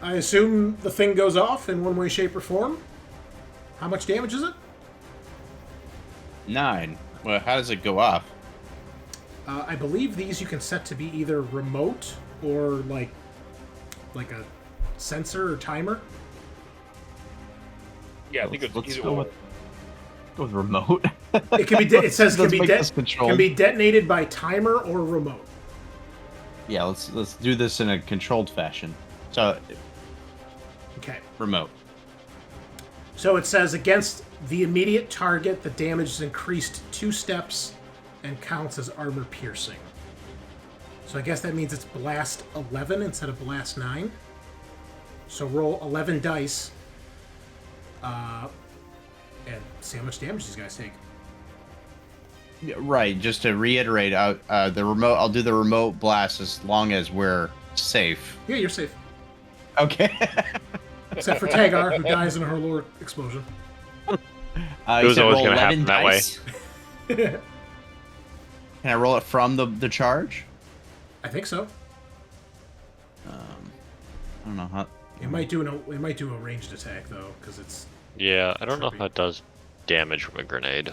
I assume the thing goes off in one way, shape, or form. How much damage is it? 9. Well, how does it go off? I believe these you can set to be either remote or like a sensor or timer. Yeah, I think it's Let's either go or. with remote. It can be. It says Let's make this controlled. can be detonated by timer or remote. Yeah, let's do this in a controlled fashion. So, Okay. remote. So it says against the immediate target, the damage is increased 2 steps and counts as armor piercing. So I guess that means it's blast 11 instead of blast 9. So roll 11 dice. And see how much damage these guys take. Yeah, right. Just to reiterate, the remote. I'll do the remote blast as long as we're safe. Yeah, you're safe. Okay. Except for Tagar, who dies in a Hurlor explosion. It was always going to happen that way. Can I roll it from the charge? I think so. I don't know how. It might do a ranged attack though, because it's. Yeah, I don't know if trippy. that does damage from a grenade.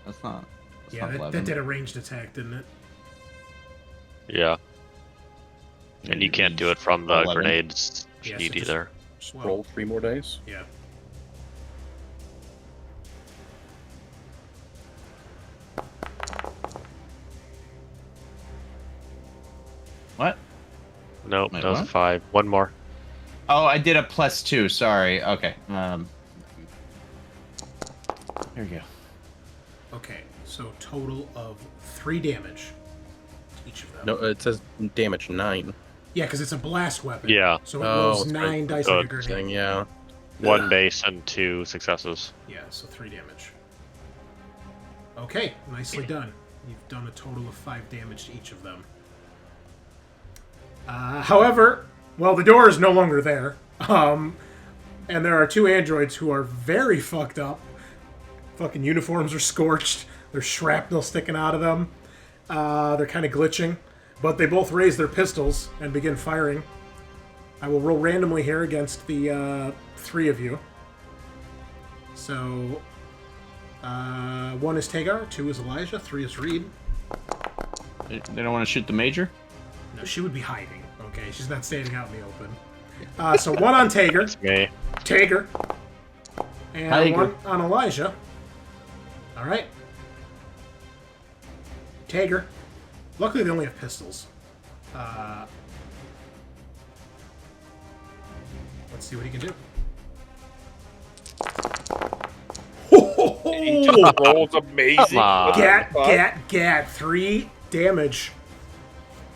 That's not. Yeah, that did a ranged attack, didn't it? Yeah. And you can't do it from the 11. grenades Yeah, sheet so just- either. Well, Roll 3 more dice. yeah. What? Nope, Wait, that was a what? 5. One more. Oh, I did a +2. Sorry. Okay. There you go. Okay, so total of 3 damage to each of them. No, it says damage 9. Yeah, because it's a blast weapon. Yeah. So it rolls it's 9 right. dice So like a it's grenade. Thing, yeah. 1 base and 2 successes. Yeah, so 3 damage. Okay, nicely done. You've done a total of 5 damage to each of them. However, well, the door is no longer there. And there are 2 androids who are very fucked up. Fucking uniforms are scorched. There's shrapnel sticking out of them. They're kind of glitching. But they both raise their pistols and begin firing. I will roll randomly here against the 3 of you. So, 1 is Tagar, 2 is Elijah, 3 is Reed. They don't want to shoot the major? No, she would be hiding, okay? She's not standing out in the open. So 1 on Tagar. That's me. Tagar. And Tagar. 1 on Elijah. Alright. Tagar. Luckily, they only have pistols. Let's see what he can do. He just rolls amazing. Come on. Gat. 3 damage.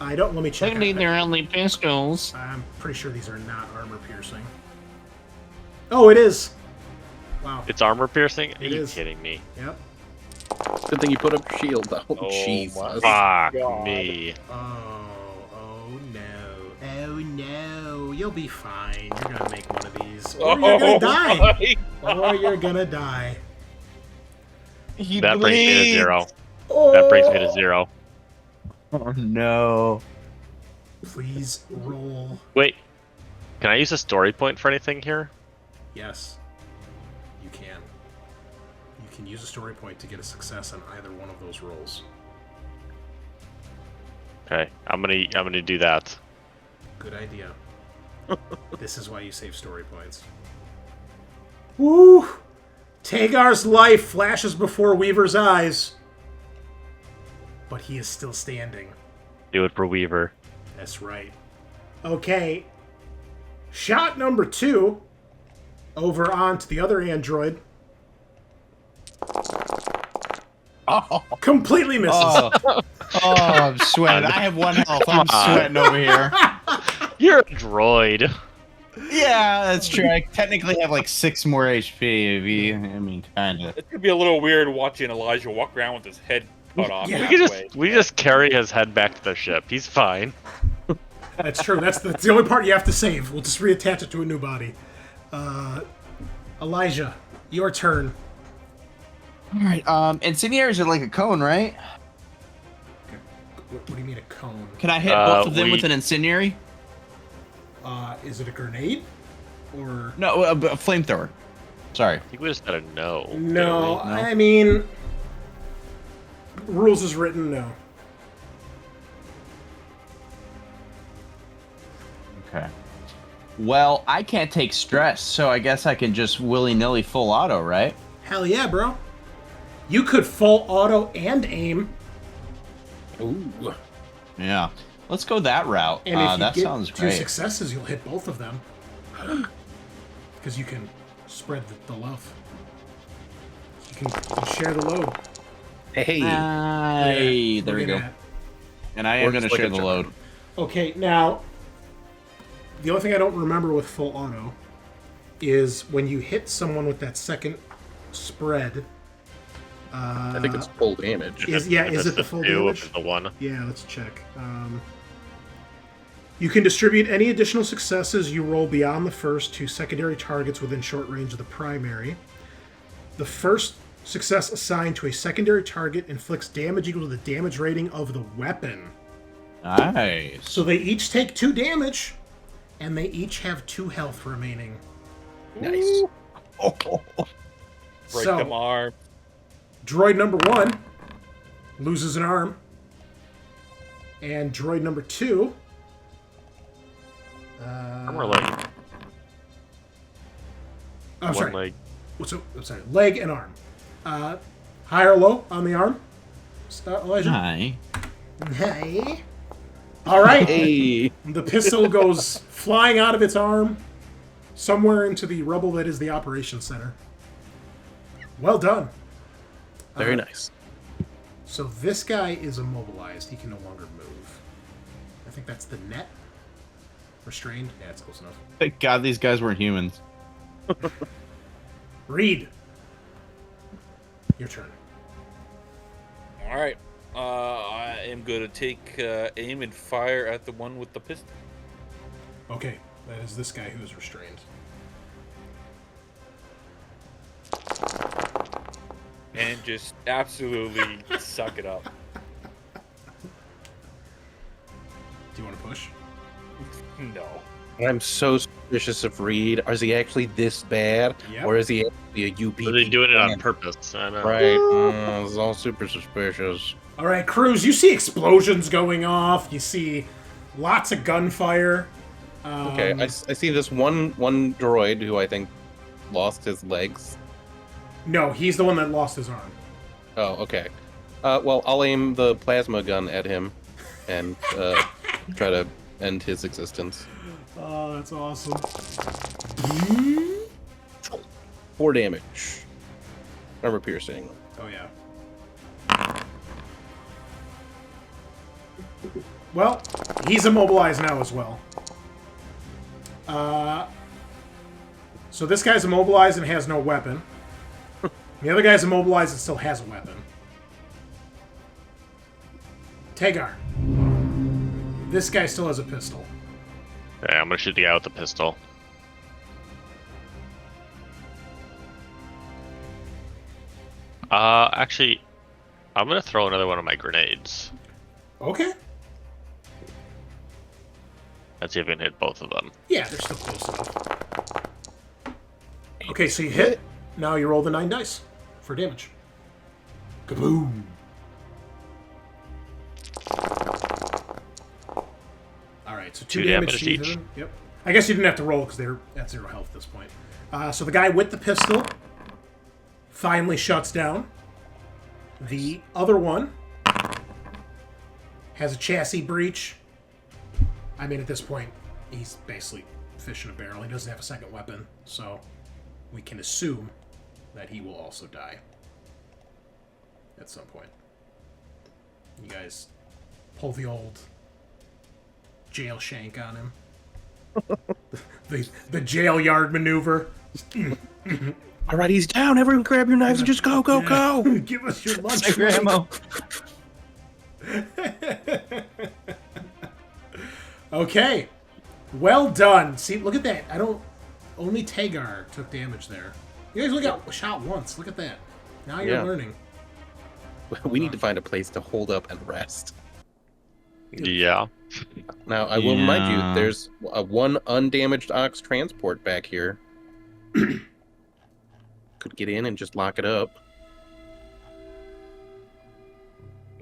Let me check. They're only pistols. I'm pretty sure these are not armor piercing. Oh, it is. Wow. It's armor piercing? Are It you is. kidding me? Yep. Good thing you put up shield. Oh, Oh, Jesus. my- Fuck God. me. Oh no. Oh no. You'll be fine. You're gonna make one of these. Or you're gonna die. Or you're gonna die. That brings me to 0. Oh. That brings me to 0. Oh no. Please roll. Wait. Can I use a story point for anything here? Yes. You can. You can use a story point to get a success on either one of those rolls. Okay, I'm gonna do that. Good idea. This is why you save story points. Woo! Tagar's life flashes before Weaver's eyes. But he is still standing. Do it for Weaver. That's right. Okay. Shot number 2. Over onto the other android. Oh, Completely misses. I'm sweating. I have 1 health. I'm sweating over here. You're a droid. Yeah, that's true. I technically have like 6 more HP. I mean, kinda. It could be a little weird watching Elijah walk around with his head cut off. Yeah. We just carry his head back to the ship. He's fine. That's true. That's the only part you have to save. We'll just reattach it to a new body. Elijah, your turn. All right. Incendiaries are like a cone, right? What do you mean a cone? Can I hit both of them we- with an incendiary? Is it a grenade? Or No, a flamethrower. Sorry. I think we just gotta know. no? No? I mean, rules is written. No. Okay. Well, I can't take stress, so I guess I can just willy-nilly full auto, right? Hell yeah, bro. You could full auto and aim, Ooh. Yeah. Let's go that route. and if you That get sounds 2 great. successes, you'll hit both of them. Because you can spread the love. You You can share the load. Hey, Hey, there we Look at go. that. And I am Works going to like share a the charm. load. Okay, now, the only thing I don't remember with full auto is when you hit someone with that second spread. I think it's full damage. Is If it it's the full 2, if damage? it's the 1. Yeah, let's check. You can distribute any additional successes you roll beyond the first to secondary targets within short range of the primary. The first success assigned to a secondary target inflicts damage equal to the damage rating of the weapon. Nice. So they each take 2 damage, and they each have 2 health remaining. Nice. Break So, them arm. droid number 1 loses an arm, and droid number 2... Arm or leg? I'm One sorry. leg. I'm sorry. Leg and arm. High or low on the arm? Elijah? Hi. Hey. All right. Hey. The pistol goes flying out of its arm somewhere into the rubble that is the operations center. Well done. Very nice. So this guy is immobilized. He can no longer move. I think that's the net. Restrained? Yeah, it's close enough. Thank God these guys weren't humans. Reed. Your turn. All right. I am going to take aim and fire at the one with the pistol. Okay. That is this guy who is restrained. And just absolutely suck it up. Do you want to push? No. I'm so suspicious of Reed. Is he actually this bad? Yep. Or is he actually a UP? Are they doing it on purpose? I know. Right. It's all super suspicious. All right, Cruz, you see explosions going off. You see lots of gunfire. Okay, I see this one droid who I think lost his legs. No, he's the one that lost his arm. Oh, okay. Well, I'll aim the plasma gun at him and try to end his existence. Oh, that's awesome. 4 damage. Armor piercing. Oh, yeah. Well, he's immobilized now as well. So this guy's immobilized and has no weapon. The other guy's immobilized and still has a weapon. Tagar. This guy still has a pistol. Yeah, I'm gonna shoot the guy with the pistol. Actually, I'm gonna throw another one of my grenades. Okay. Let's see if we can hit both of them. Yeah, they're still close enough. Okay, so you hit. Now you roll the 9 dice for damage. Kaboom! Alright, so 2 2 damage damage to each. either. Yep. I guess you didn't have to roll because they're at 0 health at this point. So the guy with the pistol finally shuts down. The other one has a chassis breach. I mean, at this point, he's basically fish in a barrel. He doesn't have a second weapon, so we can assume that he will also die at some point. You guys pull the old jail shank on him. the jail yard maneuver. All right, he's down. Everyone grab your knives and just go, go, go. Give us your lunch. Extra ammo. Okay. Well done. See, look at that. Only Tagar took damage there. You guys only got shot once. Look at that. Now you're Yeah. learning. We need to find a place to hold up and rest. Yeah. Now, I will remind Yeah. you, there's one undamaged ox transport back here. Could get in and just lock it up.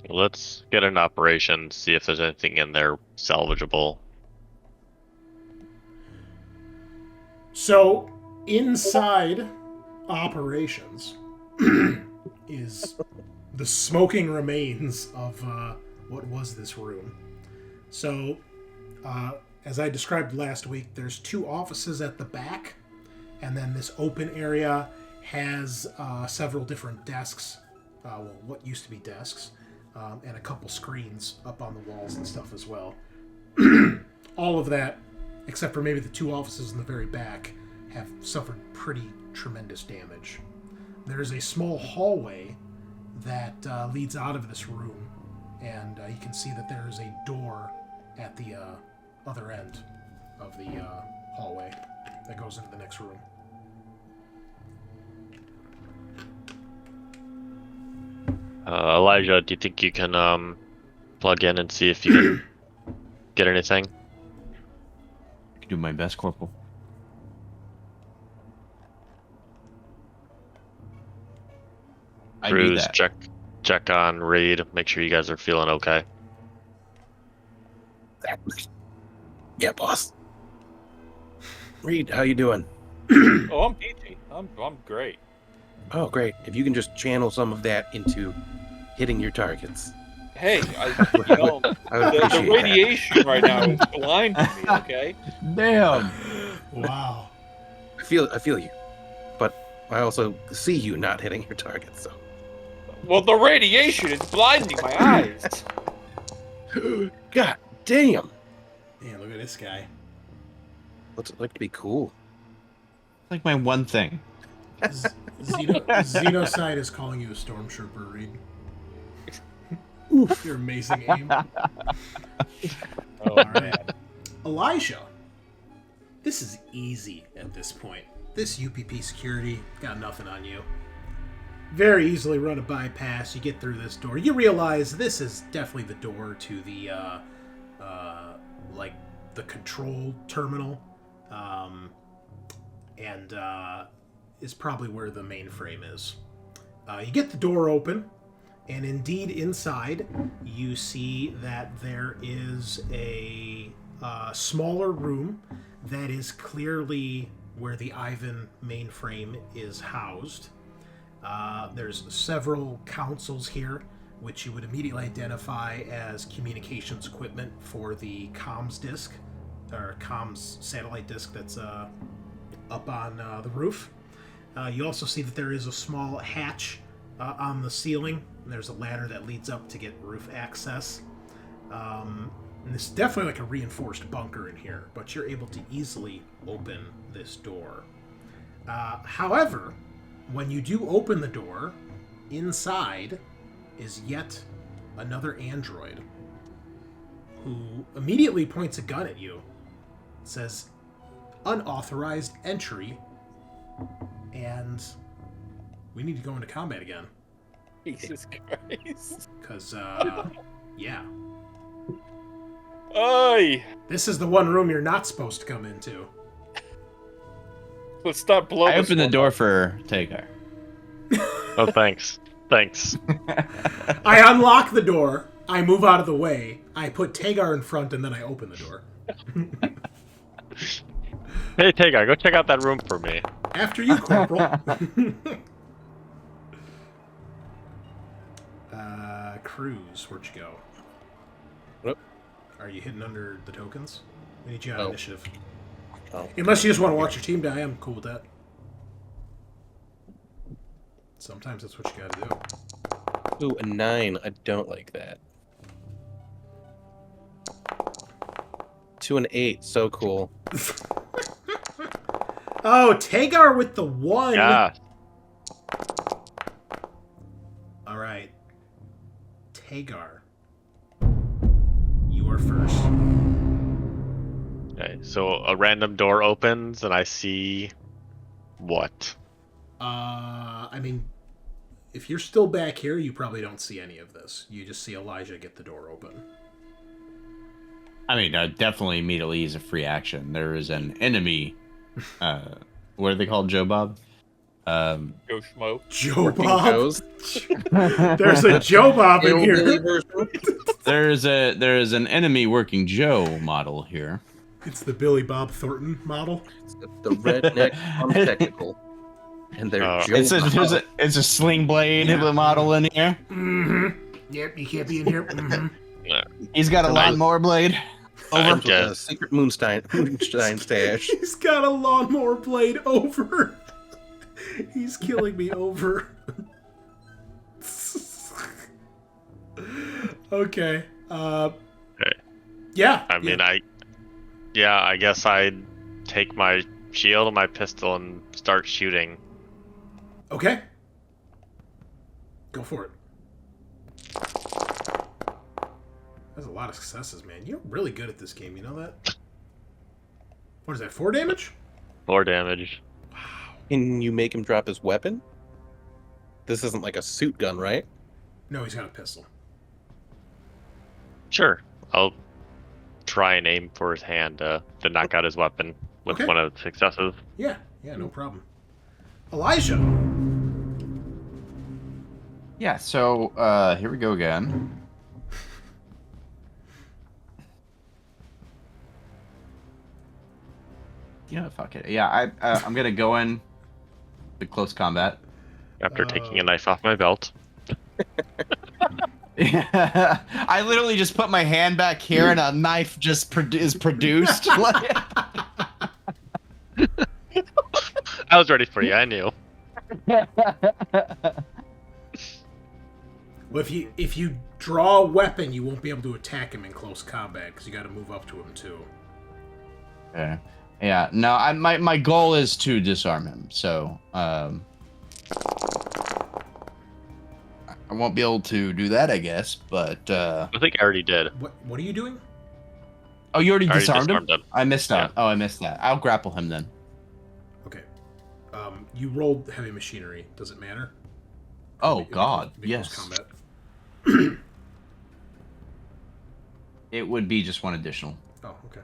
Let's get an operation, see if there's anything in there salvageable. So, inside operations is the smoking remains of what was this room. So, as I described last week, there's 2 offices at the back, and then this open area, has several different desks, what used to be desks, and a couple screens up on the walls and stuff as well. All of that, except for maybe the two offices in the very back, have suffered pretty tremendous damage. There is a small hallway that leads out of this room, and you can see that there is a door at the other end of the hallway that goes into the next room. Elijah, do you think you can plug in and see if you can get anything? I can do my best, Corporal. I do Cruz, that. check on Reed. Make sure you guys are feeling okay. Yeah, boss. Reed, how you doing? Oh, I'm peachy. I'm great. Oh, great. If you can just channel some of that into hitting your targets. Hey, I would the appreciate radiation right now is blinding me. Okay. Damn. Wow. I feel you, but I also see you not hitting your targets. So. Well, the radiation is blinding my eyes. God damn. Man, look at this guy. What's it like to be cool? Like my one thing. Xenocide is calling you a stormtrooper, Reed. Your amazing aim. Oh man. Elijah, this is easy at this point. This UPP security got nothing on you. Very easily run a bypass. You get through this door. You realize this is definitely the door to the like the control terminal, and is probably where the mainframe is. You get the door open, and indeed inside you see that there is a smaller room that is clearly where the Ivan mainframe is housed. There's several consoles here, which you would immediately identify as communications equipment for the comms disk, or comms satellite disk that's up on the roof. You also see that there is a small hatch on the ceiling. There's a ladder that leads up to get roof access. And this is definitely like a reinforced bunker in here, but you're able to easily open this door. However, when you do open the door, inside is yet another android who immediately points a gun at you. It says, unauthorized entry, and we need to go into combat again. Jesus Christ. Because, yeah. Oi! This is the one room you're not supposed to come into. Let's stop blowing. I opened the door for Tagar. Oh, thanks. Thanks. I unlock the door, I move out of the way, I put Tagar in front, and then I open the door. Hey, Tagar, go check out that room for me. After you, Corporal. Cruz, where'd you go? What? Are you hidden under the tokens? We need you on Oh. initiative. Oh. Unless you just want to watch your team die, I'm cool with that. Sometimes that's what you gotta do. Ooh, a 9. I don't like that. 2 and 8. So cool. Oh, Tagar with the 1! Yeah. Alright. Tagar. You are first. Okay, so a random door opens and I see what? I mean, if you're still back here, you probably don't see any of this. You just see Elijah get the door open. I mean, definitely immediately use a free action. There is an enemy. What are they called, Joe Bob? Go Schmo. Joe Working Bob. toes. There's a Joe Bob in Hillbilly here. version. There is an enemy working Joe model here. It's the Billy Bob Thornton model. It's the redneck technical. And they're Joe Bob. It's a sling blade model in here. Mm-hmm. Yep, you can't be in here. Mm-hmm. He's got a lawnmower blade. I'm With a secret Moonstein stash. He's got a lawnmower blade over He's killing me over. Okay. Yeah. I mean, I guess I'd take my shield and my pistol and start shooting. Okay. Go for it. That's a lot of successes, man. You're really good at this game, you know that? What is that, 4 damage? 4 damage. Can you make him drop his weapon? This isn't like a suit gun, right? No, he's got a pistol. Sure. I'll try and aim for his hand to knock out his weapon with Okay. one of the successes. Yeah, no problem. Elijah! Yeah, so here we go again. You know, fuck it. Yeah, I'm gonna go in the close combat. After taking a knife off my belt. Yeah, I literally just put my hand back here and a knife just is produced. Like... I was ready for you, I knew. Well, if you draw a weapon, you won't be able to attack him in close combat because you got to move up to him too. Okay. Yeah. No, my goal is to disarm him. So I won't be able to do that, I guess. But I think I already did. What are you doing? oh, you already I already disarmed him? disarmed him. I missed out. Yeah. Oh, I missed that. I'll grapple him then. Okay. You rolled heavy machinery. Does it matter? Oh Make- God, make close yes. Combat. It would be just one additional. Oh, okay.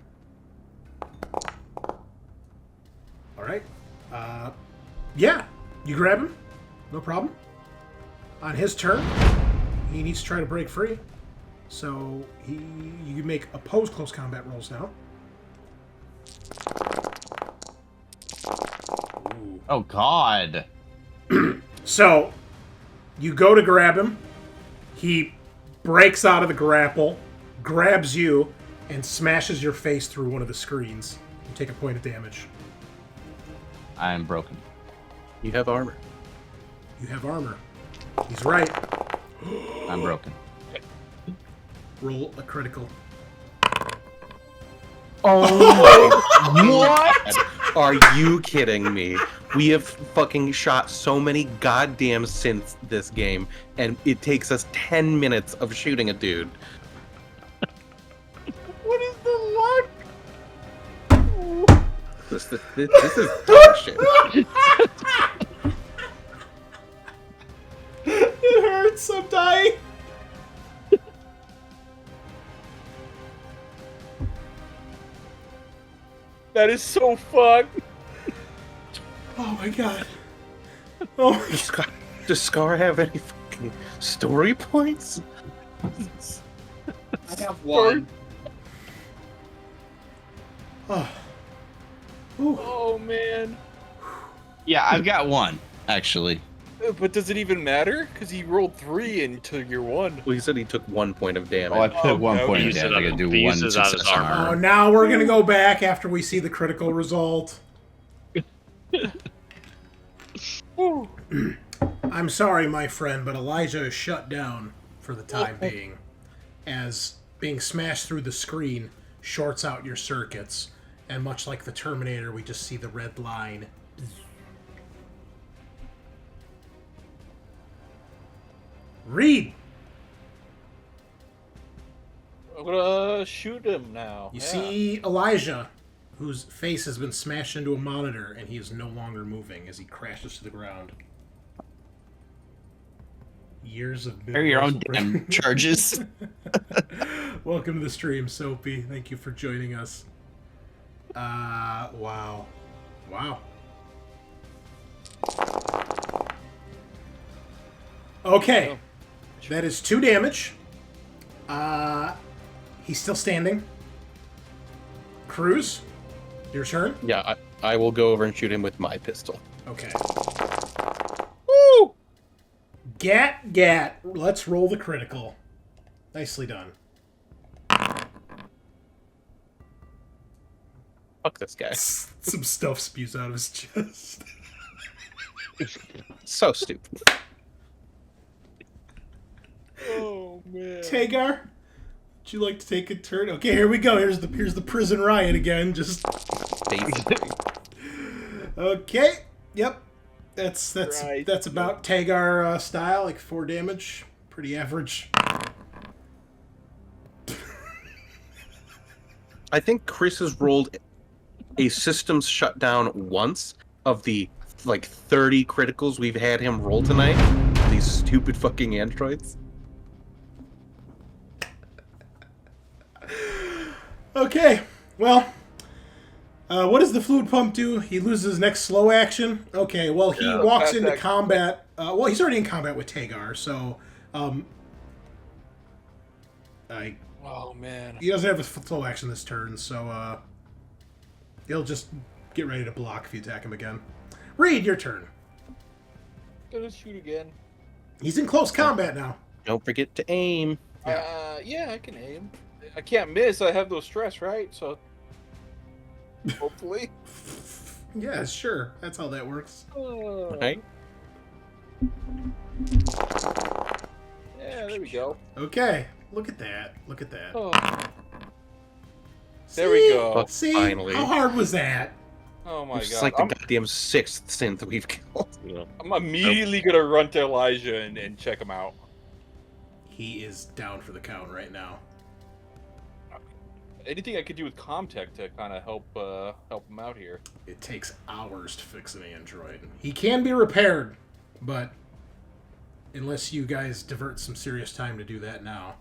All right. Yeah, you grab him. No problem. On his turn, he needs to try to break free. So you make opposed close combat rolls now. Ooh. Oh God. So you go to grab him. He breaks out of the grapple, grabs you, and smashes your face through one of the screens. You take a point of damage. I am broken. You have armor. You have armor. He's right. I'm broken. Roll a critical. What? Are you kidding me? We have fucking shot so many goddamn synths this game, and it takes us 10 minutes of shooting a dude. What is the luck? This is dog shit. It hurts. I'm dying. That is so fucked. Oh my god. Oh my god. Does Scaarr have any fucking story points? I have one. Oh. Ooh. Oh man. Yeah, I've got one actually. But does it even matter? Because he rolled 3 into your 1. Well, he said he took 1 point of damage. Oh, I put 1 okay. point He of uses damage. I it gotta do he one uses it out of his success on armor. Oh, armor. now we're gonna go back after we see the critical result. I'm sorry, my friend, but Elijah is shut down for the time being, as being smashed through the screen shorts out your circuits, and much like the Terminator, we just see the red line. Reed! I'm gonna shoot him now. You Yeah. see Elijah, whose face has been smashed into a monitor, and he is no longer moving as he crashes to the ground. Years of Carry your own universal damn brain. charges. Welcome to the stream, Soapy. Thank you for joining us. Wow. Wow. Okay. That is 2 damage. He's still standing. Cruz, your turn. Yeah, I will go over and shoot him with my pistol. Okay. Woo! Gat. Let's roll the critical. Nicely done. Fuck this guy. Some stuff spews out of his chest. So stupid. Oh man. Tagar, would you like to take a turn? Okay, here we go. Here's the prison riot again. Just Basically. okay. Yep. That's Right. that's about Tagar style, like 4 damage, pretty average. I think Chris has rolled a systems shutdown once of the like 30 criticals we've had him roll tonight. These stupid fucking androids. Okay, well, what does the fluid pump do? He loses his next slow action. Okay, well, he walks Fast into action. combat. Well, he's already in combat with Tagar, so Oh man. he doesn't have a slow action this turn, so he'll just get ready to block if you attack him again. Reed, your turn. Gonna shoot again. He's in close combat now. Don't forget to aim. Yeah, I can aim. I can't miss. I have no stress, right? So hopefully. Yeah, sure. That's how that works. Right? Yeah, there we go. Okay, look at that. Look at that. Oh. There we See? go. See? Finally. How hard was that? Oh my It's god. like the goddamn 6th synth we've killed. You know, I'm immediately gonna run to Elijah and check him out. He is down for the count right now. Anything I could do with Comtech to kind of help him out here. It takes hours to fix an android. He can be repaired, but unless you guys divert some serious time to do that now,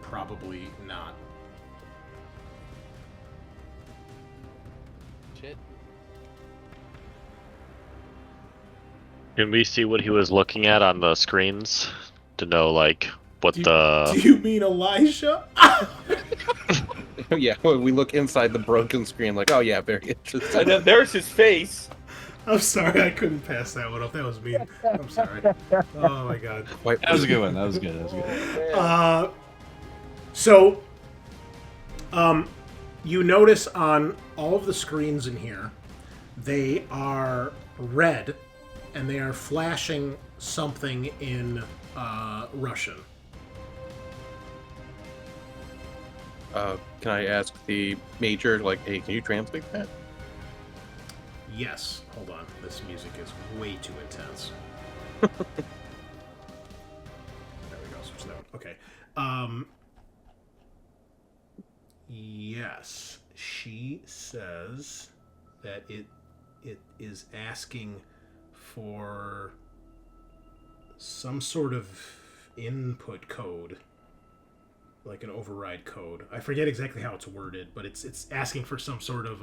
probably not. Shit. can we see what he was looking at on the screens to know like what Do the? you mean Elijah? Yeah, when we look inside the broken screen, like, oh yeah, very interesting. And then there's his face. I'm sorry, I couldn't pass that one up. That was mean. I'm sorry. Oh my god. Quite That was a good one. That was good. That was good. So, you notice on all of the screens in here, they are red, and they are flashing something in Russian. Can I ask the major, like, hey, can you translate that? Yes. Hold on. This music is way too intense. There we go. Switch that one. Okay. Yes. She says that it is asking for some sort of input code, like an override code. I forget exactly how it's worded, but it's asking for some sort of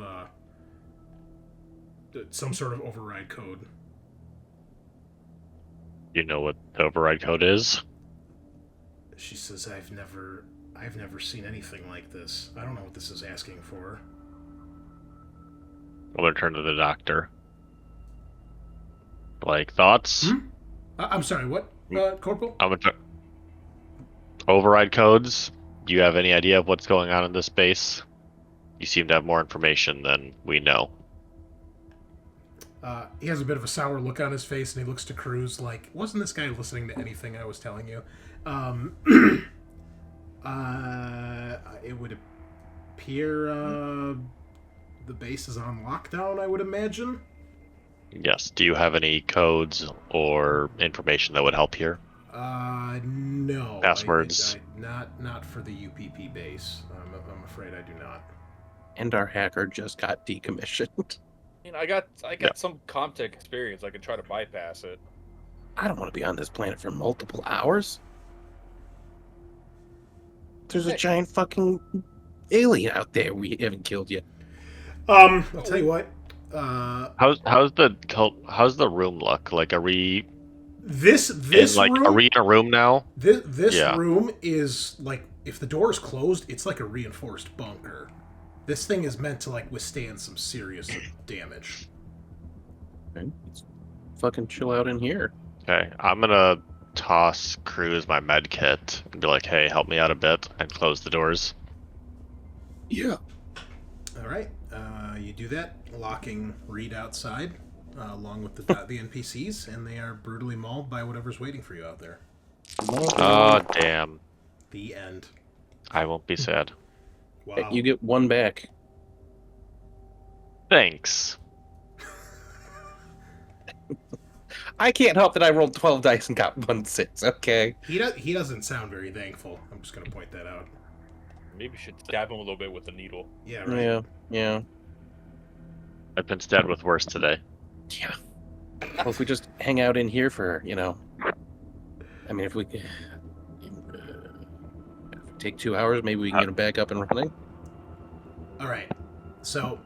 override code. You know what the override code is? She says, I've never seen anything like this. I don't know what this is asking for. I'm gonna turn to the doctor. Like thoughts? I'm sorry, what, Corporal? I'm gonna override codes. Do you have any idea of what's going on in this base? You seem to have more information than we know. He has a bit of a sour look on his face, and he looks to Cruz like, wasn't this guy listening to anything I was telling you? It would appear the base is on lockdown, I would imagine. Yes. Do you have any codes or information that would help here? No. Passwords? Not for the UPP base. I'm afraid I do not. And our hacker just got decommissioned. I mean, I got some Comtech experience. I can try to bypass it. I don't want to be on this planet for multiple hours. There's a giant fucking alien out there we haven't killed yet. I'll tell you what. How's the room look? Like, are we This room, are we in a room now? This Yeah. room is like, if the door is closed, it's like a reinforced bunker. This thing is meant to like withstand some serious damage. Okay, let's fucking chill out in here. Okay, I'm gonna toss Cruz my med kit and be like, "Hey, help me out a bit," and close the doors. Yeah. All right, You do that, locking Reed outside, along with the NPCs, and they are brutally mauled by whatever's waiting for you out there. Oh, damn. The end. I won't be sad. Wow. You get one back. Thanks. I can't help that I rolled 12 dice and got 1 6. Okay. He doesn't sound very thankful. I'm just going to point that out. Maybe we should stab him a little bit with a needle. Yeah, right. Yeah. I've been stabbed with worse today. Yeah. Well, if we just hang out in here for, I mean, if we take 2 hours, maybe we can get them back up and running. All right. So,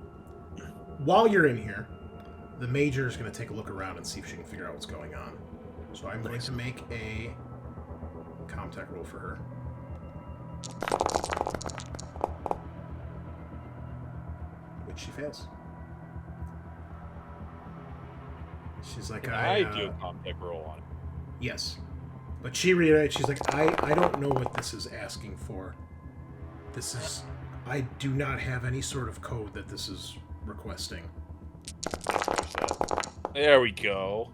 while you're in here, the Major is going to take a look around and see if she can figure out what's going on. So I'm going to make a Comtech roll for her. Which she fails. She's like, I do a contact roll on it. Yes. But she reiterates, she's like, I don't know what this is asking for. I do not have any sort of code that this is requesting. There we go.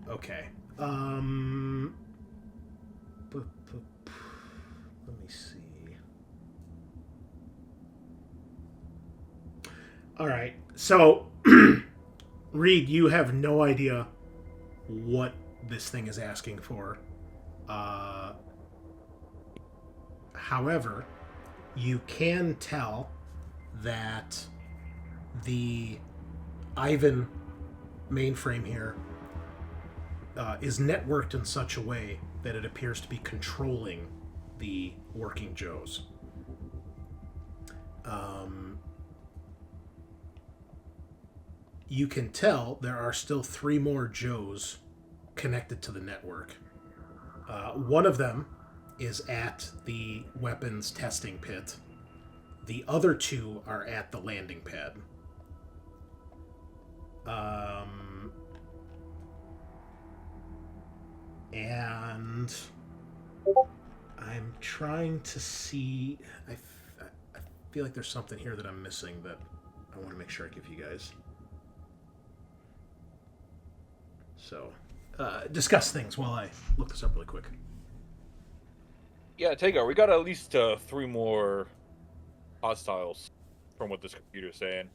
Okay. Let me see. All right. So, Reed, you have no idea what this thing is asking for. However, you can tell that the Ivan mainframe here is networked in such a way that it appears to be controlling the working Joes. You can tell there are still 3 more Joes connected to the network. One of them is at the weapons testing pit. The other 2 are at the landing pad. And I'm trying to see. I feel like there's something here that I'm missing that I want to make sure I give you guys. So, discuss things while I look this up really quick. Yeah, Tagar, we got at least 3 more hostiles from what this computer's saying.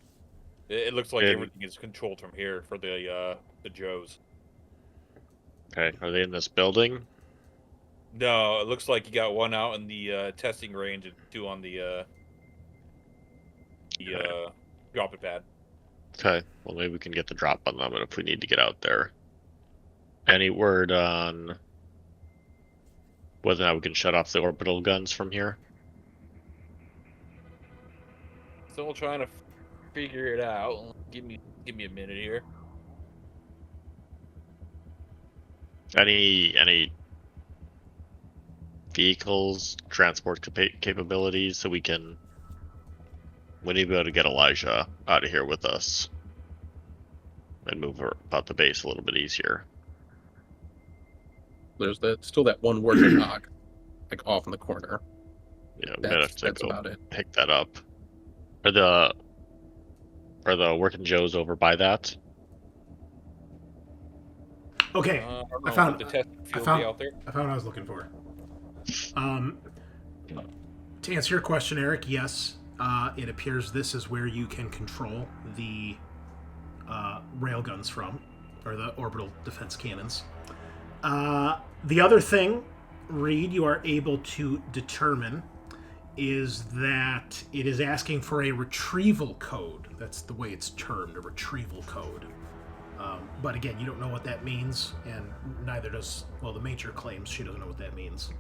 It looks like everything is controlled from here for the Joes. Okay, are they in this building? No, it looks like you got 1 out in the testing range and 2 on the drop-it pad. Okay, well maybe we can get the drop on them if we need to get out there. Any word on whether or not we can shut off the orbital guns from here? Still trying to figure it out. Give me a minute here. Any vehicles, transport capabilities, so we need to be able to get Elijah out of here with us and move her about the base a little bit easier. There's still that one working dog, like off in the corner. Yeah, we gotta have to That's go about it. pick that up. Are the working Joes over by that? Okay, I found- the test I field found- out there. I found what I was looking for. To answer your question, Eric, yes. It appears this is where you can control the railguns from, or the orbital defense cannons. The other thing, Reed, you are able to determine is that it is asking for a retrieval code. That's the way it's termed, a retrieval code. But again, you don't know what that means, and neither does, well, the Major claims she doesn't know what that means.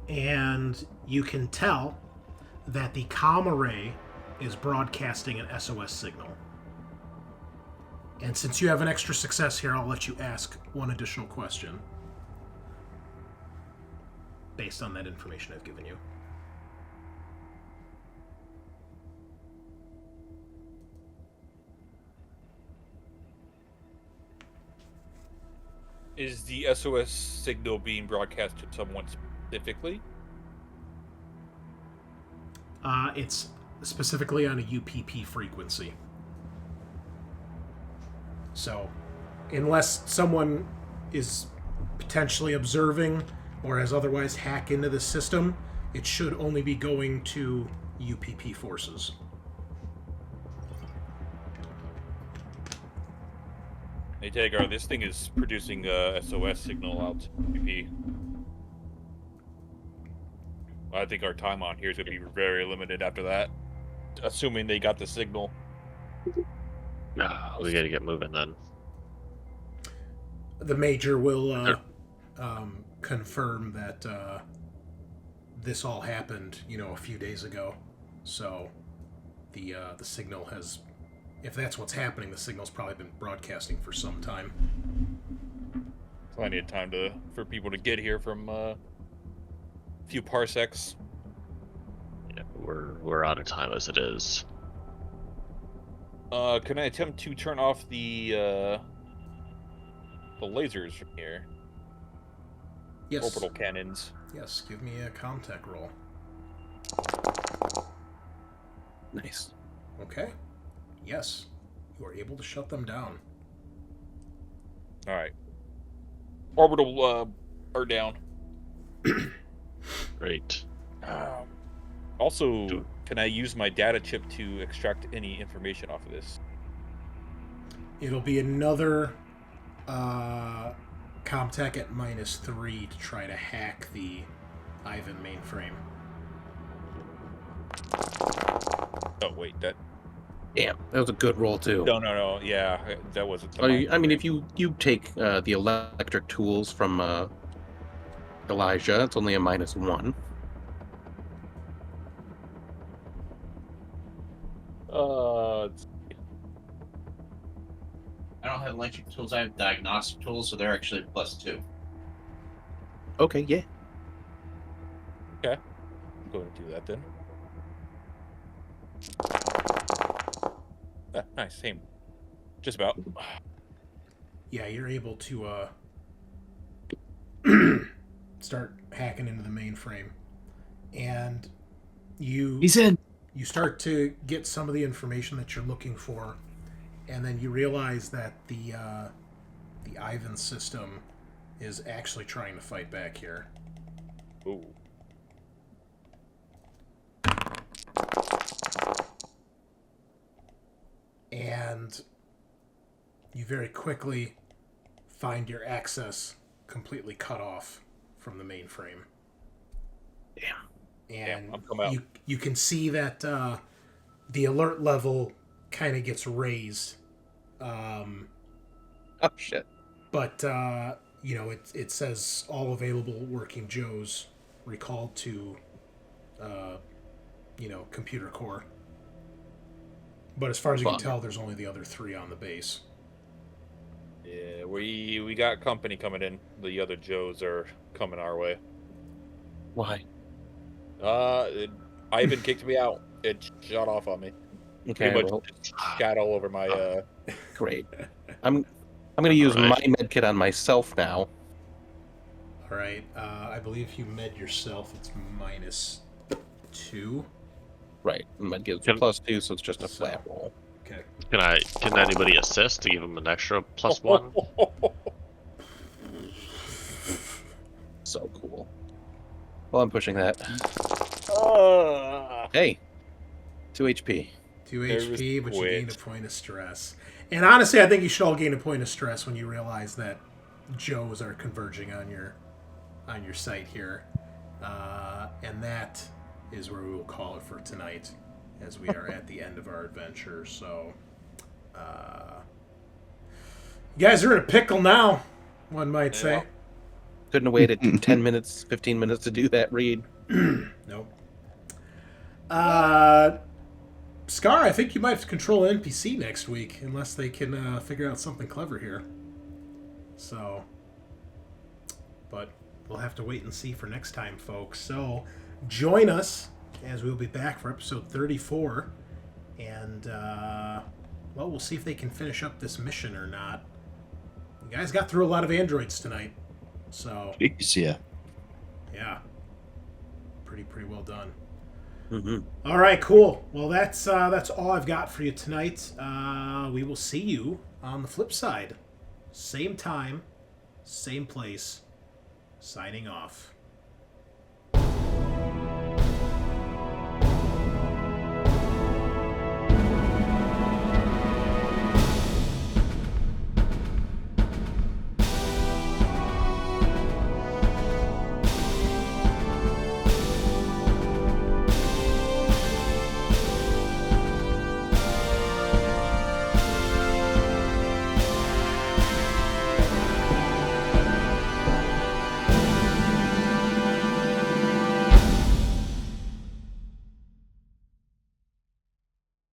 And you can tell that the comm array is broadcasting an SOS signal. And since you have an extra success here, I'll let you ask one additional question based on that information I've given you. Is the SOS signal being broadcast to someone specifically? It's specifically on a UPP frequency. So, unless someone is potentially observing or has otherwise hacked into the system, it should only be going to UPP forces. Hey, Tagar, this thing is producing a SOS signal out to UPP. I think our time on here is going to be very limited after that, assuming they got the signal. We gotta get moving then. The Major will confirm that this all happened, a few days ago. So the signal has, if that's what's happening, the signal's probably been broadcasting for some time. Plenty of time for people to get here from a few parsecs. Yeah, we're out of time as it is. Can I attempt to turn off the lasers from here? Yes. Orbital cannons. Yes, give me a contact roll. Nice. Okay. Yes, you are able to shut them down. All right. Orbital are down. Great. Also, can I use my data chip to extract any information off of this? It'll be another Comtech at -3 to try to hack the Ivan mainframe. Oh wait, that. Damn, that was a good roll too. No. Yeah, that wasn't. I mean, if you take the electric tools from Elijah, it's only a -1. I don't have electric tools. I have diagnostic tools, so they're actually +2. Okay, yeah. Okay. I'm going to do that then. Nice, same. Just about. Yeah, you're able to start hacking into the mainframe, and He's in. you start to get some of the information that you're looking for, and then you realize that the Ivan system is actually trying to fight back here. Ooh. And you very quickly find your access completely cut off from the mainframe. Damn. And I'm coming out. you can see that the alert level kind of gets raised. Oh shit. But, it says all available working Joes recalled to, computer core. But as far as you can tell, there's only the other 3 on the base. Yeah, we got company coming in. The other Joes are coming our way. Why? Ivan kicked me out. It shot off on me. Okay, Pretty much well, just shat all over my. great. I'm going to use All right. my med kit on myself now. All right. I believe if you med yourself, it's -2. Right, med kit Can- +2, so it's just a flat roll. Okay. Can anybody assist to give him an extra +1? So cool. Well, I'm pushing that. Ah. Hey, 2 HP. 2 There HP, was but you gained a quit. point of stress. And honestly, I think you should all gain a point of stress when you realize that Joes are converging on your site here. And that is where we will call it for tonight, as we are at the end of our adventure. So, you guys are in a pickle now, one might say. Yeah. Couldn't have waited 10 minutes, 15 minutes to do that read. Nope. Scaarr, I think you might have to control an NPC next week, unless they can figure out something clever here. So, but we'll have to wait and see for next time, folks. So, join us as we'll be back for episode 34, and we'll see if they can finish up this mission or not. You guys got through a lot of androids tonight, so Jeez, yeah. yeah, pretty well done. Mm-hmm. All right, cool. Well, that's all I've got for you tonight. We will see you on the flip side. Same time, same place. Signing off.